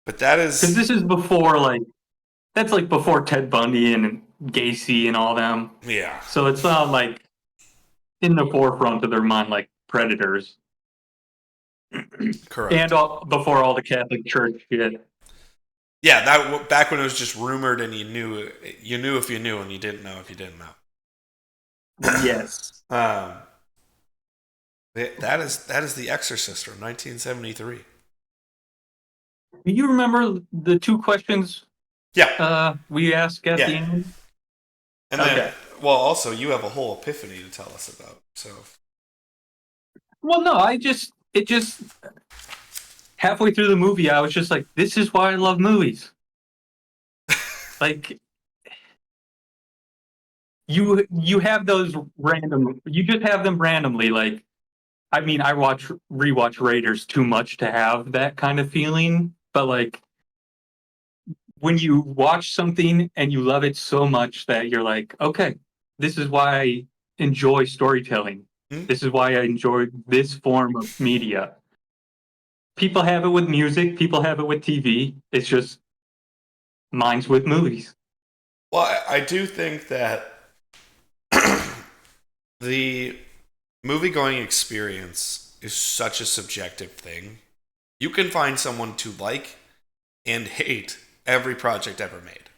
S1: But that
S2: Because
S1: is,
S2: this is before, like, that's like before Ted Bundy and Gacy and all them.
S1: yeah,
S2: So it's not like in the forefront of their mind, like predators. And
S1: correct.
S2: before all the Catholic Church shit.
S1: Yeah, that back when it was just rumored and you knew if you knew and you didn't know if you didn't know.
S2: Yes.
S1: That is The Exorcist from 1973.
S2: Do you remember the two questions
S1: Yeah,
S2: we asked at
S1: yeah.
S2: the end?
S1: And then,
S2: Okay.
S1: well, also you have a whole epiphany to tell us about. So
S2: Well, no, it just halfway through the movie, I was just like, this is why I love movies. Like, you have those random, you just have them randomly. Like, I mean, I rewatch Raiders too much to have that kind of feeling, but like when you watch something and you love it so much that you're like, okay, this is why I enjoy storytelling.
S1: hmm?
S2: This is why I enjoy this form of media. People have it with music, people have it with TV. It's just mine's with movies.
S1: Well, I do think that the movie going experience is such a subjective thing. You can find someone to like and hate every project ever made.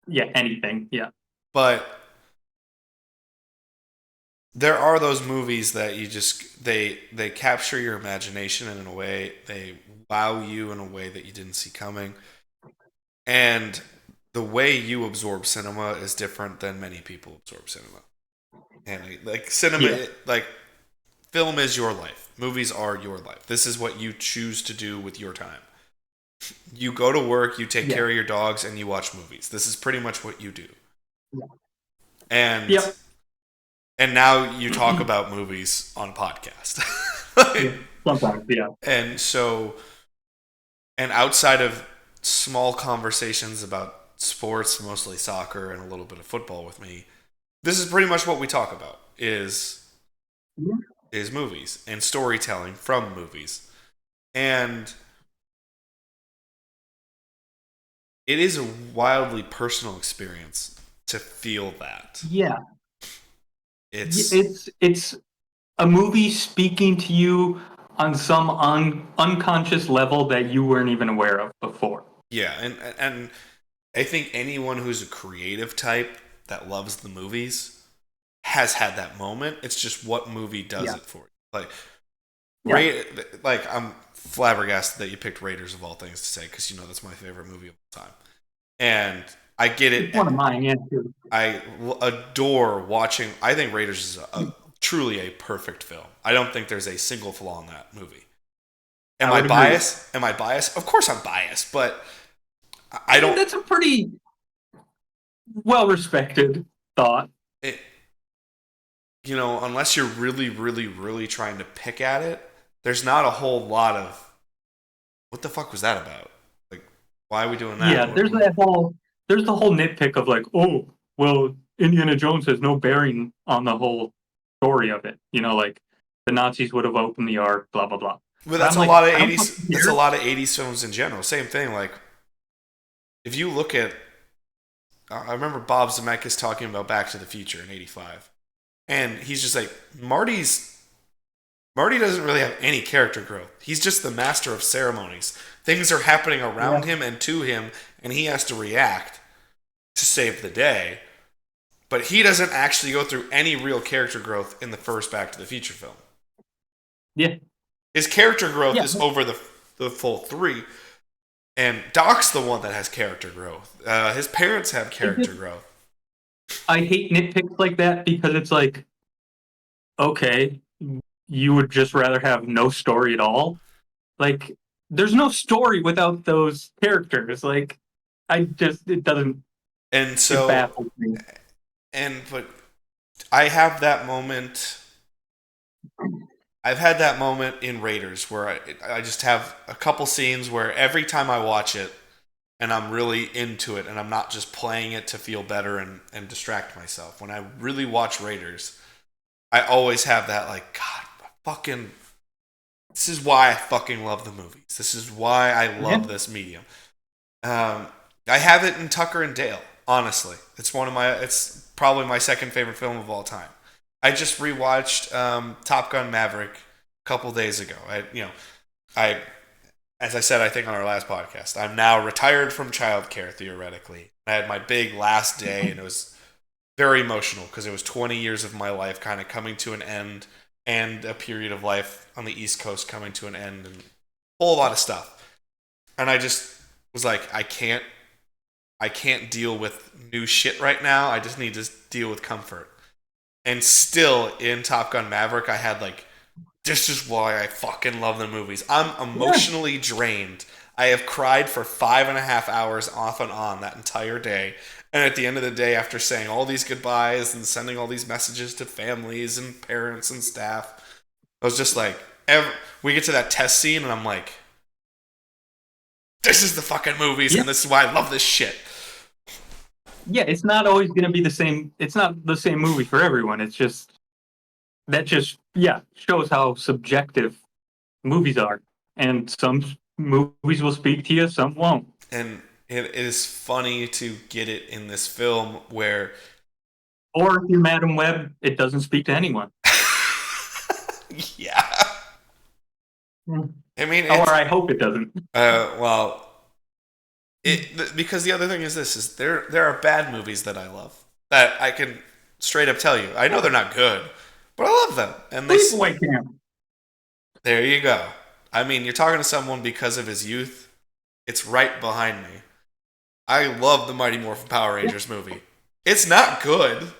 S2: Yeah, anything. Yeah.
S1: But there are those movies that you just they capture your imagination, and in a way they wow you in a way that you didn't see coming. And the way you absorb cinema is different than many people absorb cinema. And like cinema,
S2: Yeah,
S1: like film is your life. Movies are your life. This is what you choose to do with your time. You go to work, you take
S2: yeah,
S1: care of your dogs, and you watch movies. This is pretty much what you do.
S2: yeah.
S1: And
S2: Yep.
S1: now you talk about movies on podcast.
S2: Yeah. Sometimes, yeah.
S1: And so, and outside of small conversations about sports, mostly soccer and a little bit of football with me, this is pretty much what we talk about
S2: Yeah.
S1: is movies and storytelling from movies. And it is a wildly personal experience to feel that.
S2: Yeah.
S1: It's
S2: It's a movie speaking to you on some unconscious level that you weren't even aware of before.
S1: yeah, and I think anyone who's a creative type that loves the movies has had that moment. It's just what movie does
S2: Yeah.
S1: it for you. Like
S2: Yeah.
S1: like I'm flabbergasted that you picked Raiders of all things to say because you know that's my favorite movie of all time. And I get
S2: It's
S1: it.
S2: one of mine, yeah, too.
S1: I adore watching. I think Raiders is truly a perfect film. I don't think there's a single flaw in that movie. Am
S2: I
S1: I
S2: would agree.
S1: biased? Am I biased? Of course I'm biased, but I
S2: I mean,
S1: don't.
S2: that's a pretty well respected thought.
S1: It, you know, unless you're really, really, really trying to pick at it, there's not a whole lot of what the fuck was that about? Like, why are we doing that?
S2: Yeah, there's the whole nitpick of like, oh, well, Indiana Jones has no bearing on the whole story of it. Like the Nazis would have opened the Ark, blah blah blah.
S1: But
S2: But
S1: that's
S2: I'm
S1: a
S2: like,
S1: lot of
S2: I don't
S1: '80s.
S2: fucking
S1: That's a
S2: care.
S1: lot of '80s films in general. Same thing. Like, if you look at, I remember Bob Zemeckis talking about Back to the Future in '85, and he's just like Marty doesn't really have any character growth. He's just the master of ceremonies. Things are happening
S2: Yeah,
S1: around him and to him, and he has to react to save the day. But he doesn't actually go through any real character growth in the first Back to the Future film.
S2: yeah,
S1: His character growth
S2: yeah.
S1: is over the full three, and Doc's the one that has character growth. His parents have
S2: I
S1: character
S2: just
S1: growth.
S2: I hate nitpicks like that because it's like, okay, you would just rather have no story at all. Like, there's no story without those characters. Like, it doesn't,
S1: And
S2: it
S1: so,
S2: baffles me.
S1: but I have that moment. I've had that moment in Raiders where I just have a couple scenes where every time I watch it and I'm really into it and I'm not just playing it to feel better and distract myself. When I really watch Raiders, I always have that like, God, fucking, this is why I fucking love the movies. This is why I
S2: Yeah.
S1: love this medium. Um, I have it in Tucker and Dale, honestly. It's probably my second favorite film of all time. I just rewatched Top Gun Maverick a couple days ago. I, as I said, I think on our last podcast, I'm now retired from childcare theoretically. I had my big last day, and it was very emotional because it was 20 years of my life kind of coming to an end, and a period of life on the East Coast coming to an end, and a whole lot of stuff. And I just was like, I can't deal with new shit right now. I just need to deal with comfort. And still in Top Gun Maverick, I had like, this is why I fucking love the movies. I'm
S2: Yeah.
S1: emotionally drained. I have cried for 5.5 hours off and on that entire day. And at the end of the day, after saying all these goodbyes and sending all these messages to families and parents and staff, I was just like, we get to that test scene, and I'm like, this is the fucking movies,
S2: Yeah.
S1: and this is why I love this shit.
S2: Yeah, it's not always going to be the same. It's not the same movie for everyone. It's just, yeah, shows how subjective movies are. And some movies will speak to you, some won't.
S1: And it is funny to get it in this film where,
S2: Or if you're Madam Web, it doesn't speak to anyone.
S1: yeah,
S2: Mm.
S1: I mean,
S2: Or I hope it doesn't.
S1: well, because the other thing is this is there are bad movies that I love that I can straight up tell you. I know they're not good, but I love them, and
S2: Sleepaway Camp.
S1: there you go. I mean, you're talking to someone because of his youth. It's right behind me. I love the Mighty Morphin Power
S2: Yeah.
S1: Rangers movie. It's not good,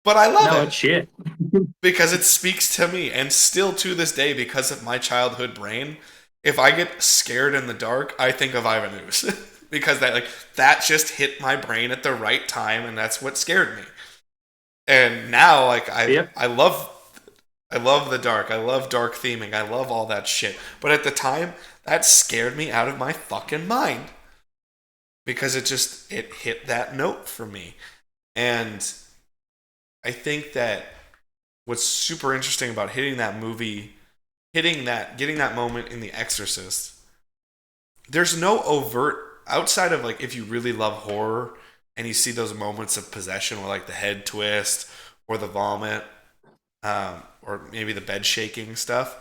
S1: but I love
S2: No,
S1: it
S2: it's shit.
S1: because it speaks to me, and still to this day, because of my childhood brain, if I get scared in the dark, I think of Ivan Ooze because that just hit my brain at the right time, and that's what scared me. And now, like
S2: Yep.
S1: I love the dark. I love dark theming. I love all that shit. But at the time, that scared me out of my fucking mind because it hit that note for me. And I think that what's super interesting about hitting that movie, getting that moment in The Exorcist, there's no overt outside of like if you really love horror and you see those moments of possession where like the head twist or the vomit, or maybe the bed shaking stuff.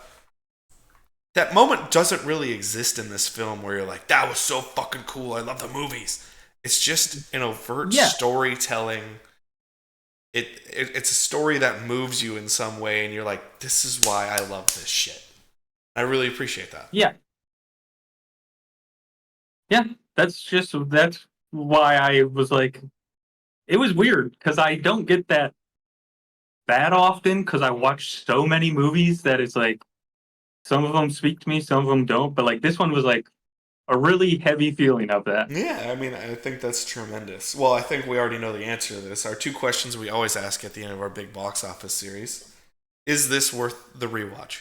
S1: That moment doesn't really exist in this film where you're like, that was so fucking cool. I love the movies. It's just an overt
S2: Yeah.
S1: storytelling. It's a story that moves you in some way, and you're like, this is why I love this shit. I really appreciate that.
S2: Yeah. Yeah. That's why I was like, it was weird because I don't get that often because I watch so many movies that it's like some of them speak to me, some of them don't. But like this one was like a really heavy feeling of that.
S1: Yeah, I mean, I think that's tremendous. Well, I think we already know the answer to this. Our two questions we always ask at the end of our big box office series: is this worth the rewatch?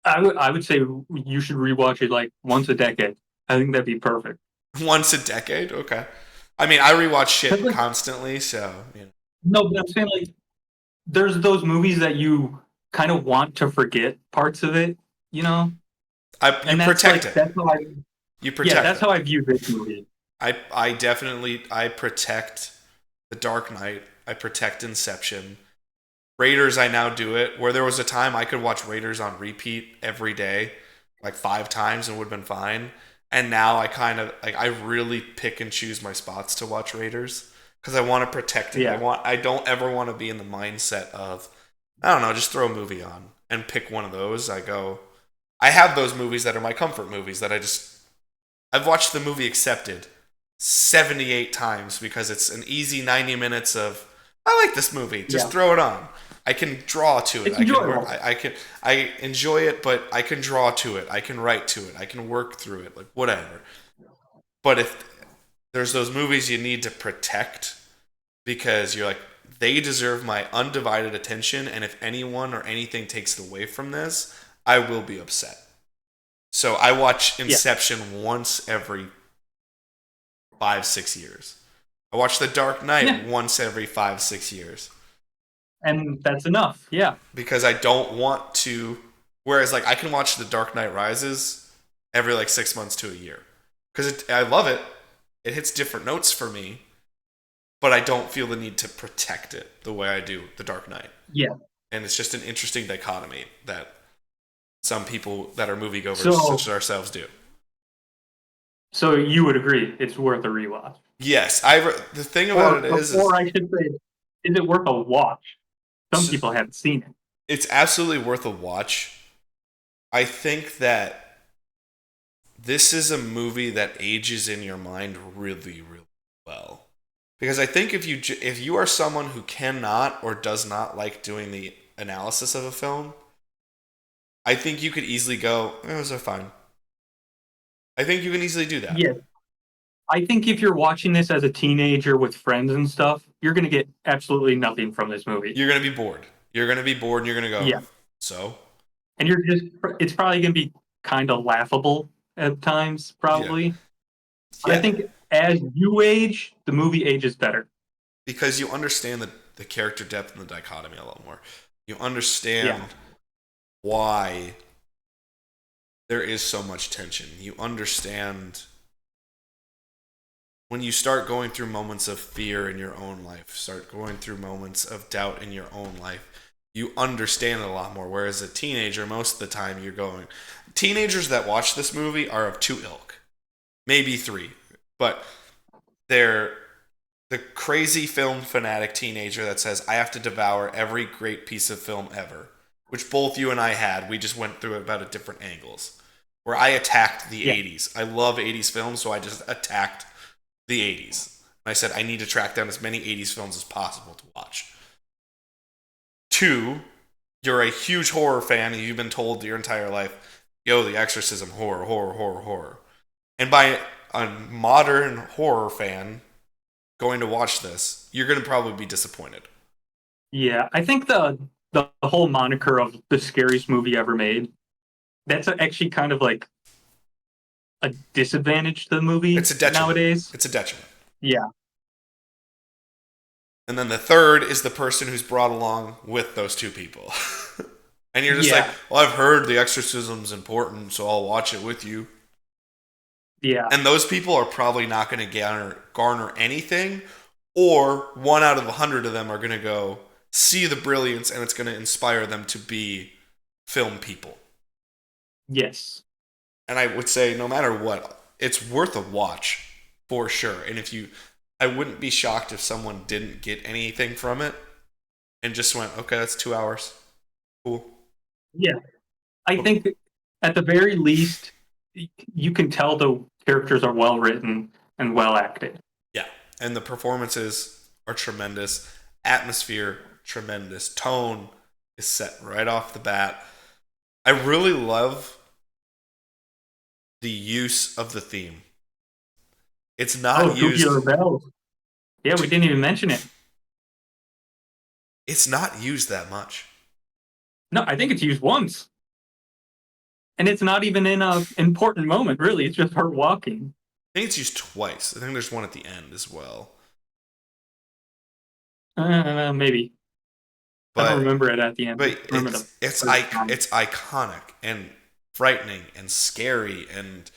S2: I would say you should rewatch it like once a decade. I think that'd be perfect.
S1: Once a decade? Okay. I mean, I rewatch
S2: 'Cause,
S1: shit
S2: like,
S1: constantly, so
S2: no, but I'm saying like there's those movies that you kind of want to forget parts of it, you know,
S1: you
S2: and
S1: protect it.
S2: that's how I
S1: You
S2: yeah
S1: protect
S2: that's
S1: it.
S2: how I view this movie.
S1: I definitely I protect The Dark Knight. I protect Inception. Raiders, I now do it. Where there was a time I could watch Raiders on repeat every day, like 5 times, and would have been fine. And now I kind of like I really pick and choose my spots to watch Raiders because I want to protect it.
S2: Yeah,
S1: I don't ever want to be in the mindset of I don't know, just throw a movie on and pick one of those. I have those movies that are my comfort movies that I've watched the movie Accepted 78 times because it's an easy 90 minutes of I like this movie. Just
S2: yeah,
S1: throw it on. I can draw to it.
S2: it's enjoyable.
S1: I enjoy it, but I can draw to it. I can write to it. I can work through it. Like whatever. But if there's those movies you need to protect because you're like they deserve my undivided attention, and if anyone or anything takes it away from this, I will be upset. So I watch
S2: Yeah,
S1: Inception once every 5, 6 years. I watch The Dark
S2: yeah,
S1: Knight once every 5, 6 years
S2: and that's enough. Yeah,
S1: because I don't want to. Whereas, like, I can watch The Dark Knight Rises every like 6 months to a year because I love it. It hits different notes for me, but I don't feel the need to protect it the way I do The Dark Knight.
S2: yeah.
S1: And it's just an interesting dichotomy that some people that are moviegoers such
S2: So
S1: as ourselves do.
S2: so you would agree it's worth a rewatch,
S1: Yes, the thing about it is
S2: or I should say, is it worth a watch? Some people haven't seen it.
S1: it's absolutely worth a watch. I think that this is a movie that ages in your mind really, really well. Because I think if you are someone who cannot or does not like doing the analysis of a film, I think you could easily go, those are fine. I think you can easily do that.
S2: Yeah, I think if you're watching this as a teenager with friends and stuff, you're gonna get absolutely nothing from this movie.
S1: You're gonna be bored. You're gonna be bored, and you're gonna go,
S2: Yeah,
S1: so
S2: and it's probably gonna be kind of laughable at times,
S1: yeah,
S2: probably. But I
S1: yeah,
S2: think as you age, the movie ages better.
S1: because you understand the character depth and the dichotomy a lot more. You
S2: Yeah,
S1: understand why there is so much tension. You understand when you start going through moments of fear in your own life, start going through moments of doubt in your own life, you understand it a lot more. Whereas a teenager, most of the time, you're going. Teenagers that watch this movie are of two ilk, maybe three, but they're the crazy film fanatic teenager that says, I have to devour every great piece of film ever, which both you and I had. We just went through it about at different angles. Where I attacked the
S2: Yeah.
S1: 80s. I love 80s films, so I just attacked the 80s. And I said, I need to track down as many 80s films as possible to watch. Two, you're a huge horror fan and you've been told your entire life, yo, the exorcism, horror, horror, horror, horror. And by a modern horror fan going to watch this, you're going to probably be disappointed.
S2: Yeah, I think the whole moniker of the scariest movie ever made, that's actually kind of like a disadvantage to the movie
S1: It's a detriment.
S2: nowadays.
S1: It's a detriment.
S2: Yeah.
S1: And then the third is the person who's brought along with those two people. And you're just like,
S2: Yeah.
S1: well, I've heard the exorcism's important, so I'll watch it with you.
S2: Yeah.
S1: And those people are probably not going to garner anything, or 1 out of 100 of them are going to go see the brilliance, and it's going to inspire them to be film people.
S2: Yes.
S1: And I would say, no matter what, it's worth a watch for sure. And I wouldn't be shocked if someone didn't get anything from it and just went, okay, that's 2 hours. Cool.
S2: Yeah. I think at the very least, you can tell the characters are well written and well acted.
S1: Yeah. And the performances are tremendous. Atmosphere, tremendous. Tone is set right off the bat. I really love the use of the theme. It's not used.
S2: Tubular Bells. Yeah, we didn't even mention it.
S1: It's not used that much.
S2: No, I think it's used once. And it's not even in a important moment, really. It's just her walking.
S1: I think it's used twice. I think there's one at the end as well.
S2: Maybe. I don't
S1: But
S2: remember it at the end. I
S1: but
S2: remember the
S1: it's
S2: first time.
S1: it's iconic and frightening and scary, and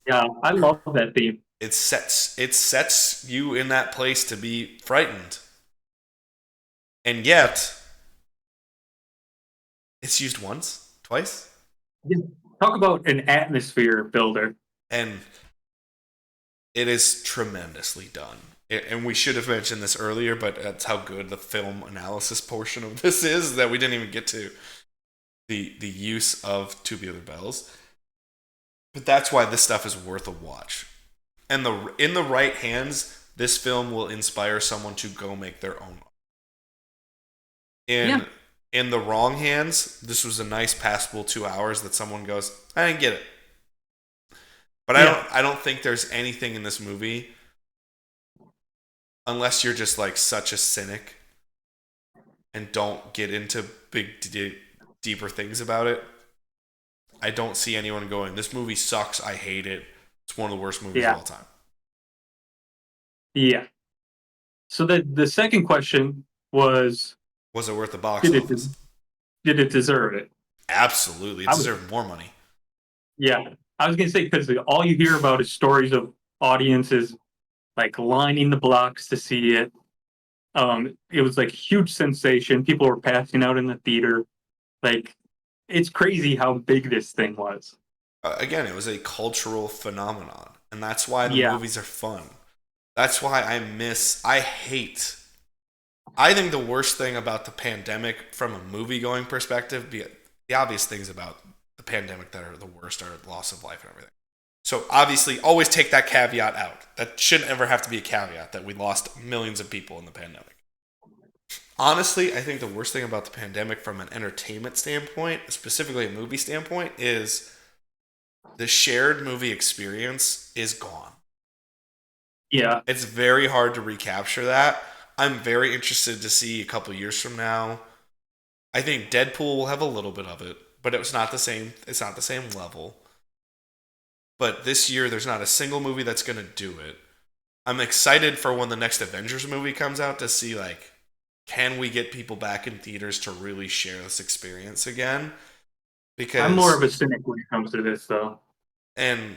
S2: Yeah, I love that theme.
S1: it sets you in that place to be frightened. And yet it's used once, twice,
S2: Yeah. Talk about an atmosphere builder.
S1: and it is tremendously done. And we should have mentioned this earlier, but that's how good the film analysis portion of this is that we didn't even get to the use of Tubular Bells. But that's why this stuff is worth a watch. And in the right hands, this film will inspire someone to go make their own.
S2: Yeah.
S1: In the wrong hands, this was a nice passable 2 hours that someone goes, I didn't get it. But
S2: Yeah.
S1: I don't think there's anything in this movie, unless you're just like such a cynic and don't get into deeper things about it. I don't see anyone going, this movie sucks, I hate it. It's one of the worst movies
S2: Yeah.
S1: of all time.
S2: Yeah. So the second question was,
S1: Was it worth the box
S2: did it
S1: office?
S2: did it deserve it?
S1: Absolutely. It
S2: I was
S1: deserved more money.
S2: Yeah. I was gonna say, because all you hear about is stories of audiences like lining the blocks to see it. It was like huge sensation. People were passing out in the theater. Like, it's crazy how big this thing was.
S1: Again, it was a cultural phenomenon. And that's why the
S2: Yeah.
S1: movies are fun. That's why I think the worst thing about the pandemic from a movie going perspective, the obvious things about the pandemic that are the worst are loss of life and everything. So obviously, always take that caveat out. That shouldn't ever have to be a caveat that we lost millions of people in the pandemic. Honestly, I think the worst thing about the pandemic from an entertainment standpoint, specifically a movie standpoint, is the shared movie experience is gone.
S2: Yeah.
S1: It's very hard to recapture that. I'm very interested to see a couple years from now. I think Deadpool will have a little bit of it, but it's not the same. It's not the same level. But this year, there's not a single movie that's going to do it. I'm excited for when the next Avengers movie comes out to see, like, can we get people back in theaters to really share this experience again? Because
S2: I'm more of a cynic when it comes to this, though.
S1: and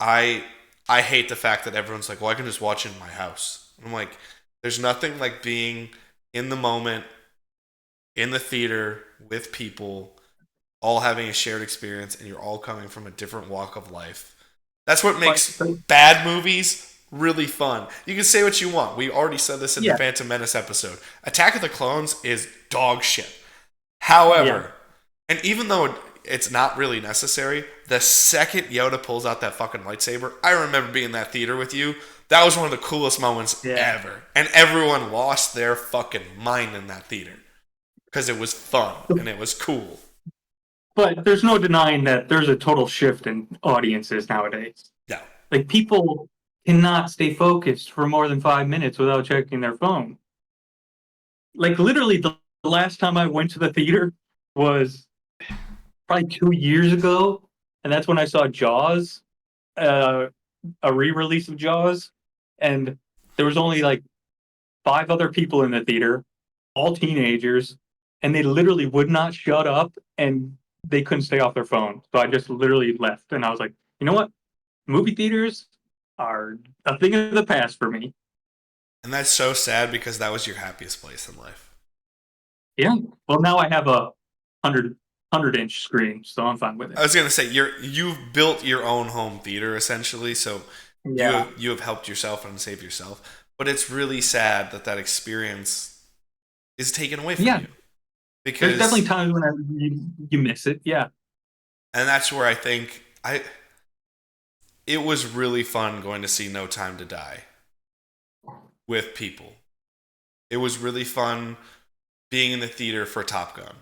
S1: I hate the fact that everyone's like, well, I can just watch it in my house. I'm like, there's nothing like being in the moment, in the theater with people, all having a shared experience, and you're all coming from a different walk of life. That's what makes
S2: But
S1: bad movies really fun. You can say what you want. We already said this in the
S2: Yeah,
S1: Phantom Menace episode. Attack of the Clones is dog shit.
S2: yeah,
S1: However, and even though it's not really necessary, the second Yoda pulls out that fucking lightsaber, I remember being in that theater with you. That was one of the coolest moments
S2: yeah.
S1: ever. And everyone lost their fucking mind in that theater because it was fun and it was cool.
S2: But there's no denying that there's a total shift in audiences nowadays.
S1: Yeah.
S2: Like people cannot stay focused for more than 5 minutes without checking their phone. Like literally, the last time I went to the theater was probably 2 years ago, and that's when I saw Jaws, uh, a re-release of Jaws, and there was only like five other people in the theater, all teenagers, and they literally would not shut up, and they couldn't stay off their phone. So I just literally left, and I was like, you know what? Movie theaters are a thing of the past for me.
S1: And that's so sad because that was your happiest place in life.
S2: Yeah. Well, now I have a hundred inch screen, so I'm fine with
S1: I
S2: it.
S1: was gonna say you've built your own home theater essentially, so
S2: Yeah.
S1: you have helped yourself and saved yourself. But it's really sad that that experience is taken away from
S2: Yeah.
S1: you
S2: There's definitely
S1: because,
S2: times when you miss it. Yeah.
S1: and that's where I think I it was really fun going to see No Time to Die with people. It was really fun being in the theater for Top Gun.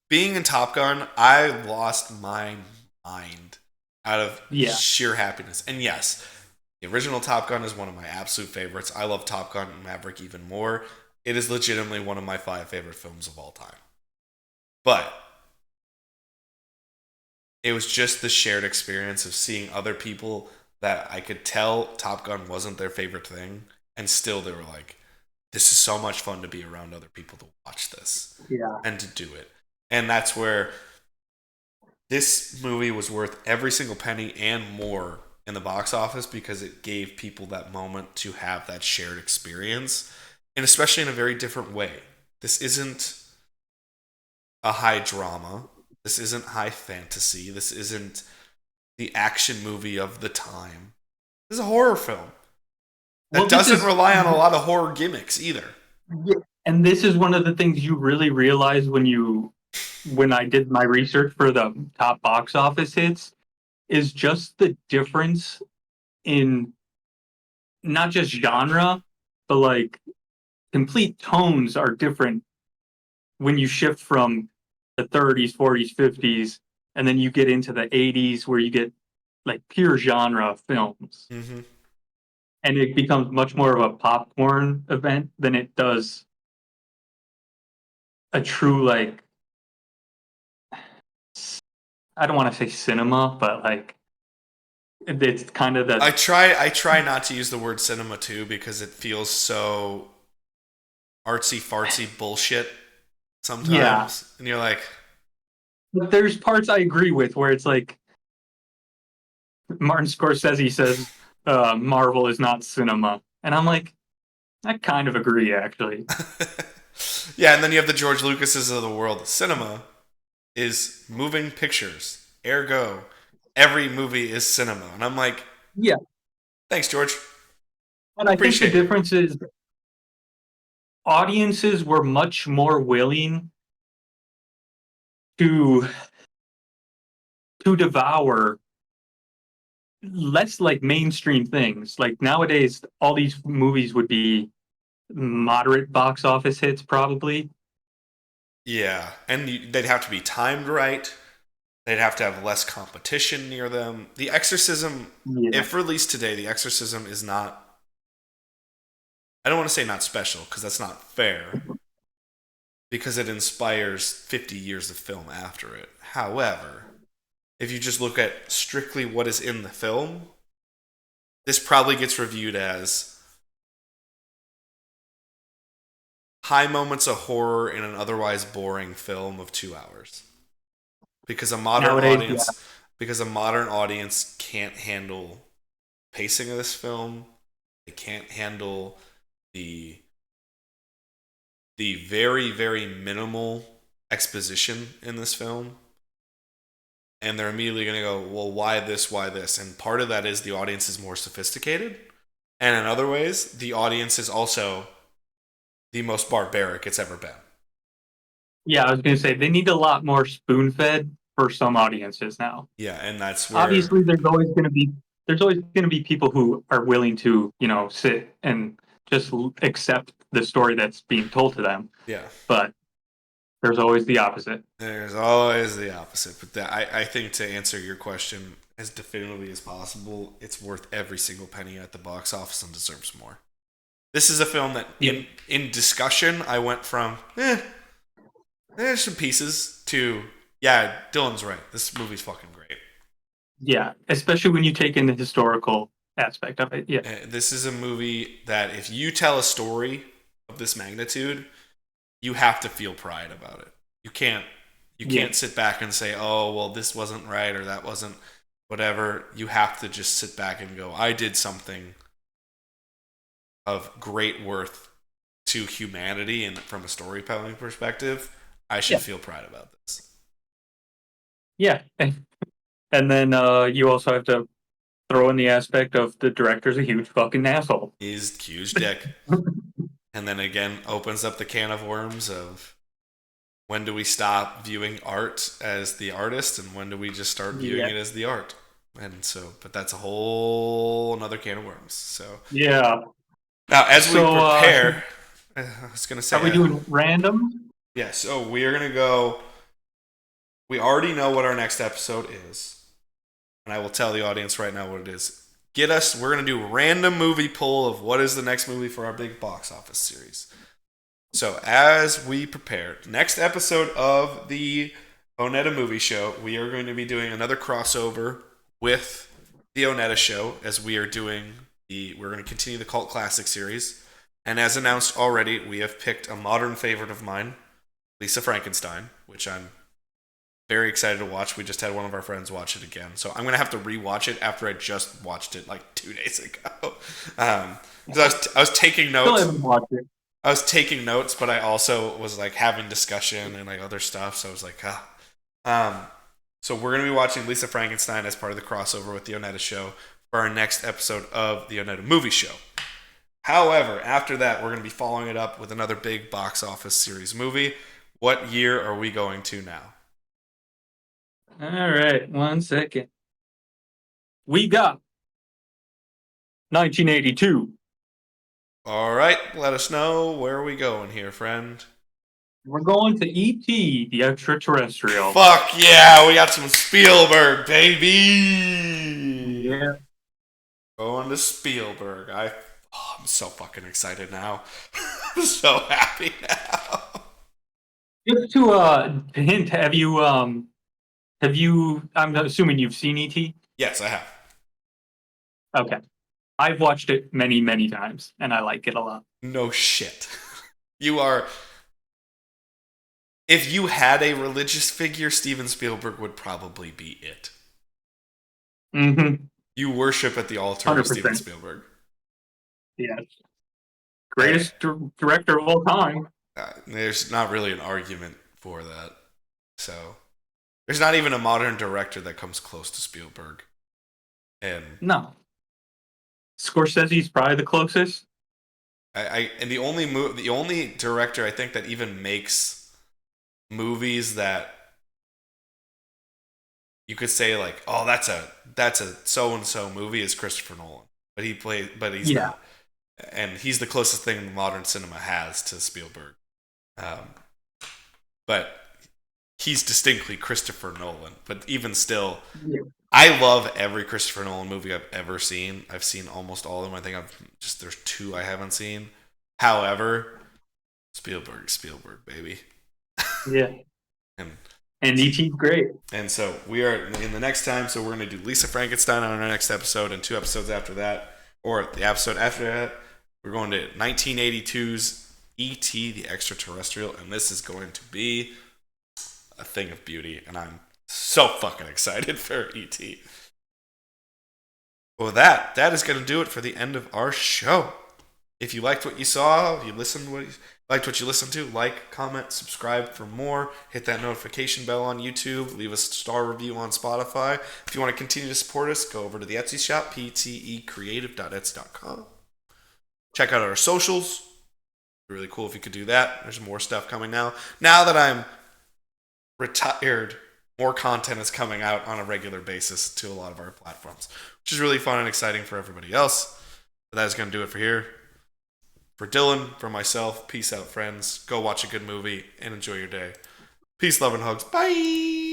S1: Being in Top Gun, I lost my mind out of
S2: Yeah.
S1: sheer happiness. And yes, the original Top Gun is one of my absolute favorites. I love Top Gun and Maverick even more. It is legitimately one of my five favorite films of all time. But it was just the shared experience of seeing other people that I could tell Top Gun wasn't their favorite thing, and still they were like, this is so much fun to be around other people to watch this
S2: Yeah.
S1: and to do it. And that's where this movie was worth every single penny and more in the box office because it gave people that moment to have that shared experience, and especially in a very different way. This isn't a high drama. This isn't high fantasy. This isn't the action movie of the time. This is a horror film
S2: Well,
S1: that doesn't rely on a lot of horror gimmicks either.
S2: yeah, and this is one of the things you really realize when I did my research for the top box office hits is just the difference in not just genre, but like complete tones are different when you shift from the 30s, 40s, 50s, and then you get into the 80s where you get like pure genre films.
S1: Mm-hmm.
S2: And it becomes much more of a popcorn event than it does a true like I don't want to say cinema, but like it's kind of that.
S1: I try not to use the word cinema too because it feels so artsy fartsy bullshit
S2: Yeah,
S1: sometimes. And you're like,
S2: but there's parts I agree with where it's like Martin Scorsese says Marvel is not cinema, and I'm like I kind of agree actually.
S1: yeah, and then you have the George Lucases of the world. Cinema is moving pictures. Ergo, every movie is cinema. And I'm like,
S2: Yeah,
S1: thanks, George.
S2: and I think the
S1: Appreciate you.
S2: difference is audiences were much more willing to devour less like mainstream things. Like nowadays, all these movies would be moderate box office hits, probably.
S1: Yeah, and they'd have to be timed right. They'd have to have less competition near them. The Exorcism,
S2: Yeah,
S1: if released today, The Exorcism is not. I don't want to say not special because that's not fair. Because it inspires 50 years of film after it. However, if you just look at strictly what is in the film, this probably gets reviewed as high moments of horror in an otherwise boring film of 2 hours. Because a modern
S2: nowadays, yeah,
S1: audience because a modern audience can't handle pacing of this film. They can't handle the very, very minimal exposition in this film. And they're immediately going to go, well, why this, why this? And part of that is the audience is more sophisticated. And in other ways, the audience is also the most barbaric it's ever been.
S2: Yeah, I was going to say they need a lot more spoon fed for some audiences now.
S1: Yeah, and that's where
S2: Obviously, there's always going to be people who are willing to sit and just accept the story that's being told to them.
S1: yeah,
S2: But there's always the opposite.
S1: there's always the opposite. But I think to answer your question as definitively as possible, it's worth every single penny at the box office and deserves more. This is a film that
S2: Yeah,
S1: in discussion I went from there's some pieces to yeah, Dylan's right. This movie's fucking great.
S2: yeah, especially when you take in the historical aspect of it. Yeah,
S1: This is a movie that if you tell a story of this magnitude, you have to feel pride about it. You can't
S2: yeah,
S1: sit back and say, "Oh, well this wasn't right or that wasn't whatever." You have to just sit back and go, "I did something of great worth to humanity and from a storytelling perspective. I should
S2: yeah,
S1: feel pride about this."
S2: yeah. And then you also have to throw in the aspect of the director's a huge fucking asshole.
S1: He's huge dick. And then again opens up the can of worms of when do we stop viewing art as the artist and when do we just start viewing
S2: Yeah,
S1: it as the art? And so, but that's a whole another can of worms. So
S2: yeah.
S1: now, as we
S2: So
S1: prepare, I was gonna
S2: are
S1: say,
S2: we doing random?
S1: yeah. So we are gonna go. We already know what our next episode is, and I will tell the audience right now what it is. Get us. We're gonna do a random movie poll of what is the next movie for our big box office series. So as we prepare, next episode of the ONETA Movie Show, we are going to be doing another crossover with the ONETA Show as we are doing we're going to continue the cult classic series. And as announced already, we have picked a modern favorite of mine, Lisa Frankenstein, which I'm very excited to watch. We just had one of our friends watch it again. So I'm going to have to rewatch it after I just watched it like 2 days ago. 'Cause I was taking
S2: Still
S1: notes.
S2: haven't watched it.
S1: I was taking notes, but I also was like having discussion and like other stuff. So I was like, ah. So we're gonna be watching Lisa Frankenstein as part of the crossover with the ONETA Show for our next episode of the ONETA Movie Show. However, after that, we're gonna be following it up with another big box office series movie. What year are we going to now?
S2: All right, 1 second. We got 1982.
S1: All right, let us know where are we going here, friend.
S2: We're going to E.T., the extraterrestrial.
S1: Fuck yeah, we got some Spielberg, baby.
S2: Yeah.
S1: Going to Spielberg. I'm so fucking excited now. I'm so happy now.
S2: Just to hint, I'm assuming you've seen E.T.?
S1: Yes, I have.
S2: Okay. I've watched it many, many times, and I like it a lot.
S1: No shit. You are. If you had a religious figure, Steven Spielberg would probably be it.
S2: Mm-hmm.
S1: You worship at the altar of Steven
S2: 100%.
S1: Spielberg.
S2: Yeah.
S1: I,
S2: Greatest director of all time.
S1: there's not really an argument for that. So, there's not even a modern director that comes close to Spielberg. And
S2: No. Scorsese's probably the closest.
S1: and the only director I think that even makes movies that you could say like, oh, that's a so and so movie is Christopher Nolan, but he's
S2: Yeah.
S1: not, and he's the closest thing modern cinema has to Spielberg, but he's distinctly Christopher Nolan. But even still,
S2: Yeah.
S1: I love every Christopher Nolan movie I've ever seen. I've seen almost all of them. I think there's two I haven't seen. However, Spielberg, baby.
S2: Yeah.
S1: And
S2: And E.T.'s great.
S1: And so we are in the next time. So we're going to do Lisa Frankenstein on our next episode, and 2 episodes after that, or the episode after that, we're going to 1982's E.T. the Extraterrestrial, and this is going to be a thing of beauty, and I'm so fucking excited for E.T. Well, that is going to do it for the end of our show. If you liked what you saw, liked what you listened to, like, comment, subscribe for more. Hit that notification bell on YouTube. Leave us a star review on Spotify. If you want to continue to support us, go over to the Etsy shop, ptecreative.etsy.com. Check out our socials. It'd be really cool if you could do that. There's more stuff coming now. Now that I'm retired, more content is coming out on a regular basis to a lot of our platforms, which is really fun and exciting for everybody else. But that is going to do it for here. For Dylan, for myself, peace out, friends. Go watch a good movie and enjoy your day. Peace, love, and hugs. Bye.